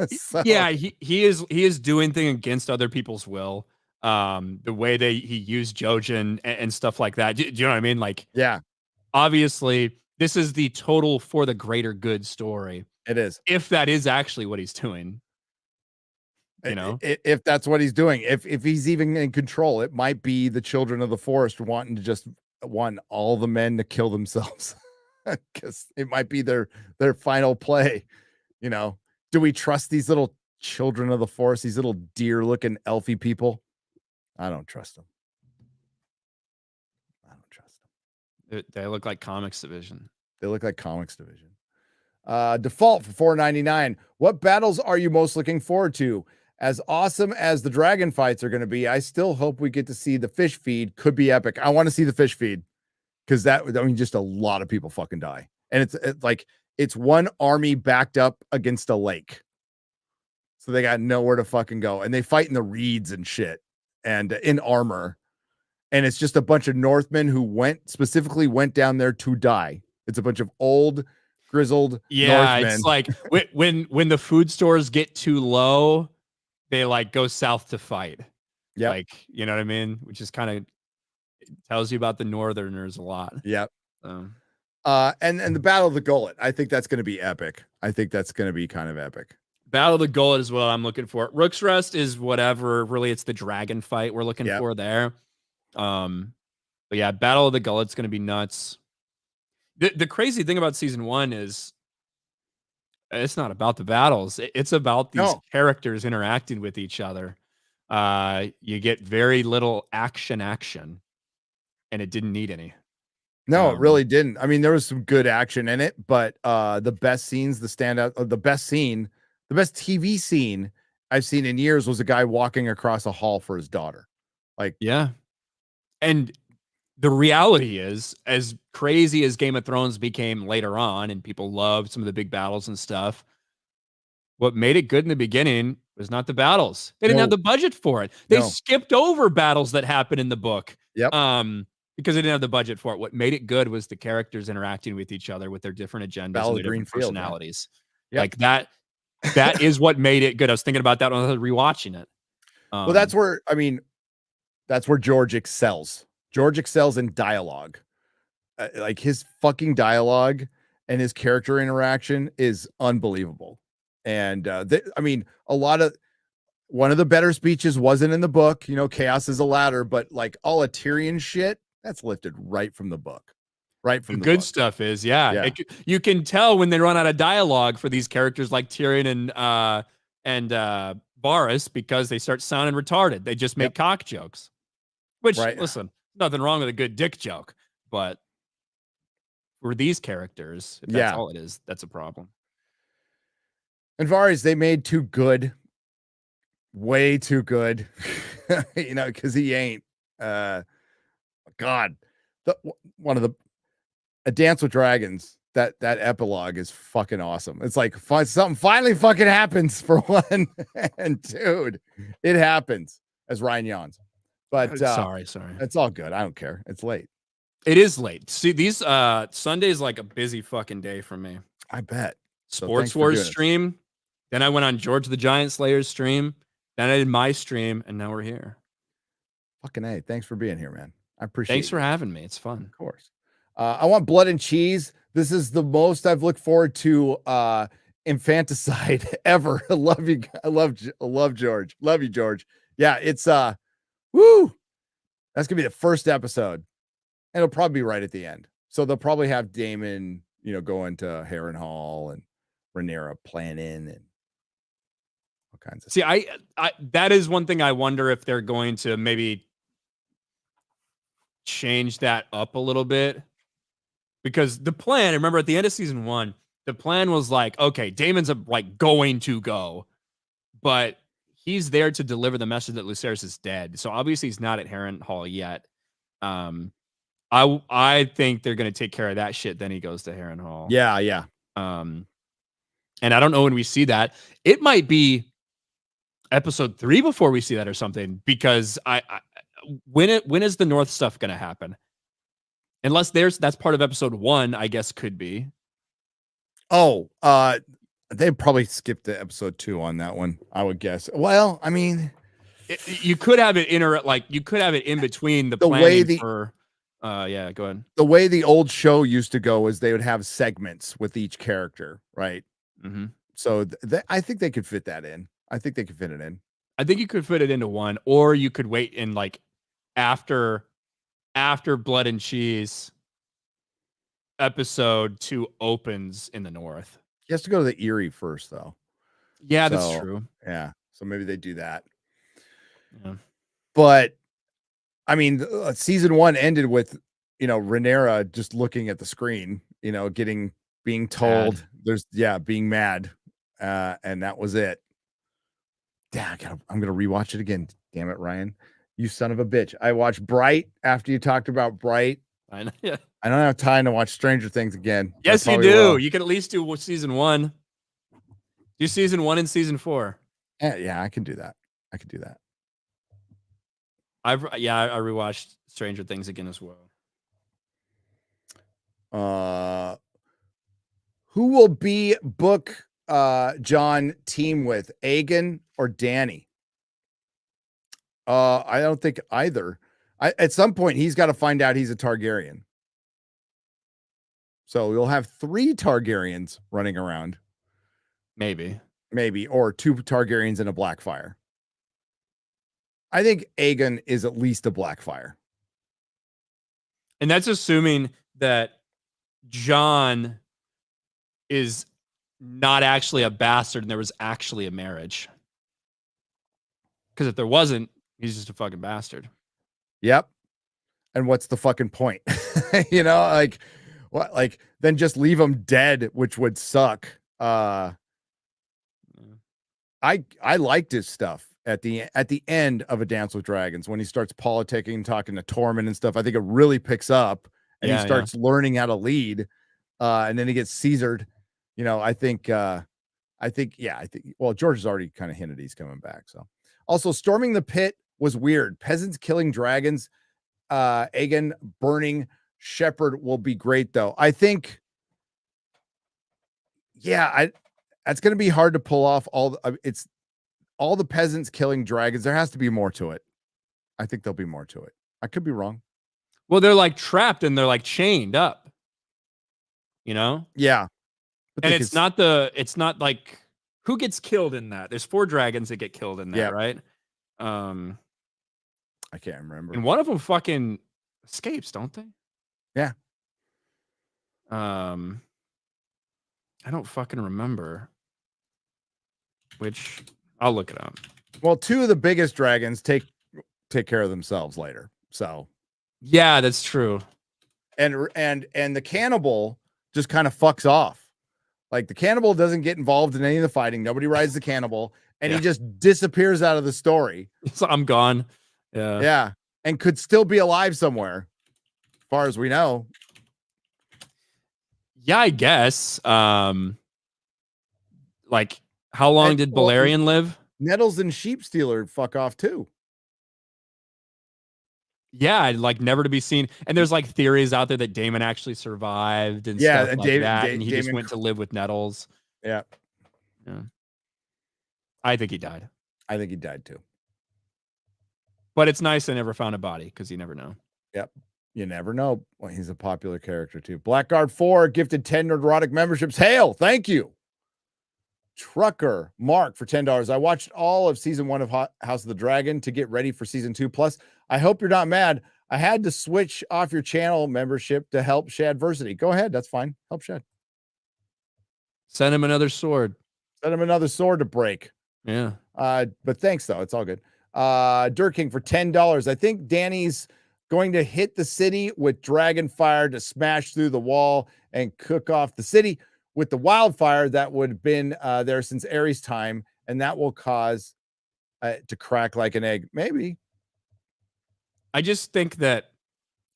So, yeah, he is doing things against other people's will. The way he used Jojen and stuff like that. Do you know what I mean? Like, yeah, obviously, this is the total for the greater good story. it is. If that is actually what he's doing. You know, if that's what he's doing, if he's even in control, it might be the children of the forest wanting to just want all the men to kill themselves because it might be their final play. You know, do we trust these little children of the forest, these little deer looking elfy people? I don't trust them. I don't trust them. They look like comics division. They look like comics division. Default for $4.99. What battles are you most looking forward to? As awesome as the dragon fights are going to be, I still hope we get to see the fish feed. Could be epic. I want to see the fish feed because just a lot of people fucking die. And it's like, it's one army backed up against a lake. So they got nowhere to fucking go. And they fight in the reeds and shit and in armor. And it's just a bunch of Northmen who specifically went down there to die. It's a bunch of old, grizzled Northmen. It's like when the food stores get too low, they like go south to fight. Yeah, like, you know what I mean? Which is kind of tells you about the Northerners a lot. Yep. And the Battle of the Gullet. I think that's going to be epic. I think that's going to be kind of epic. Battle of the Gullet is what I'm looking for. Rook's Rest is whatever. Really, it's the dragon fight we're looking for there. But yeah, Battle of the Gullet's going to be nuts. The crazy thing about season 1 is it's not about the battles. It's about these characters interacting with each other. You get very little action, and it didn't need any. No, it really didn't. I mean, there was some good action in it, but the best scenes, the best TV scene I've seen in years was a guy walking across a hall for his daughter. Like, yeah. And the reality is, as crazy as Game of Thrones became later on, and people loved some of the big battles and stuff, what made it good in the beginning was not the battles. They didn't have the budget for it. They skipped over battles that happened in the book. Yep. Because they didn't have the budget for it. What made it good was the characters interacting with each other with their different agendas and their different personalities. Yep. Like that is what made it good. I was thinking about that when I was rewatching it. Well, that's where George excels. George excels in dialogue. Like his fucking dialogue and his character interaction is unbelievable. And one of the better speeches wasn't in the book. You know, chaos is a ladder, but like all of Tyrion shit, that's lifted right from the book. Right from the good book. Stuff is, you can tell when they run out of dialogue for these characters like Tyrion and Varys because they start sounding retarded. They just make cock jokes. Which, listen, nothing wrong with a good dick joke, but for these characters, if that's all it is, that's a problem. And Varys, they made too good. Way too good. You know, because he ain't. God. A Dance with Dragons. that epilogue is fucking awesome. It's like something finally fucking happens for one, and dude, it happens as Ryan yawns. But sorry. it's all good. I don't care. It's late. It is late. See, these Sunday's like a busy fucking day for me. I bet. So Sports Wars stream. Then I went on George the Giant Slayer's stream. Then I did my stream, and now we're here. Fucking A. Thanks for being here, man. I appreciate Thanks for having me. It's fun. Of course. I want blood and cheese. This is the most I've looked forward to infanticide ever. I love you. I love George. Love you, George. Yeah, it's woo. That's gonna be the first episode. And it'll probably be right at the end. So they'll probably have Damon, going to Harrenhal and Rhaenyra planning and all kinds of See, I that is one thing I wonder if they're going to maybe change that up a little bit. Because the plan, remember at the end of season 1, the plan was like, okay, Damon's going to go, but he's there to deliver the message that Lucerys is dead. So obviously he's not at Harrenhal yet. I think they're going to take care of that shit. Then he goes to Harrenhal. Yeah. And I don't know when we see that. It might be episode 3 before we see that or something. Because when is the North stuff going to happen? Unless that's part of episode 1, I guess could be. Oh, they probably skipped the episode 2 on that one, I would guess. Well, I mean, you could have it you could have it in between the planning for. Yeah, go ahead. The way the old show used to go is they would have segments with each character, right? Mm-hmm. So I think they could fit that in. I think they could fit it in. I think you could fit it into one, or you could wait in after Blood and Cheese episode 2 opens in the North. He has to go to the Erie first, though. Yeah, that's true. Yeah, so maybe they do that. Yeah. But I mean, season 1 ended with Rhaenyra just looking at the screen, being told being mad, and that was it. Yeah, I'm gonna rewatch it again. Damn it, Ryan. You son of a bitch. I watched Bright after you talked about Bright. I know. Yeah. I don't have time to watch Stranger Things again. Yes, you do. Will. You can at least do season 1. Do season 1 and season 4. Yeah, I can do that. I rewatched Stranger Things again as well. Who will be book John team with, Aegon or Dany? I don't think either. At some point, he's got to find out he's a Targaryen. So we'll have 3 Targaryens running around. Maybe, or 2 Targaryens and a Blackfire. I think Aegon is at least a Blackfire. And that's assuming that John is not actually a bastard and there was actually a marriage. Because if there wasn't, he's just a fucking bastard. Yep. And what's the fucking point? What? Then just leave him dead, which would suck. I liked his stuff at the end of A Dance with Dragons when he starts politicking, talking to Tormund and stuff. I think it really picks up, and he starts learning how to lead. And then he gets Caesared. I think. Well, George has already kind of hinted he's coming back. So, also storming the pit was weird. Peasants killing dragons. Aegon burning Shepherd will be great though. I think. Yeah, that's going to be hard to pull off. It's all the peasants killing dragons. There has to be more to it. I think there'll be more to it. I could be wrong. Well, they're trapped and they're chained up. Yeah. And it's not who gets killed in that? There's 4 dragons that get killed in that, right? I can't remember. And one of them fucking escapes, don't they? Yeah. I don't fucking remember. Which I'll look it up. Well, 2 of the biggest dragons take care of themselves later. So yeah, that's true. And the cannibal just kind of fucks off. The cannibal doesn't get involved in any of the fighting. Nobody rides the cannibal, and he just disappears out of the story. So I'm gone. Yeah. Yeah. And could still be alive somewhere, as far as we know. Yeah, I guess. Like, how long did Balerion live? Nettles and Sheep Stealer fuck off too. Yeah, like never to be seen. And there's like theories out there that Damon actually survived and stuff and like David, that, and he just Damon went to live with Nettles. Yeah. I think he died. I think he died too. But it's nice I never found a body because you never know. Yep. You never know. Well, he's a popular character too. Blackguard 4 gifted 10 Nerdrotic memberships. Hail, thank you. Trucker Mark for $10. I watched all of season 1 of House of the Dragon to get ready for season 2. Plus, I hope you're not mad. I had to switch off your channel membership to help Shadversity. Go ahead. That's fine. Help Shad. Send him another sword. Send him another sword to break. Yeah. But thanks, though. It's all good. Dirt King for $10. I think Danny's going to hit the city with dragon fire to smash through the wall and cook off the city with the wildfire that would have been there since Ares' time, and that will cause to crack like an egg. Maybe. I just think that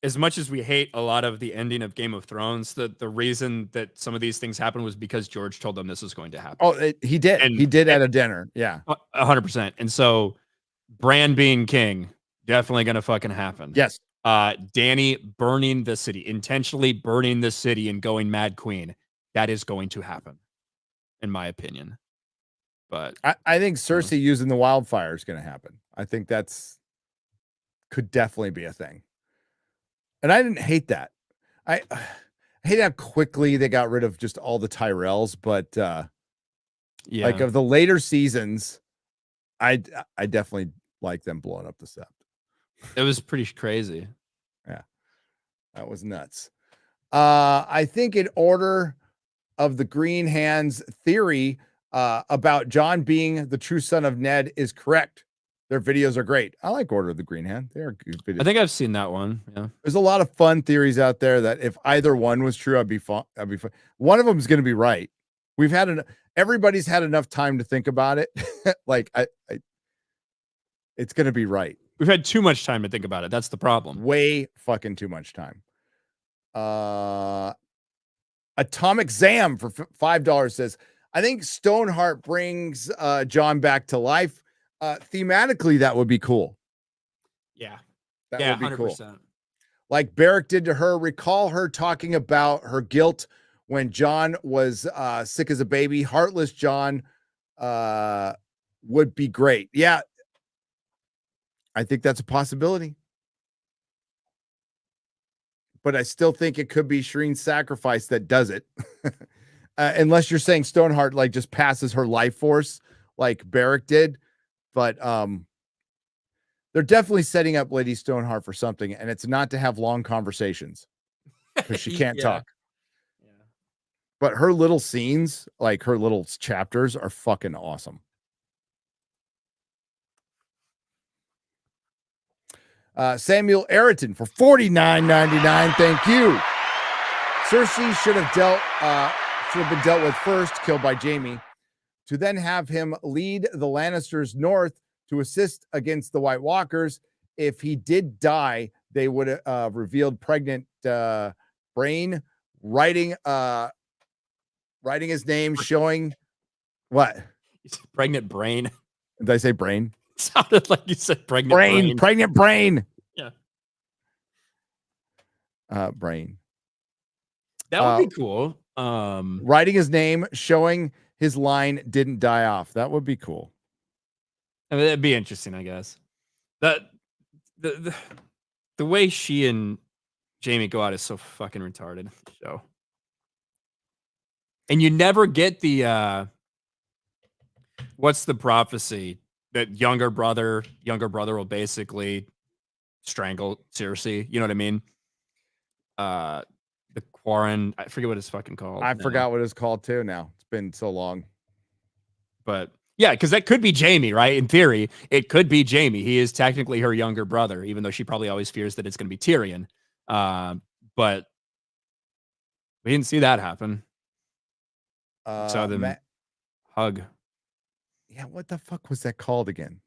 as much as we hate a lot of the ending of Game of Thrones, the reason that some of these things happened was because George told them this was going to happen. Oh, he did. He did at a dinner. Yeah. 100%. And so Bran being king, definitely going to fucking happen. Yes. Danny burning the city, intentionally burning the city and going Mad Queen. That is going to happen, in my opinion. But I think Cersei using the wildfire is going to happen. I think could definitely be a thing. And I didn't hate that. I hate how quickly they got rid of just all the Tyrells, but yeah, like of the later seasons, I definitely like them blowing up the Sept. It was pretty crazy. Yeah, that was nuts. I think in order of the Green Hands theory about Jon being the true son of Ned is correct. Their videos are great. I like Order of the Green Hand. They are good videos. I think I've seen that one. Yeah. There's a lot of fun theories out there that if either one was true, I'd be fun. One of them is going to be right. Everybody's had enough time to think about it. Like it's going to be right. We've had too much time to think about it. That's the problem. Way fucking too much time. Atomic Zam for $5 says, I think Stoneheart brings Jon back to life. Thematically, that would be cool. Yeah. That would be 100%. cool. Like Beric did to her. Recall her talking about her guilt when Jon was sick as a baby. Heartless Jon would be great. Yeah. I think that's a possibility. But I still think it could be Shireen's sacrifice that does it. Unless you're saying Stoneheart like just passes her life force like Beric did. But they're definitely setting up Lady Stoneheart for something, and it's not to have long conversations because she can't talk. Yeah. But her little scenes, like her little chapters, are fucking awesome. Samuel Eriton for $49.99. Thank you. Cersei should have been dealt with first, killed by Jaime, to then have him lead the Lannisters north to assist against the White Walkers. If he did die, they would have revealed pregnant Brain, writing his name, showing what? Pregnant Brain. Did I say Brain? Sounded like you said pregnant Brain. Pregnant Brain. Yeah. Brain. That would be cool. Writing his name, showing his line didn't die off. That would be cool. I mean, that'd be interesting, I guess. That the way she and Jaime go out is so fucking retarded. So, and you never get the what's the prophecy that younger brother will basically strangle Cersei. You know what I mean? The Quarren, I forget what it's fucking called. I forgot what it's called too now. It's been so long. But yeah, because that could be Jaime, right? In theory, it could be Jaime. He is technically her younger brother, even though she probably always fears that it's going to be Tyrion. But we didn't see that happen. Saw them hug. Yeah, what the fuck was that called again?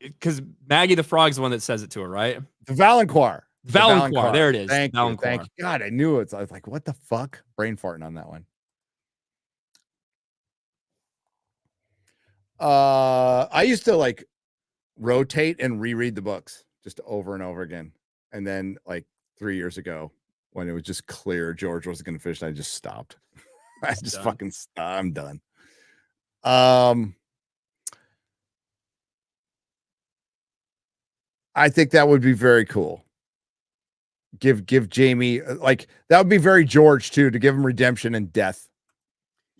Because Maggie the Frog's the one that says it to her, right? The Valanquar. Valancourt. There it is. Thank you. Valancourt. Thank you. God, I knew it. I was like, what the fuck? Brain farting on that one. I used to like rotate and reread the books just over and over again. And then like 3 years ago, when it was just clear George wasn't going to finish, I just stopped. I just done. fucking I'm done. I think that would be very cool. Give Jamie like that would be very George too, to give him redemption and death.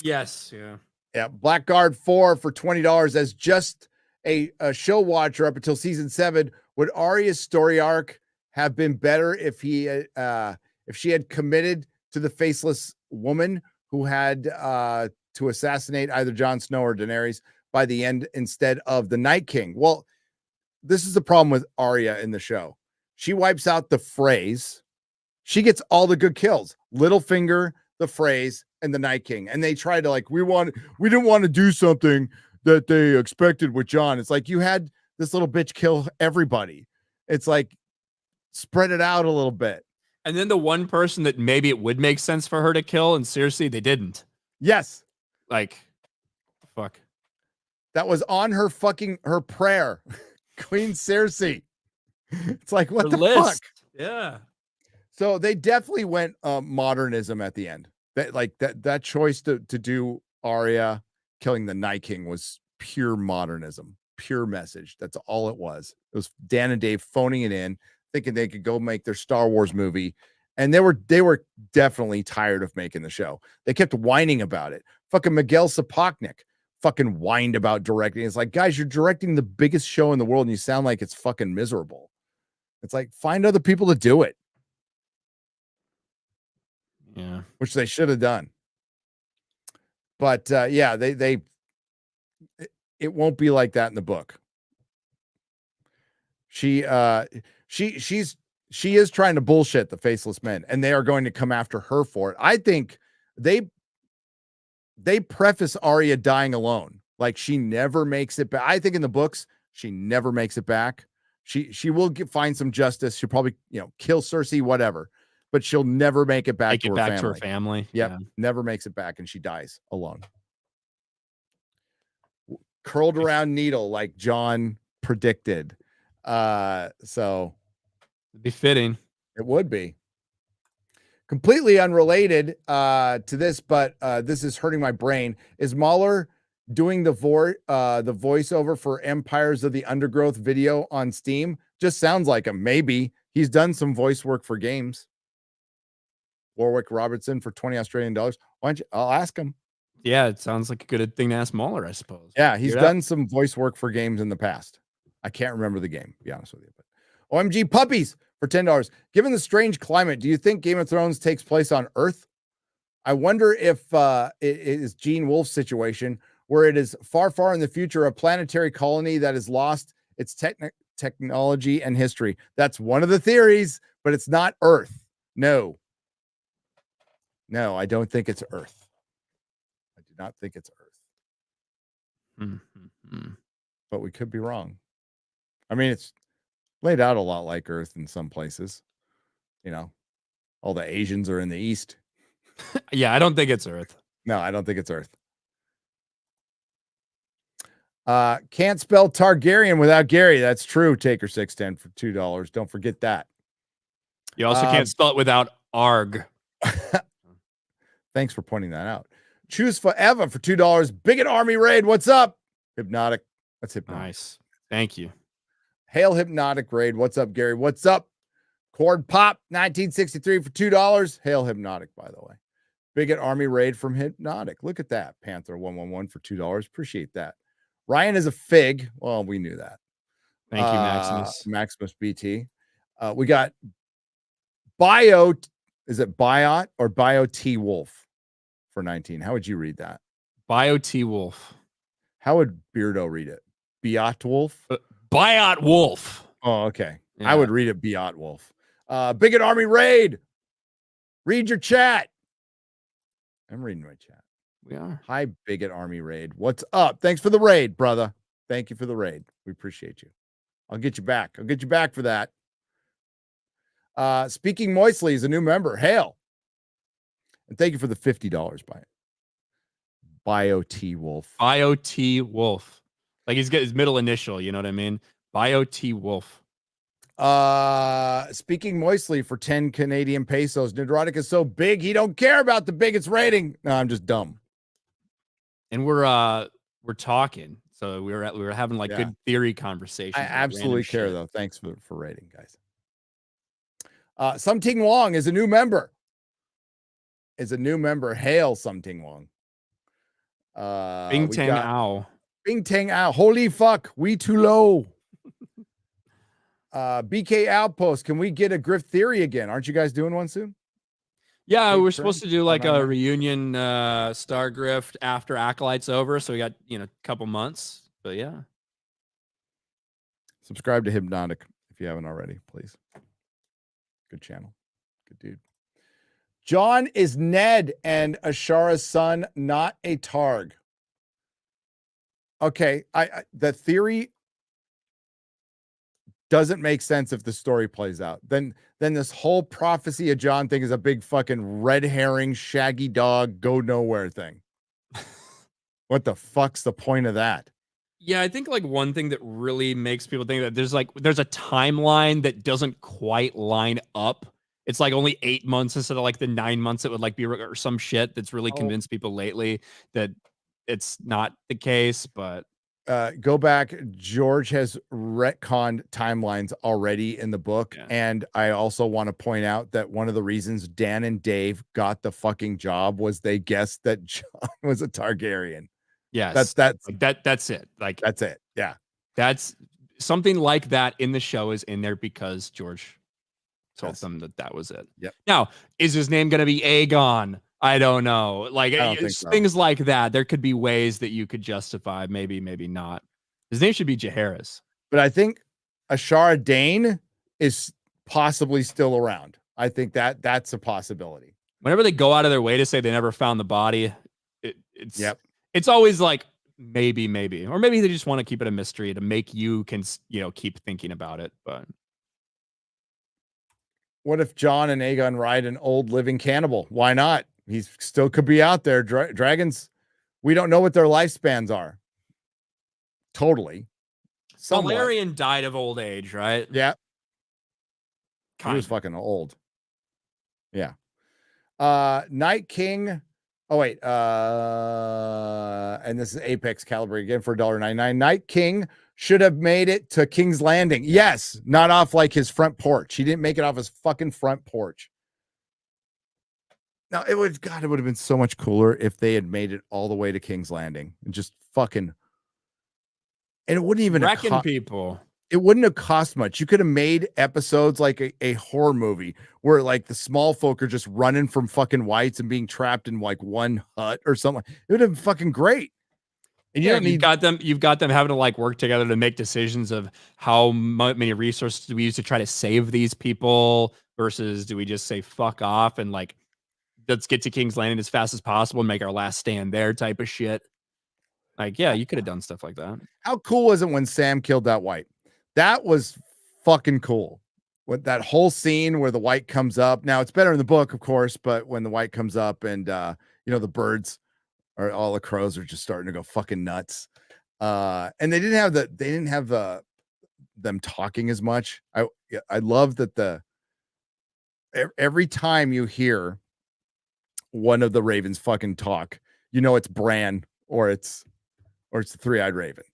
Yes. Yeah. Yeah. Blackguard 4 for $20 as just a show watcher up until season 7. Would Arya's story arc have been better if she had committed to the faceless woman who had to assassinate either Jon Snow or Daenerys by the end instead of the Night King? Well, this is the problem with Arya in the show. She wipes out the Freys. She gets all the good kills. Littlefinger, the Freys, and the Night King. And they try to like, we didn't want to do something that they expected with Jon. It's like, you had this little bitch kill everybody. It's like, spread it out a little bit. And then the one person that maybe it would make sense for her to kill, and seriously, they didn't. Yes. Like, fuck. That was on her prayer. Queen Cersei. It's like, what the fuck? Yeah. So they definitely went modernism at the end. That choice to do Arya killing the Night King was pure modernism, pure message. That's all it was. It was Dan and Dave phoning it in, thinking they could go make their Star Wars movie. And they were definitely tired of making the show. They kept whining about it. Fucking Miguel Sapochnik fucking whined about directing. It's like, guys, you're directing the biggest show in the world and you sound like it's fucking miserable. It's like, find other people to do it. Yeah. Which they should have done. But yeah, it won't be like that in the book. She is trying to bullshit the faceless men, and they are going to come after her for it. I think they preface Arya dying alone. Like she never makes it back. I think in the books, she never makes it back. She will find some justice. She'll probably, kill Cersei, whatever, but she'll never make it back to her family. Yep, yeah. Never makes it back, and she dies alone. Curled around needle like John predicted. So it'd be fitting. It would be. Completely unrelated to this, but this is hurting my brain. Is Mahler doing the voiceover for Empires of the Undergrowth video on Steam? Just sounds like him. Maybe he's done some voice work for games. Warwick Robertson for $20 Australian. Why don't you? I'll ask him. Yeah, it sounds like a good thing to ask Mahler, I suppose. Yeah, he's done some voice work for games in the past. I can't remember the game, to be honest with you. But OMG puppies for $10. Given the strange climate, do you think Game of Thrones takes place on Earth? I wonder if it is Gene Wolfe's situation, where it is far, far in the future, a planetary colony that has lost its technology and history. That's one of the theories, but it's not Earth. No, I don't think it's Earth. I do not think it's Earth. Mm-hmm. But we could be wrong. I mean, it's laid out a lot like Earth in some places. All the Asians are in the East. Yeah, I don't think it's Earth. No, I don't think it's Earth. Can't spell Targaryen without Gary. That's true. Taker 610 for $2. Don't forget that. You also can't spell it without ARG. Thanks for pointing that out. Choose Forever for $2. Bigot Army Raid. What's up? Hypnotic. That's Hypnotic. Nice. Thank you. Hail Hypnotic Raid. What's up, Gary? What's up? Cord Pop 1963 for $2. Hail Hypnotic, by the way. Bigot Army Raid from Hypnotic. Look at that. Panther 111 for $2. Appreciate that. Ryan is a fig. Well, we knew that. Thank you, Maximus. Maximus BT. We got Bio. Is it Biot or Bio T Wolf for 19? How would you read that? Bio T Wolf. How would Beardo read it? Biot Wolf? Biot Wolf. Oh, okay. Yeah. I would read it Biot Wolf. Bigot Army Raid. Read your chat. I'm reading my chat. We are. Hi, Bigot Army Raid. What's up? Thanks for the raid, brother. Thank you for the raid. We appreciate you. I'll get you back. I'll get you back for that. Speaking Moistly is a new member. Hail. And thank you for the $50 by Bio T Wolf. Bio T Wolf. Like he's got his middle initial, you know what I mean? Bio T Wolf. Speaking Moistly for 10 Canadian pesos. Nerdrotic is so big he don't care about the biggest rating. No, I'm just dumb. And we're talking. So we were having like good theory conversations. I absolutely care though. Thanks for rating, guys. Something Wong is a new member. Hail Something Wong. Bing Tang Ao. Bing Tang Ao. Holy fuck. We too low. BK Outpost. Can we get a Griff Theory again? Aren't you guys doing one soon? Yeah, we're supposed to do like a reunion Star Grift after Acolyte's over. So we got, a couple months. But yeah. Subscribe to Hypnotic if you haven't already, please. Good channel. Good dude. John is Ned and Ashara's son, not a Targ. Okay, the theory doesn't make sense if the story plays out. Then this whole prophecy of John thing is a big fucking red herring, shaggy dog, go nowhere thing. What the fuck's the point of that? Yeah, I think like one thing that really makes people think that there's a timeline that doesn't quite line up. It's like only 8 months instead of like the 9 months it would like be, or some shit that's really convinced people lately that it's not the case. But go back. George has retconned timelines already in the book. Yeah. And I also want to point out that one of the reasons Dan and Dave got the fucking job was they guessed that John was a Targaryen. Yes, that's it. Like that's it. Yeah, that's something like that in the show is in there because George told them that was it. Yep. Now, is his name going to be Aegon? I don't know. Like things like that. There could be ways that you could justify. Maybe not. His name should be Jaehaerys. But I think Ashara Dane is possibly still around. I think that's a possibility. Whenever they go out of their way to say they never found the body, it's always like maybe, or maybe they just want to keep it a mystery to make you keep thinking about it. But what if John and Aegon ride an old living cannibal? Why not? He still could be out there. Dragons, we don't know what their lifespans are. Totally. Valerian died of old age, right? Yeah. He was fucking old. Yeah. Night King. Oh, wait. And this is Apex Caliber again for $1.99. Night King should have made it to King's Landing. Yes, not off like his front porch. He didn't make it off his fucking front porch. Now, it would have been so much cooler if they had made it all the way to King's Landing and just fucking. And it wouldn't even wrecking people. It wouldn't have cost much. You could have made episodes like a horror movie where like the small folk are just running from fucking whites and being trapped in like one hut or something. It would have been fucking great. And you've got them having to like work together to make decisions of how many resources do we use to try to save these people versus do we just say fuck off and like let's get to King's Landing as fast as possible and make our last stand there type of shit. Like, yeah, you could have done stuff like that. How cool was it when Sam killed that white? That was fucking cool. With that whole scene where the white comes up. Now it's better in the book, of course, but when the white comes up and the birds or all the crows are just starting to go fucking nuts. And they didn't have them talking as much. I love that every time you hear one of the ravens fucking talk, it's Bran or it's the three-eyed raven.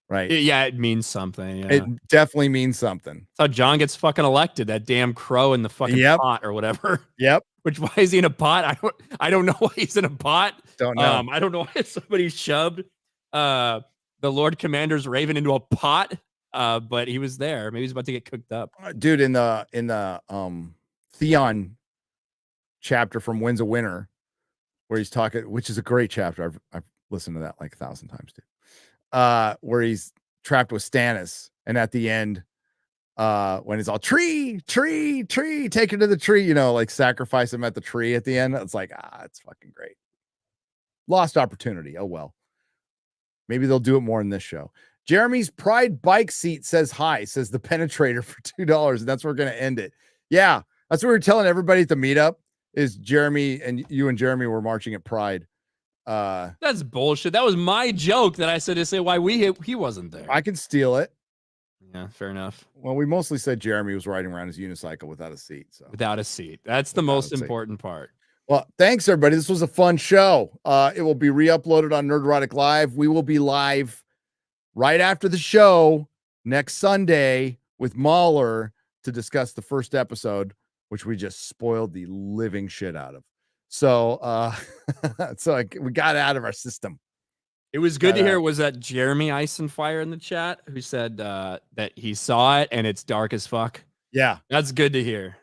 Right. Yeah, it means something. Yeah. It definitely means something. That's how John gets fucking elected. That damn crow in the fucking pot or whatever. Yep. Which why is he in a pot? I don't know why he's in a pot. Don't know. I don't know why somebody shoved the Lord Commander's raven into a pot. But he was there. Maybe he's about to get cooked up. Dude, in the Theon chapter from Winds of Winter, where he's talking, which is a great chapter. I've listened to that like 1,000 times, dude. Where he's trapped with Stannis, and at the end, when he's all tree, take him to the tree, like sacrifice him at the tree at the end. It's like, it's fucking great. Lost opportunity. Oh well. Maybe they'll do it more in this show. Jeremy's Pride bike seat says hi, says the penetrator for $2, and that's where we're gonna end it. Yeah, That's what we were telling everybody at the meetup. Is Jeremy and you and Jeremy were marching at Pride. That's bullshit. That was my joke that I said to say why he wasn't there. I can steal it. Yeah, fair enough. Well, we mostly said Jeremy was riding around his unicycle without a seat. So without a seat. That's the most important part. Well, thanks everybody. This was a fun show. It will be re-uploaded on Nerdrotic Live. We will be live right after the show next Sunday with Mahler to discuss the first episode, which we just spoiled the living shit out of. So, we got out of our system. It was good to hear. Was that Jeremy Eisenfire in the chat who said that he saw it and it's dark as fuck? Yeah, that's good to hear.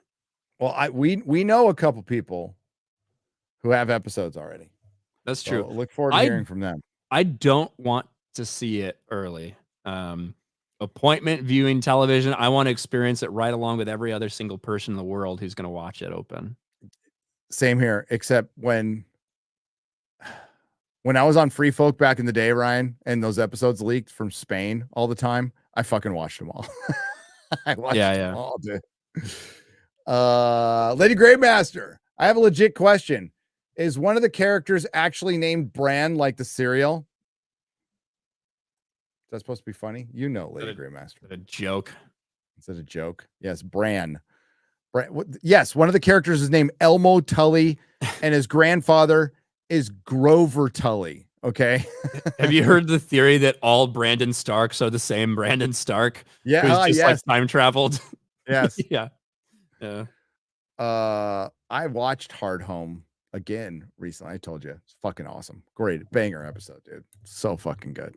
Well, we know a couple people who have episodes already. That's true. So look forward to hearing from them. I don't want to see it early. Appointment viewing television. I want to experience it right along with every other single person in the world who's going to watch it open. Same here, except when I was on Free Folk back in the day, Ryan, and those episodes leaked from Spain all the time, I fucking watched them all. I watched them all, dude. Lady Greymaster, I have a legit question. Is one of the characters actually named Bran, like the cereal? Is that supposed to be funny? You know, Lady Greymaster. A joke. Is it a joke? Yes, Bran. Yes, one of the characters is named Elmo Tully, and his grandfather is Grover Tully. Okay. Have you heard the theory that all Brandon Starks are the same Brandon Stark? Yeah. Who's just like time traveled. Yes. Yeah. I watched Hard Home again recently. I told you it's fucking awesome. Great banger episode, dude. So fucking good.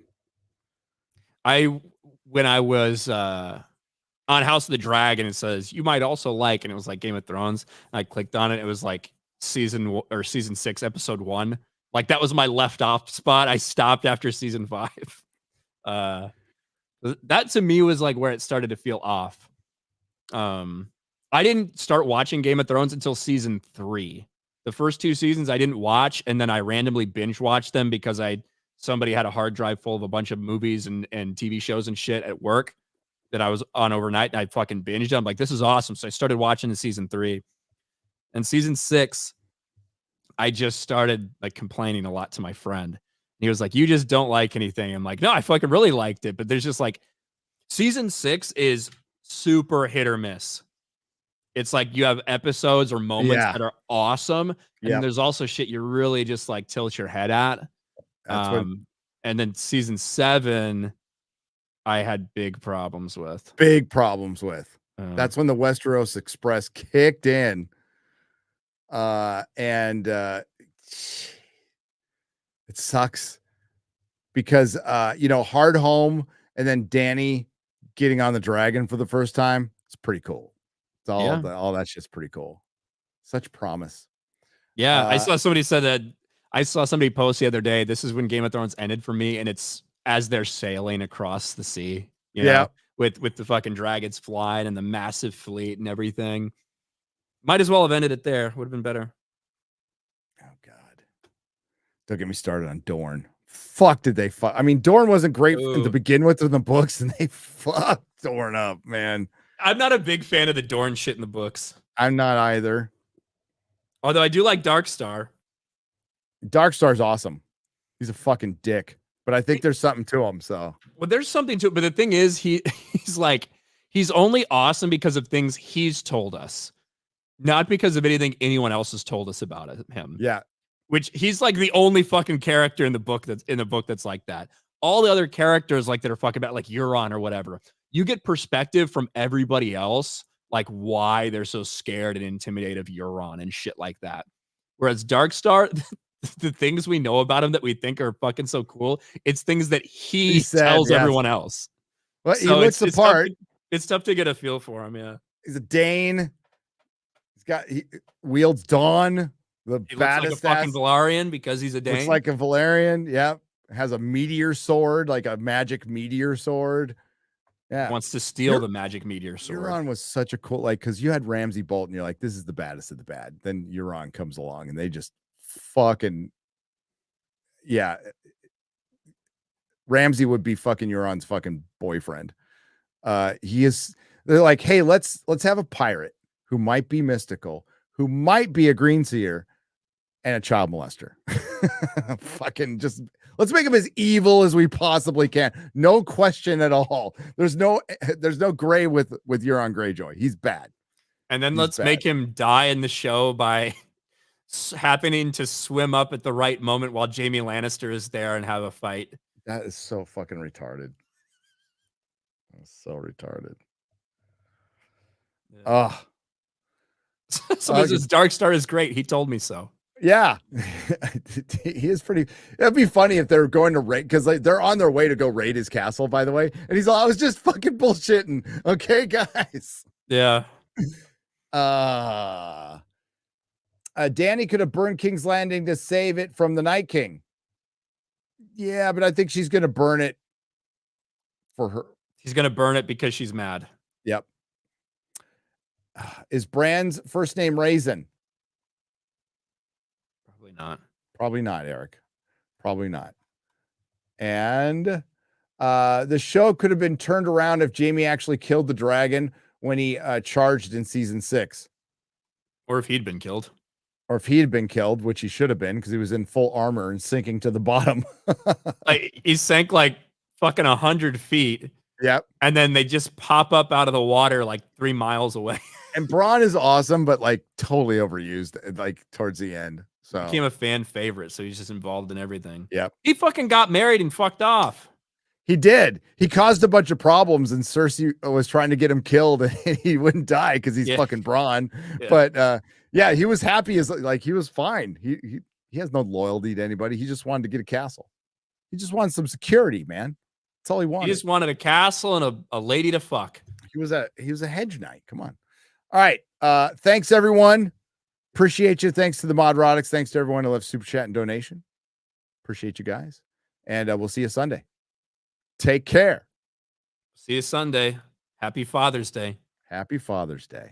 When I was on House of the Dragon, it says you might also like, and it was like Game of Thrones. I clicked on it. It was like season 6, episode 1. Like that was my left off spot. I stopped after season 5. That to me was like where it started to feel off. I didn't start watching Game of Thrones until season 3. The first 2 seasons I didn't watch, and then I randomly binge watched them because somebody had a hard drive full of a bunch of movies and TV shows and shit at work that I was on overnight, and I fucking binged them. Like, this is awesome. So I started watching in season 3. And season 6, I just started like complaining a lot to my friend. He was like, you just don't like anything. I'm like, no, I fucking really liked it. But there's just like, season 6 is super hit or miss. It's like you have episodes or moments that are awesome. And there's also shit you really just like tilt your head at. And then season 7, I had big problems with. That's when the Westeros Express kicked in. And it sucks because Hard Home and then Danny getting on the dragon for the first time. It's pretty cool. It's all that shit's pretty cool. Such promise. Yeah, I saw somebody said that. I saw somebody post the other day. This is when Game of Thrones ended for me, and it's as they're sailing across the sea. You know, with the fucking dragons flying and the massive fleet and everything. Might as well have ended it there. Would have been better. Oh God! Don't get me started on Dorne. Fuck, did they fuck? I mean, Dorne wasn't great to begin with in the books, and they fucked Dorne up, man. I'm not a big fan of the Dorne shit in the books. I'm not either. Although I do like Darkstar. Darkstar's awesome. He's a fucking dick, but I think there's something to him. So, well, there's something to it. But the thing is, he's only awesome because of things he's told us, not because of anything anyone else has told us about him. Yeah. Which he's like the only fucking character in the book that's like that. All the other characters like that are fucking about like Euron or whatever. You get perspective from everybody else, like why they're so scared and intimidated of Euron and shit like that. Whereas Darkstar, the things we know about him that we think are fucking so cool, it's things that he tells everyone else. Well, so he looks the part. It's tough to get a feel for him. Yeah, he's a Dane. He wields Dawn, he baddest looks like a fucking Valerian because he's a Dane. Looks like a Valerian. Yep, has a meteor sword, like a magic meteor sword. Yeah, wants to steal the magic meteor sword. Euron was such a cool, like, because you had Ramsay Bolton, you're like, this is the baddest of the bad. Then Euron comes along, and they just fucking, yeah. Ramsay would be fucking Euron's fucking boyfriend. They're like, hey, let's have a pirate who might be mystical, who might be a green seer, and a child molester. Fucking just let's make him as evil as we possibly can. No question at all. There's no gray with Euron Greyjoy. He's bad. And then He's let's bad. make him die in the show by happening to swim up at the right moment while Jaime Lannister is there and have a fight. That is so fucking retarded. That's so retarded. Oh. So this Darkstar is great. He told me so. Yeah, he is pretty. It'd be funny if they're going to raid because they're on their way to go raid his castle, by the way. And he's all, I was just fucking bullshitting. Okay, guys. Yeah. Dany could have burned King's Landing to save it from the Night King. Yeah, but I think she's going to burn it for her. She's going to burn it because she's mad. Yep. Is Bran's first name Raisin? Probably not. Probably not, Eric. Probably not. And the show could have been turned around if Jaime actually killed the dragon when he charged in season 6. Or if he'd been killed. Or if he had been killed, which he should have been because he was in full armor and sinking to the bottom. Like, he sank like fucking 100 feet. Yep. And then they just pop up out of the water like 3 miles away. And Bronn is awesome, but like totally overused like towards the end. So Became a fan favorite, so he's just involved in everything. Yep. He fucking got married and fucked off. He did. He caused a bunch of problems, and Cersei was trying to get him killed, and he wouldn't die because he's fucking Bronn. Yeah. But yeah, he was happy as like he was fine. He has no loyalty to anybody. He just wanted to get a castle. He just wanted some security, man. That's all he wanted. He just wanted a castle and a lady to fuck. He was a hedge knight. Come on. All right. Thanks everyone. Appreciate you. Thanks to the Nerdrotics. Thanks to everyone who left super chat and donation. Appreciate you guys. And we'll see you Sunday. Take care. See you Sunday. Happy Father's Day. Happy Father's Day.